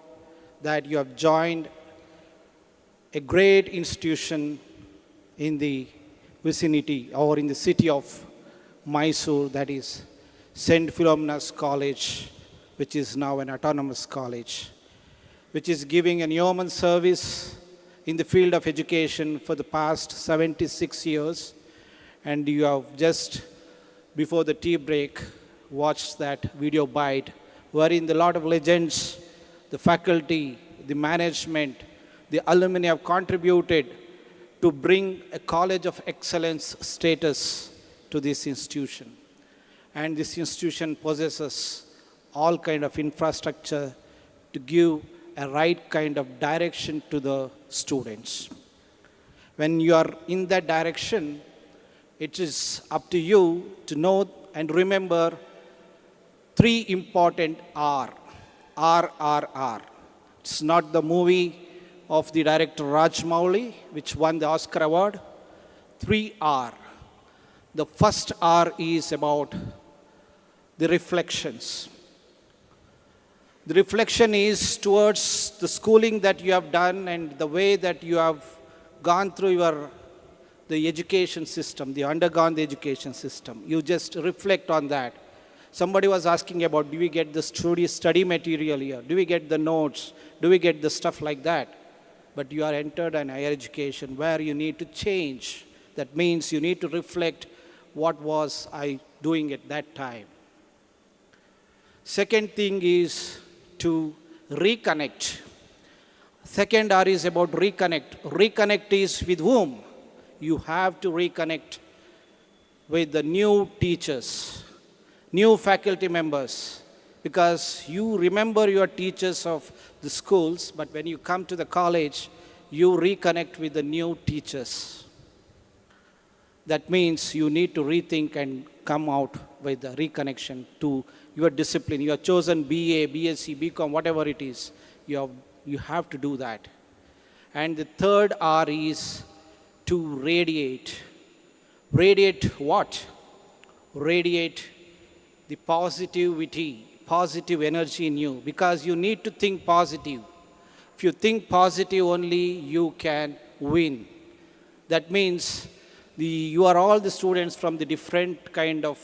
that you have joined a great institution in the vicinity or in the city of Mysore, that is St. Philomena's College, which is now an autonomous college, which is giving an yeoman service in the field of education for the past 76 years. And you have just, before the tea break, watched that video bite, wherein a lot of legends, the faculty, the management, the alumni have contributed to bring a college of excellence status to this institution. And this institution possesses all kind of infrastructure to give a right kind of direction to the students. When you are in that direction, it is up to you to know and remember three important R. It's not the movie of the director Rajmouli, which won the Oscar award. 3R. The first R is about the reflections. The reflection is towards the schooling that you have done and the way that you have gone through the education system, undergone the education system. You just reflect on that. Somebody was asking about, do we get the study material here? Do we get the notes? Do we get the stuff like that? But you are entered in higher education where you need to change. That means you need to reflect, what was I doing at that time? Second thing is to reconnect. Second R is about reconnect. Reconnect is with whom? You have to reconnect with the new teachers, new faculty members, because you remember your teachers of the schools, but when you come to the college, you reconnect with the new teachers. That means you need to rethink and come out with the reconnection to your discipline. You have chosen BA, BSc, BCom, whatever it is. You have to do that. And the third R is to radiate. Radiate what? Radiate the positivity, positive energy in you, because you need to think positive. If you think positive only, you can win. That means you are all the students from the different kind of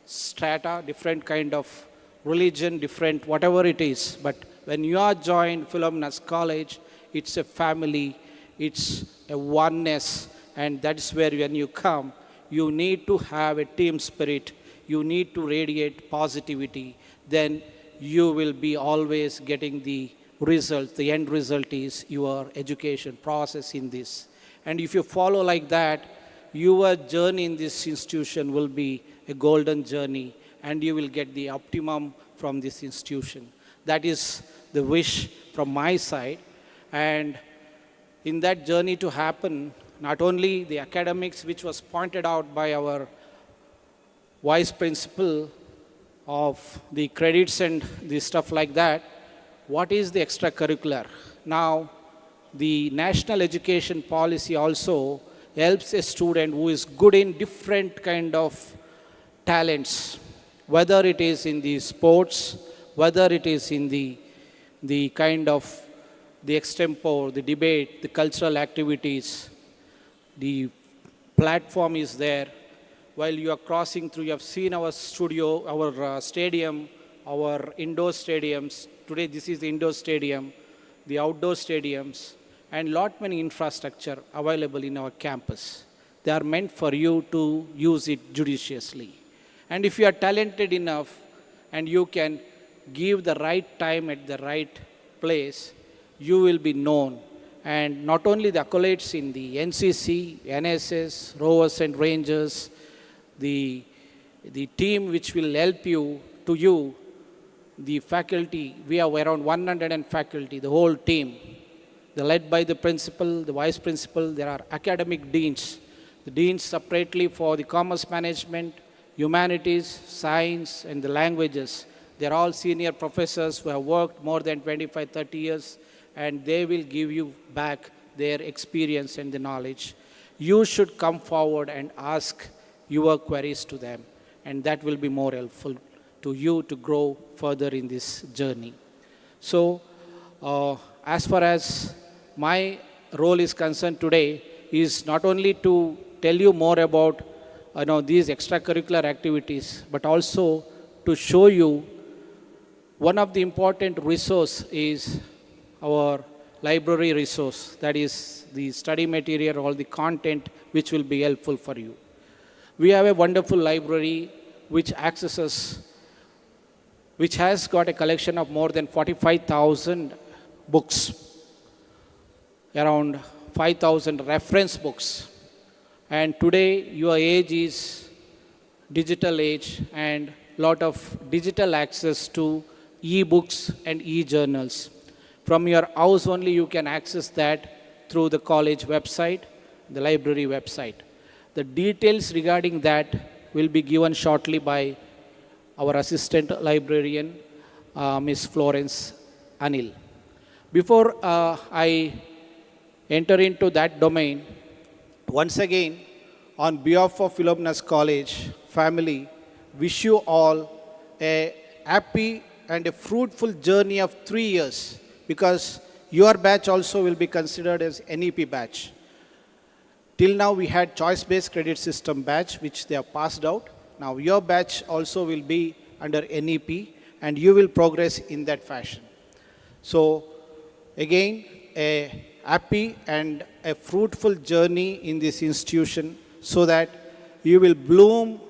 strata, different kind of religion, different whatever it is. But when you are joined Philomena's College, it's a family, it's a oneness, and that's where when you come, you need to have a team spirit, you need to radiate positivity, then you will be always getting the result. The end result is your education process in this. And if you follow like that, your journey in this institution will be a golden journey, and you will get the optimum from this institution. That is the wish from my side. And in that journey to happen, not only the academics, which was pointed out by our vice principal of the credits and the stuff like that, what is the extracurricular? Now, the national education policy also helps a student who is good in different kind of talents, whether it is in the sports, whether it is in the kind of the extempore, the debate, the cultural activities. The platform is there. While you are crossing through, you have seen our studio, our stadium, our indoor stadiums. Today this is the indoor stadium, the outdoor stadiums, and lot many infrastructure available in our campus. They are meant for you to use it judiciously. And if you are talented enough and you can give the right time at the right place, you will be known. And not only the accolades in the NCC, NSS, Rovers and Rangers, the team which will help you, the faculty, we have around 100 faculty, the whole team. They're led by the principal, the vice principal, there are academic deans. The deans separately for the commerce management, humanities, science, and the languages. They're all senior professors who have worked more than 25, 30 years, and they will give you back their experience and the knowledge. You should come forward and ask your queries to them, and that will be more helpful to you to grow further in this journey. So, as far as my role is concerned today, is not only to tell you more about these extracurricular activities, but also to show you one of the important resource is our library resource, that is the study material or the content which will be helpful for you. We have a wonderful library which has got a collection of more than 45,000 books, around 5,000 reference books. And today your age is digital age and lot of digital access to e-books and e-journals. From your house only you can access that through the college website, the library website. The details regarding that will be given shortly by our assistant librarian, Ms. Florence Anil. Before I enter into that domain, once again, on behalf of Philomena's College family, wish you all a happy and a fruitful journey of 3 years, because your batch also will be considered as NEP batch. Till now we had choice-based credit system batch which they have passed out. Now your batch also will be under NEP and you will progress in that fashion. So again, a happy and a fruitful journey in this institution so that you will bloom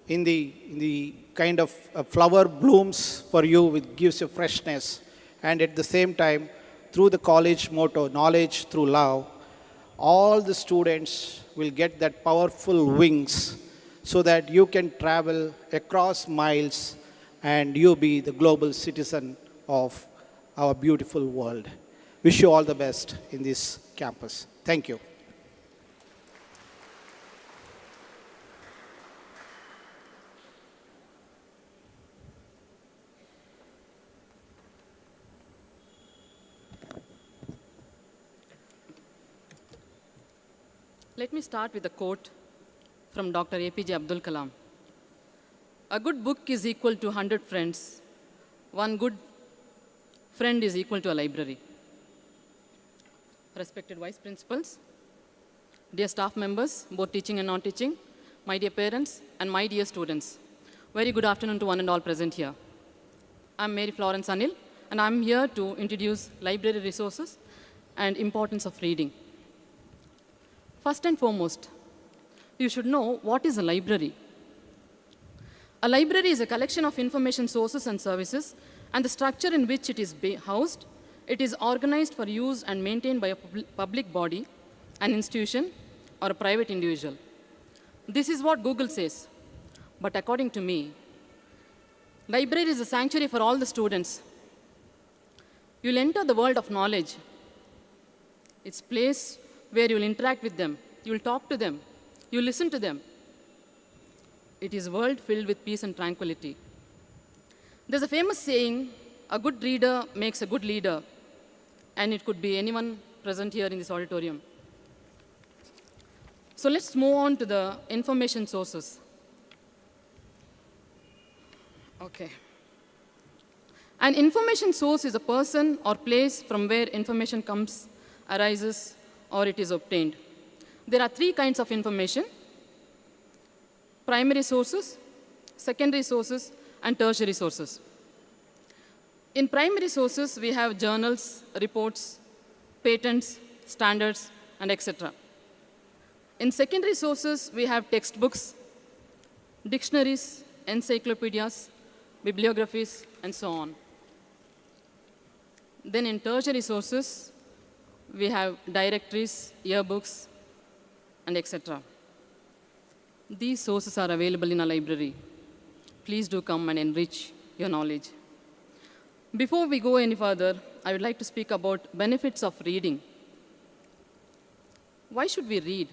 in the kind of flower blooms for you, which gives you freshness, and at the same time through the college motto, knowledge through love, all the students will get that powerful wings so that you can travel across miles and you be the global citizen of our beautiful world. Wish you all the best in this campus. Thank you. Let me start with a quote from Dr. APJ Abdul Kalam. A good book is equal to 100 friends. One good friend is equal to a library. Respected vice principals, dear staff members, both teaching and non-teaching, my dear parents, and my dear students, very good afternoon to one and all present here. I'm Mary Florence Anil, and I'm here to introduce library resources and importance of reading. First and foremost, you should know what is a library. A library is a collection of information sources and services, and the structure in which it is housed. It is organized for use and maintained by a public body, an institution, or a private individual. This is what Google says. But according to me, library is a sanctuary for all the students. You'll enter the world of knowledge. It's a place where you'll interact with them, you'll talk to them, you'll listen to them. It is a world filled with peace and tranquility. There's a famous saying, a good reader makes a good leader, and it could be anyone present here in this auditorium. So let's move on to the information sources. Okay. An information source is a person or place from where information comes, arises, or it is obtained. There are three kinds of information: primary sources, secondary sources, and tertiary sources. In primary sources, we have journals, reports, patents, standards, and etc. In secondary sources, we have textbooks, dictionaries, encyclopedias, bibliographies, and so on. Then in tertiary sources, we have directories, yearbooks, and etc. These sources are available in a library. Please do come and enrich your knowledge. Before we go any further, I would like to speak about benefits of reading. Why should we read?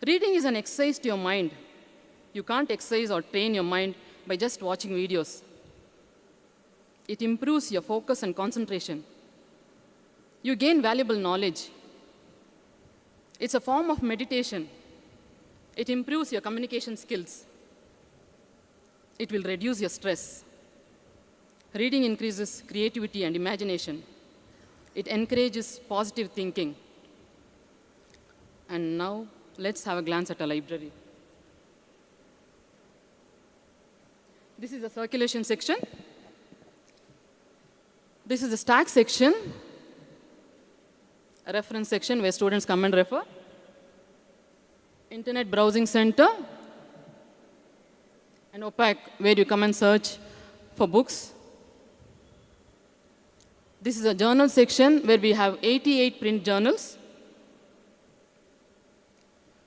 Reading is an exercise to your mind. You can't exercise or train your mind by just watching videos. It improves your focus and concentration. You gain valuable knowledge. It's a form of meditation. It improves your communication skills. It will reduce your stress. Reading increases creativity and imagination. It encourages positive thinking. And now, let's have a glance at a library. This is the circulation section. This is the stack section, a reference section where students come and refer. Internet browsing center, and OPAC, where you come and search for books. This is a journal section where we have 88 print journals.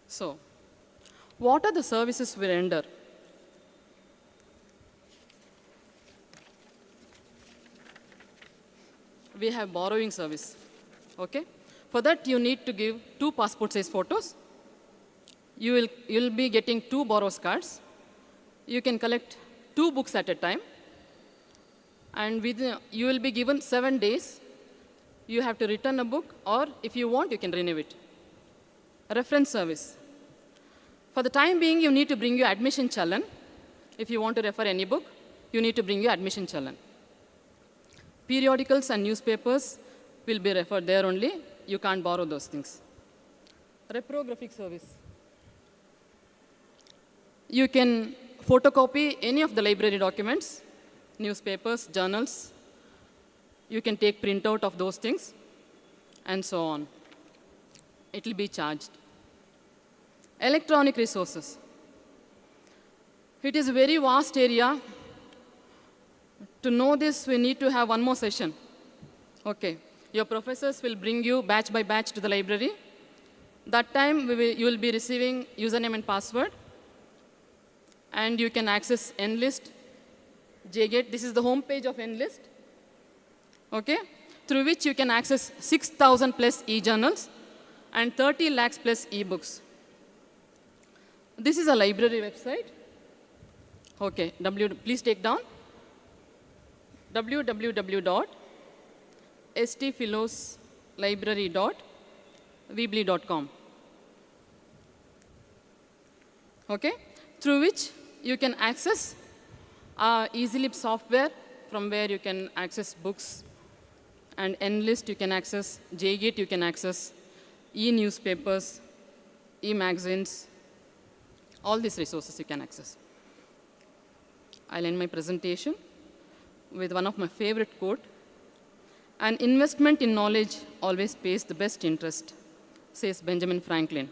So, what are the services we render? We have borrowing service. Okay? For that, you need to give 2 passport size photos. You'll be getting 2 borrows cards. You can collect 2 books at a time. And you will be given 7 days. You have to return a book, or if you want, you can renew it. A reference service. For the time being, you need to bring your admission challan. If you want to refer any book, you need to bring your admission challan. Periodicals and newspapers will be referred there only. You can't borrow those things. Reprographic service. You can photocopy any of the library documents, newspapers, journals. You can take printout of those things, and so on. It will be charged. Electronic resources. It is a very vast area. To know this, we need to have one more session. Okay. Your professors will bring you batch by batch to the library. That time, you will be receiving username and password. And you can access Enlist, JGate. This is the home page of Enlist. Okay? Through which you can access 6,000 plus e-journals and 30 lakhs plus e-books. This is a library website. Okay, please take down www.stphiloslibrary.weebly.com. Okay, through which you can access EasyLib software, from where you can access books, and Enlist you can access, JGate you can access, e-newspapers, e-magazines, all these resources you can access. I'll end my presentation with one of my favorite quote. An investment in knowledge always pays the best interest, says Benjamin Franklin.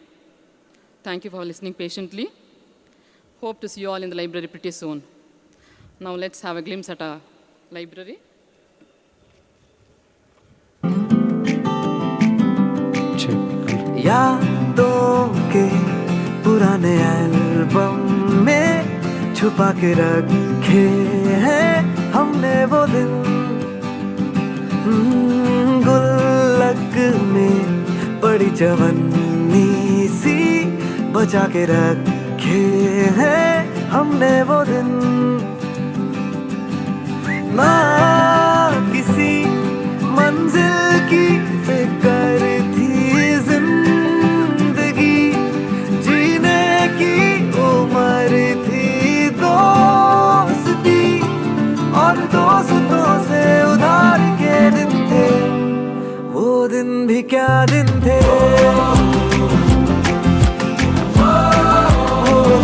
Thank you for listening patiently. Hope to see you all in the library pretty soon. Now let's have a glimpse at our library. यादों के पुराने album में छुपा के रखे हैं हमने वो दिन, गुल्लक में पड़ी जवानी सी बचा के रखे हैं हमने वो दिन। ना किसी मंजिल की फिक्र थी, जिंदगी जीने की उम्र थी, दोस्ती और दोस्तों से उधार के दिन थे, वो दिन भी क्या दिन थे, वो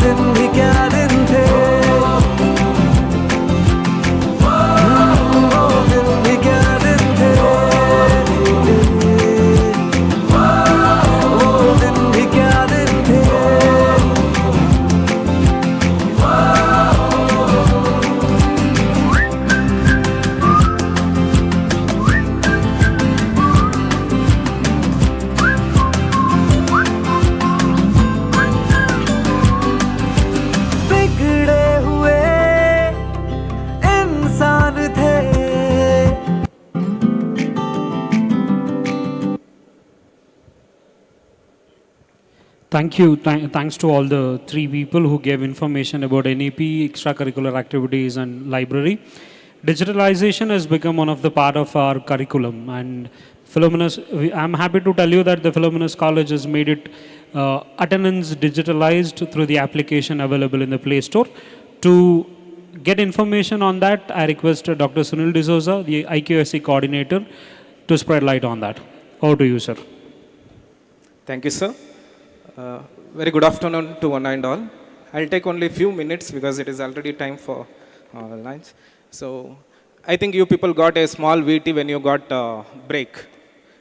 दिन भी क्या दिन थे, वो दिन भी क्या दिन थे, वो दिन भी क्या दिन थे। बिगड़े हुए इंसान थे। Thank you. Thanks to all the three people who gave information about NEP, extracurricular activities, and library. Digitalization has become one of the part of our curriculum, and PHILOMENA'S, I'm happy to tell you that the PHILOMENA'S College has made it attendance digitalized through the application available in the Play Store. To get information on that, I request Dr. Sunil D'Souza, the IQSC coordinator, to spread light on that. Over to you, sir. Thank you, sir. Very good afternoon to one and all. I'll take only a few minutes because it is already time for lunch. So I think you people got a small VT when you got break.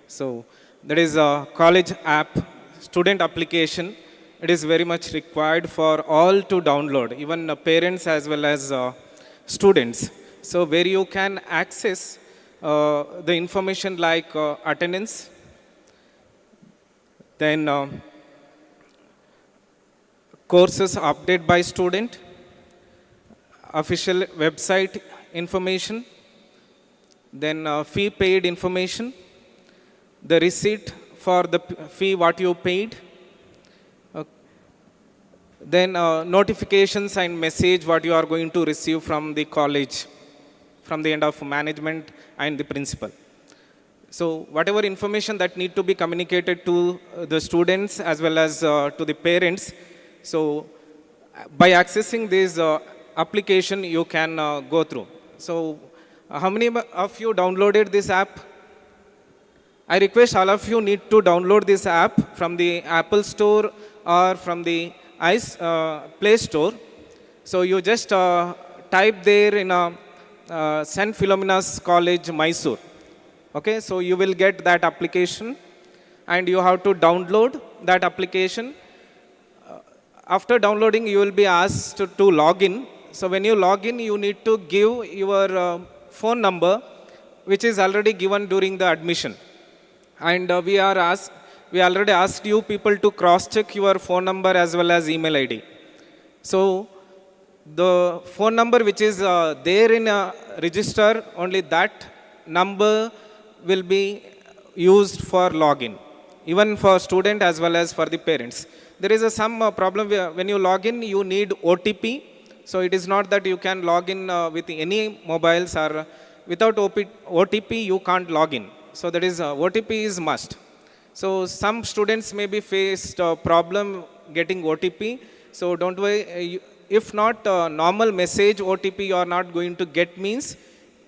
So there is a college app, student application. It is very much required for all to download, even parents as well as students. So where you can access the information like attendance, then courses updated by student, official website information, then fee paid information, the receipt for the fee what you paid, then notifications and message what you are going to receive from the college, from the end of management and the principal. So whatever information that need to be communicated to the students as well as to the parents, so by accessing this application, you can go through. So how many of you downloaded this app? I request all of you need to download this app from the Apple Store or from the Play Store. So you just type there in St. Philomena's College, Mysore. Okay, so you will get that application and you have to download that application. After downloading, you will be asked to log in. So when you log in, you need to give your phone number, which is already given during the admission. And we already asked you people to cross-check your phone number as well as email ID. So the phone number which is there in a register, only that number will be used for login, even for student as well as for the parents. There is some problem when you log in, you need OTP. So it is not that you can log in with any mobiles, or without OTP you can't log in. So that is OTP is must. So some students may be faced a problem getting OTP. So don't worry. If not normal message OTP you are not going to get, means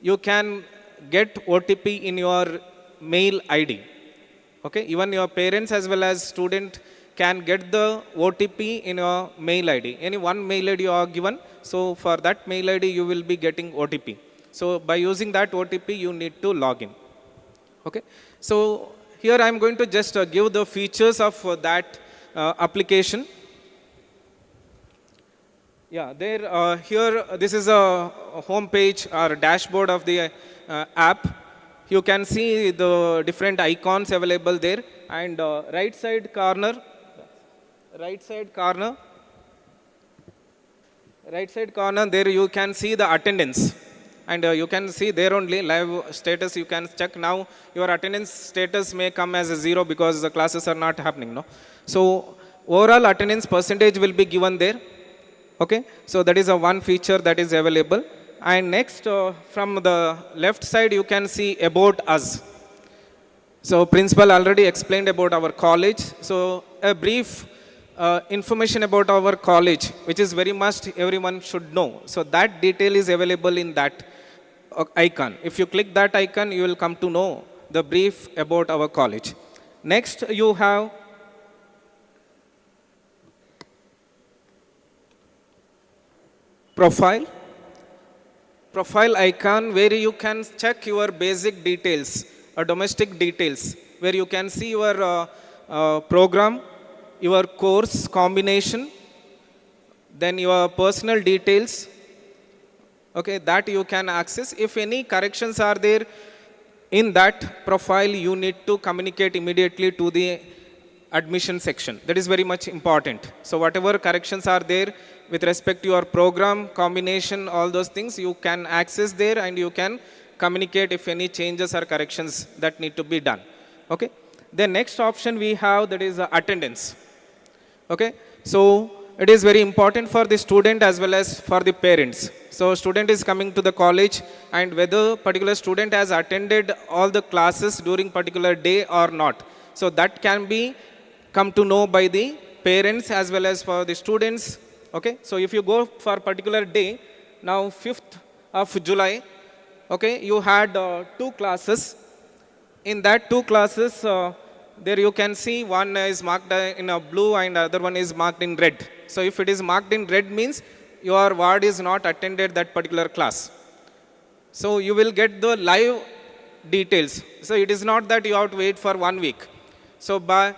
you can get OTP in your mail ID. Okay, even your parents as well as student can get the OTP in your mail ID. Any one mail ID you are given, so for that mail ID you will be getting OTP. So by using that OTP you need to log in. Okay, so here I am going to just give the features of that application. Yeah, there here this is a home page or dashboard of the app. You can see the different icons available there, and right side corner, there you can see the attendance, and you can see there only live status. You can check now. Your attendance status may come as a 0 because the classes are not happening. No, so overall attendance percentage will be given there. Okay, so that is a one feature that is available. And next, from the left side, you can see about us. So principal already explained about our college. So a brief information about our college, which is very must everyone should know. So that detail is available in that icon. If you click that icon, you will come to know the brief about our college. Next, you have profile icon, where you can check your basic details or domestic details, where you can see your program, your course combination, then your personal details. Okay, that you can access. If any corrections are there in that profile, you need to communicate immediately to the admission section. That is very much important. So whatever corrections are there with respect to your program, combination, all those things, you can access there and you can communicate if any changes or corrections that need to be done. Okay. The next option we have, that is attendance. Okay. So it is very important for the student as well as for the parents. So student is coming to the college, and whether particular student has attended all the classes during particular day or not. So that can be come to know by the parents as well as for the students. Okay, so if you go for particular day, now 5th of July, okay, you had 2 classes. In that 2 classes, there you can see one is marked in a blue and other one is marked in red. So if it is marked in red, means your ward is not attended that particular class. So you will get the live details. So it is not that you have to wait for 1 week. So by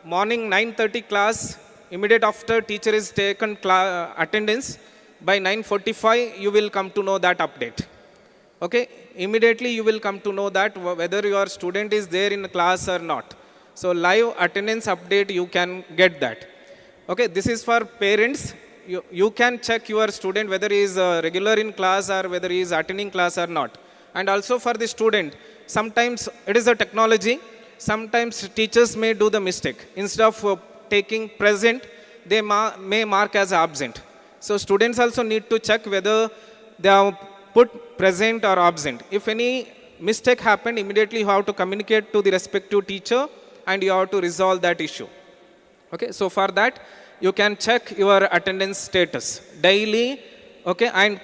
morning 9:30 class, immediate after teacher is taken attendance, by 9:45 you will come to know that update. Okay, immediately you will come to know that whether your student is there in the class or not. So live attendance update, you can get that. Okay, this is for parents. You can check your student whether he is regular in class or whether he is attending class or not. And also for the student, sometimes it is a technology. Sometimes teachers may do the mistake. Instead of taking present, they may mark as absent. So students also need to check whether they have put present or absent. If any mistake happened, immediately you have to communicate to the respective teacher and you have to resolve that issue. Okay, so for that, you can check your attendance status daily, okay, and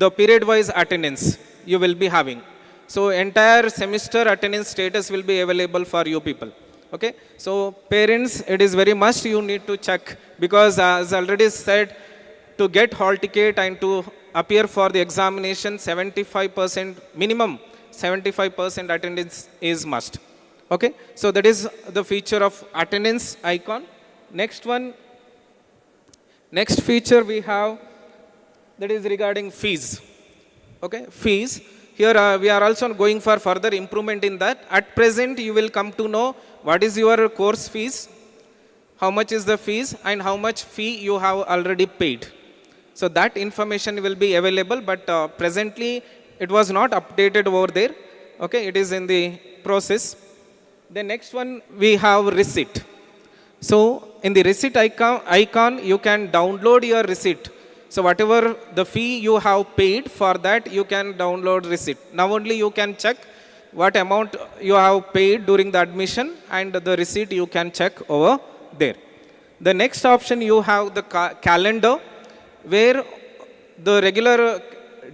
the period-wise attendance you will be having. So entire semester attendance status will be available for you people. Okay, so parents, it is very must you need to check, because as already said, to get hall ticket and to appear for the examination, 75% minimum 75% attendance is must. Okay, so that is the feature of attendance icon. Next feature we have that is regarding fees. Okay, fees. Here we are also going for further improvement in that. At present, you will come to know what is your course fees, how much is the fees, and how much fee you have already paid. So that information will be available, but presently it was not updated over there. Okay, it is in the process. The next one, we have receipt. So in the receipt icon, you can download your receipt. So whatever the fee you have paid, for that you can download receipt. Now only you can check what amount you have paid during the admission, and the receipt you can check over there. The next option, you have the calendar, where the regular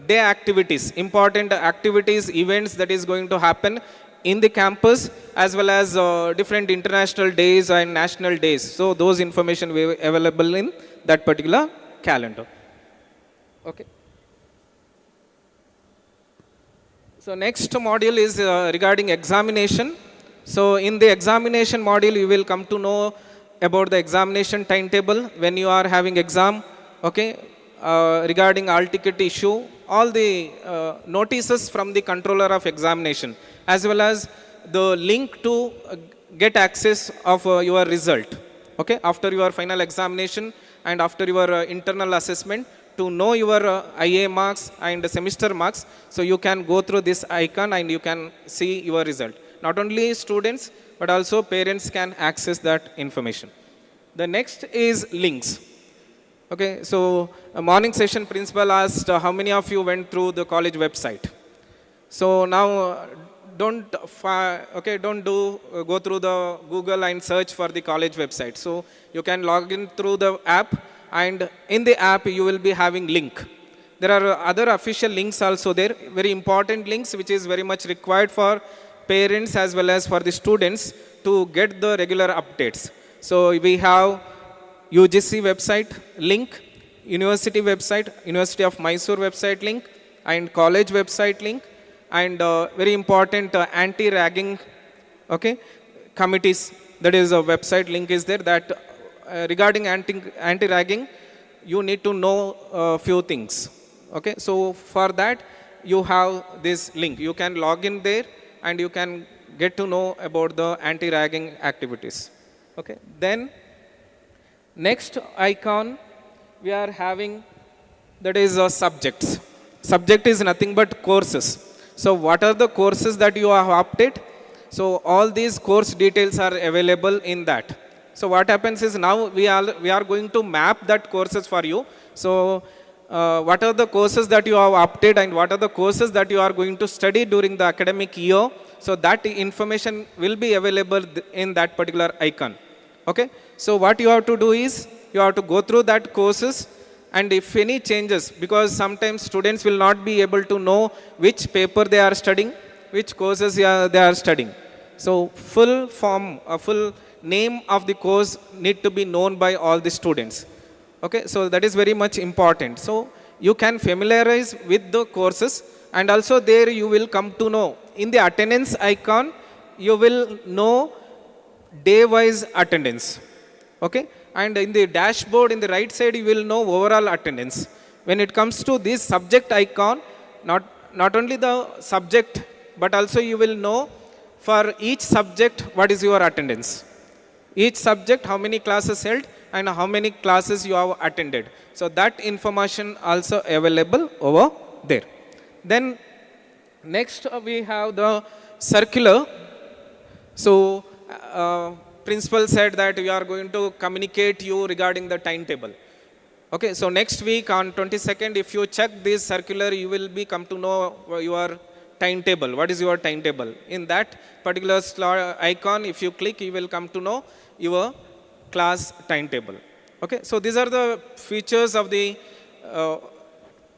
day activities, important activities, events that is going to happen in the campus, as well as different international days and national days. So those information will be available in that particular calendar. Okay. So next module is regarding examination. So in the examination module, you will come to know about the examination timetable, when you are having exam, okay, regarding all ticket issue, all the notices from the controller of examination, as well as the link to get access of your result, okay, after your final examination and after your internal assessment, to know your IA marks and semester marks. So you can go through this icon and you can see your result. Not only students, but also parents can access that information. The next is links. Okay, so a morning session principal asked how many of you went through the college website. So now don't go through the Google and search for the college website. So you can log in through the app, and in the app you will be having link. There are other official links also there, very important links which is very much required for parents as well as for the students to get the regular updates. So we have UGC website link, university website, University of Mysore website link, and college website link, and very important anti-ragging, okay, committees, that is a website link is there, that regarding anti-ragging, you need to know a few things. Okay, so for that you have this link. You can log in there and you can get to know about the anti-ragging activities. Okay, then next icon we are having, that is subjects. Subject is nothing but courses. So what are the courses that you have opted? So all these course details are available in that. So what happens is, now we are going to map that courses for you. So what are the courses that you have opted and what are the courses that you are going to study during the academic year. So that information will be available in that particular icon. Okay. So what you have to do is, you have to go through that courses, and if any changes, because sometimes students will not be able to know which paper they are studying, which courses they are studying. So full form, full name of the course need to be known by all the students. Okay, so that is very much important. So you can familiarize with the courses, and also there you will come to know, in the attendance icon, you will know day-wise attendance. Okay, and in the dashboard in the right side, you will know overall attendance. When it comes to this subject icon, not only the subject, but also you will know for each subject what is your attendance. Each subject, how many classes held and how many classes you have attended. So that information also available over there. Then next we have the circular. So principal said that we are going to communicate you regarding the timetable. Okay, so next week on 22nd, if you check this circular, you will be come to know your timetable. What is your timetable? In that particular icon, if you click, you will come to know your class timetable. Okay, so these are the features of the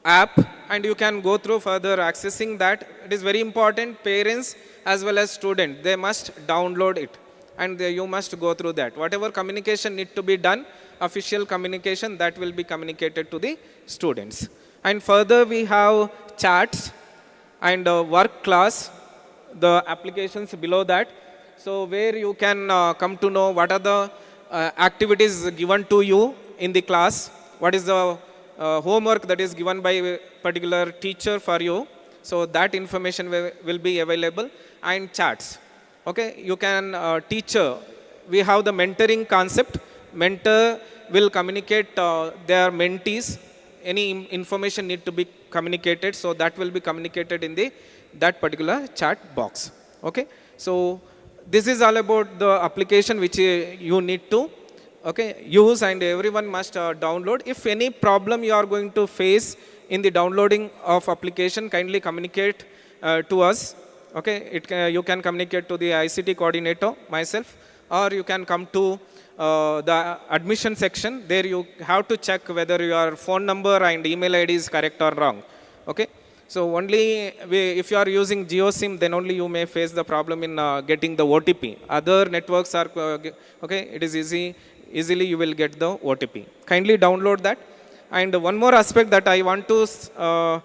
app, and you can go through further accessing that. It is very important, parents as well as students, they must download it, and you must go through that. Whatever communication need to be done, official communication, that will be communicated to the students. And further we have chats and work class, the applications below that. So where you can come to know what are the activities given to you in the class, what is the homework that is given by a particular teacher for you. So that information will be available, and chats. Okay, you can teacher. We have the mentoring concept. Mentor will communicate their mentees. Any information need to be communicated, so that will be communicated in that particular chat box. Okay, so this is all about the application which you need to use, and everyone must download. If any problem you are going to face in the downloading of application, kindly communicate to us. Okay, you can communicate to the ICT coordinator, myself, or you can come to the admission section. There you have to check whether your phone number and email ID is correct or wrong. Okay, so only if you are using GeoSIM, then only you may face the problem in getting the OTP. Other networks are it is easily you will get the OTP. Kindly download that. And one more aspect that I want to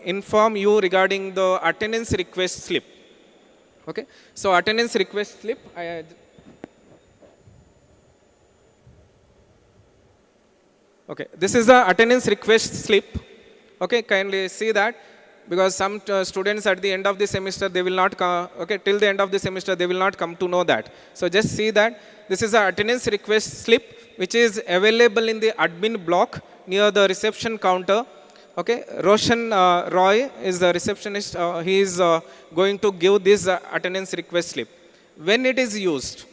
inform you regarding the attendance request slip. Okay, so attendance request slip. Okay, this is the attendance request slip. Okay, kindly see that, because some students at the end of the semester they will not come. Okay, till the end of the semester they will not come to know that. So just see that this is the attendance request slip which is available in the admin block near the reception counter. Okay, Roshan Roy is the receptionist. He is going to give this attendance request slip. When it is used,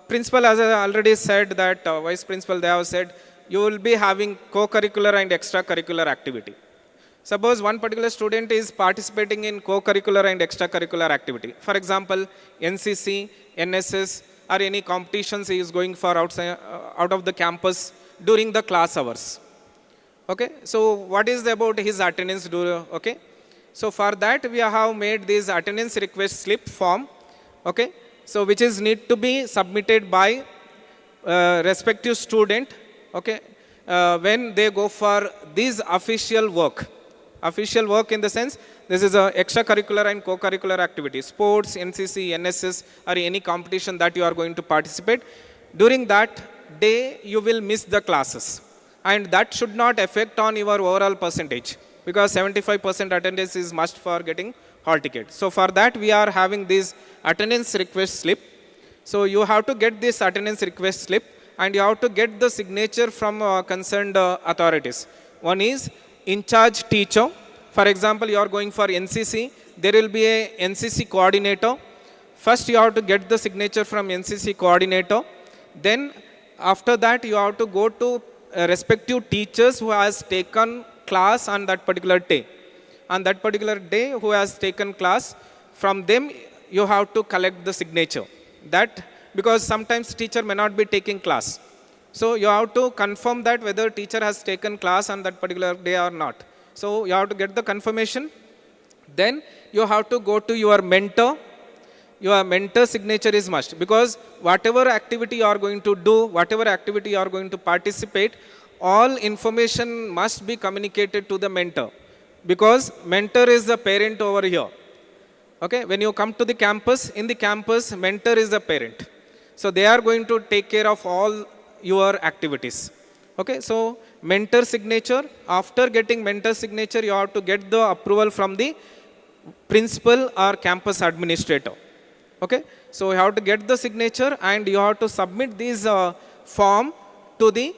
principal, as I already said, that vice principal, they have said, you will be having co-curricular and extracurricular activity. Suppose one particular student is participating in co-curricular and extracurricular activity. For example, NCC, NSS, or any competitions he is going for outside, out of the campus during the class hours. Okay, so what is about his attendance? Okay, so for that we have made this attendance request slip form. Okay, so which is need to be submitted by respective student. Okay, when they go for this official work. Official work in the sense, this is a extracurricular and co-curricular activity, sports, NCC, NSS, or any competition that you are going to participate. During that day, you will miss the classes, and that should not affect on your overall percentage, because 75% attendance is must for getting hall ticket. So for that, we are having this attendance request slip. So you have to get this attendance request slip, and you have to get the signature from concerned authorities. One is in charge teacher. For example, you are going for NCC, there will be a NCC coordinator. First, you have to get the signature from NCC coordinator. Then, after that, you have to go to respective teachers who has taken class on that particular day. On that particular day, who has taken class, from them, you have to collect the signature. That, because sometimes teacher may not be taking class. So you have to confirm that whether teacher has taken class on that particular day or not. So you have to get the confirmation. Then you have to go to your mentor. Your mentor signature is must, because whatever activity you are going to do, whatever activity you are going to participate, all information must be communicated to the mentor, because mentor is the parent over here. Okay, when you come to the campus, in the campus, mentor is the parent. So they are going to take care of all your activities. Okay, so mentor signature. After getting mentor signature, you have to get the approval from the principal or campus administrator. Okay, so you have to get the signature, and you have to submit this form to the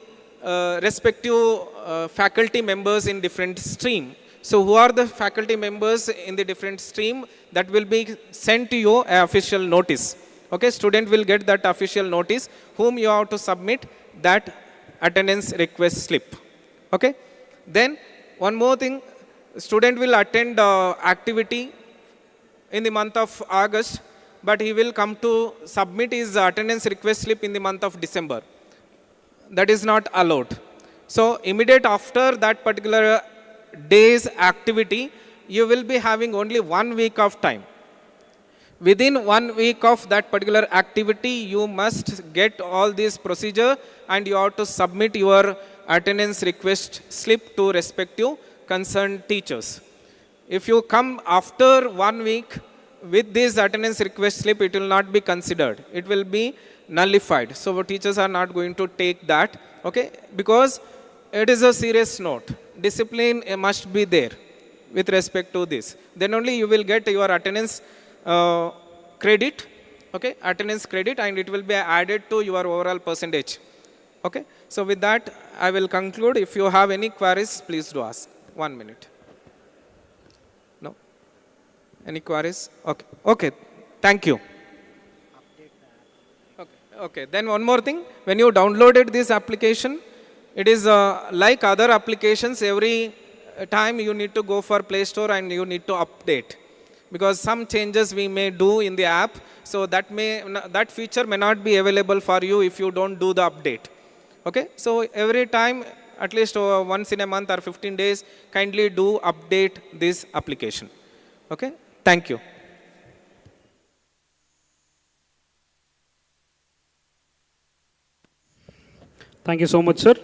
respective faculty members in different stream. So who are the faculty members in the different stream? That will be sent to you an official notice. Okay, student will get that official notice, whom you have to submit that attendance request slip. Okay, then one more thing, student will attend activity in the month of August, but he will come to submit his attendance request slip in the month of December. That is not allowed. So immediate after that particular day's activity, you will be having only 1 week of time. Within 1 week of that particular activity, you must get all this procedure, and you have to submit your attendance request slip to respective concerned teachers. If you come after 1 week, with this attendance request slip, it will not be considered. It will be nullified. So teachers are not going to take that, okay? Because it is a serious note. Discipline must be there with respect to this. Then only you will get your attendance credit, okay? Attendance credit, and it will be added to your overall percentage, okay? So with that, I will conclude. If you have any queries, please do ask. 1 minute. No? Any queries? Okay. Okay. Thank you. Okay. Then one more thing. When you downloaded this application, it is like other applications. Every time you need to go for Play Store and you need to update, because some changes we may do in the app. So that feature may not be available for you if you don't do the update. Okay. So every time, at least once in a month or 15 days, kindly do update this application. Okay? Thank you. Thank you so much, sir.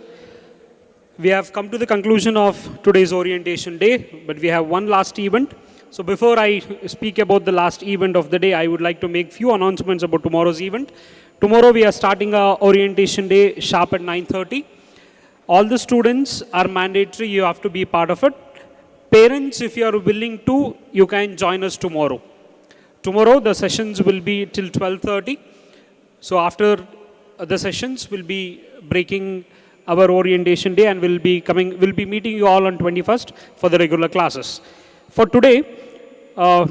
We have come to the conclusion of today's orientation day, but we have one last event. So before I speak about the last event of the day, I would like to make few announcements about tomorrow's event. Tomorrow we are starting our orientation day sharp at 9:30. All the students are mandatory, you have to be part of it. Parents, if you are willing to, you can join us tomorrow. Tomorrow the sessions will be till 12:30. So after the sessions, we'll be breaking our orientation day and we'll be meeting you all on 21st for the regular classes. For today,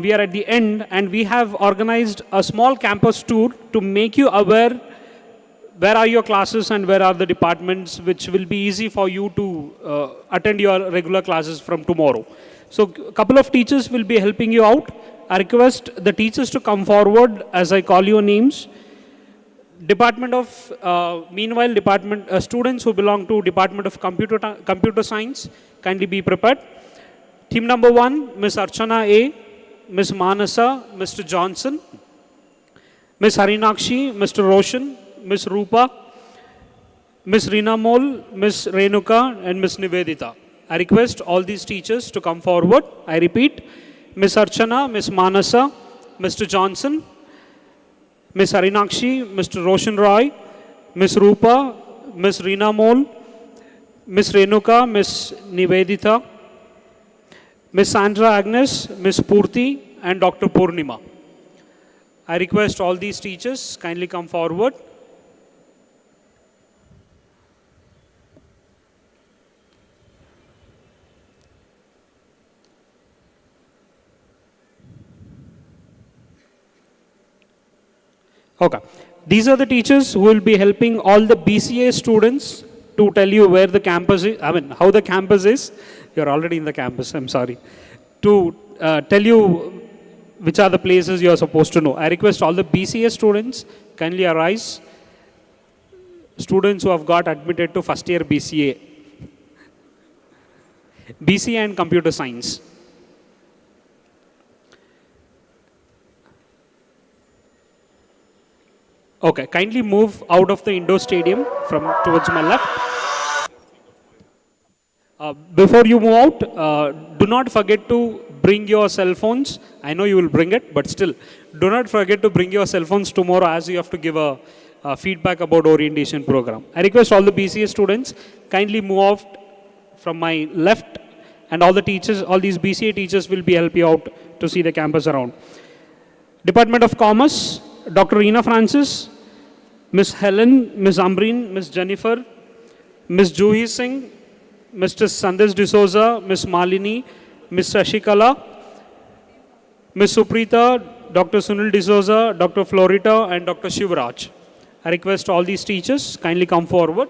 we are at the end and we have organized a small campus tour to make you aware where are your classes and where are the departments, which will be easy for you to attend your regular classes from tomorrow. So a couple of teachers will be helping you out. I request the teachers to come forward as I call your names. Students who belong to Department of Computer Science, kindly be prepared. Team number 1, Ms. Archana A, Ms. Manasa, Mr. Johnson, Ms. Harinakshi, Mr. Roshan, Ms. Rupa, Ms. Reena Mol, Ms. Renuka, and Ms. Nivedita. I request all these teachers to come forward. I repeat, Ms. Archana, Ms. Manasa, Mr. Johnson, Ms. Harinakshi, Mr. Roshan Roy, Ms. Rupa, Ms. Reena Mol, Ms. Renuka, Ms. Nivedita, Ms. Sandra Agnes, Ms. Purti, and Dr. Purnima. I request all these teachers kindly come forward. Okay. These are the teachers who will be helping all the BCA students to tell you where the campus is, how the campus is. You're already in the campus, I'm sorry. To tell you which are the places you're supposed to know. I request all the BCA students kindly arise. Students who have got admitted to first year BCA. BCA and Computer Science. Okay, kindly move out of the indoor stadium towards my left. Before you move out, do not forget to bring your cell phones. I know you will bring it, but still, do not forget to bring your cell phones tomorrow as you have to give a feedback about orientation program. I request all the BCA students, kindly move out from my left, and all the teachers, all these BCA teachers will be help you out to see the campus around. Department of Commerce, Dr. Reena Francis, Ms. Helen, Ms. Ambreen, Ms. Jennifer, Ms. Juhi Singh, Mr. Sandesh D'Souza, Ms. Malini, Ms. Shashikala, Ms. Suprita, Dr. Sunil D'Souza, Dr. Florita, and Dr. Shivraj. I request all these teachers kindly come forward.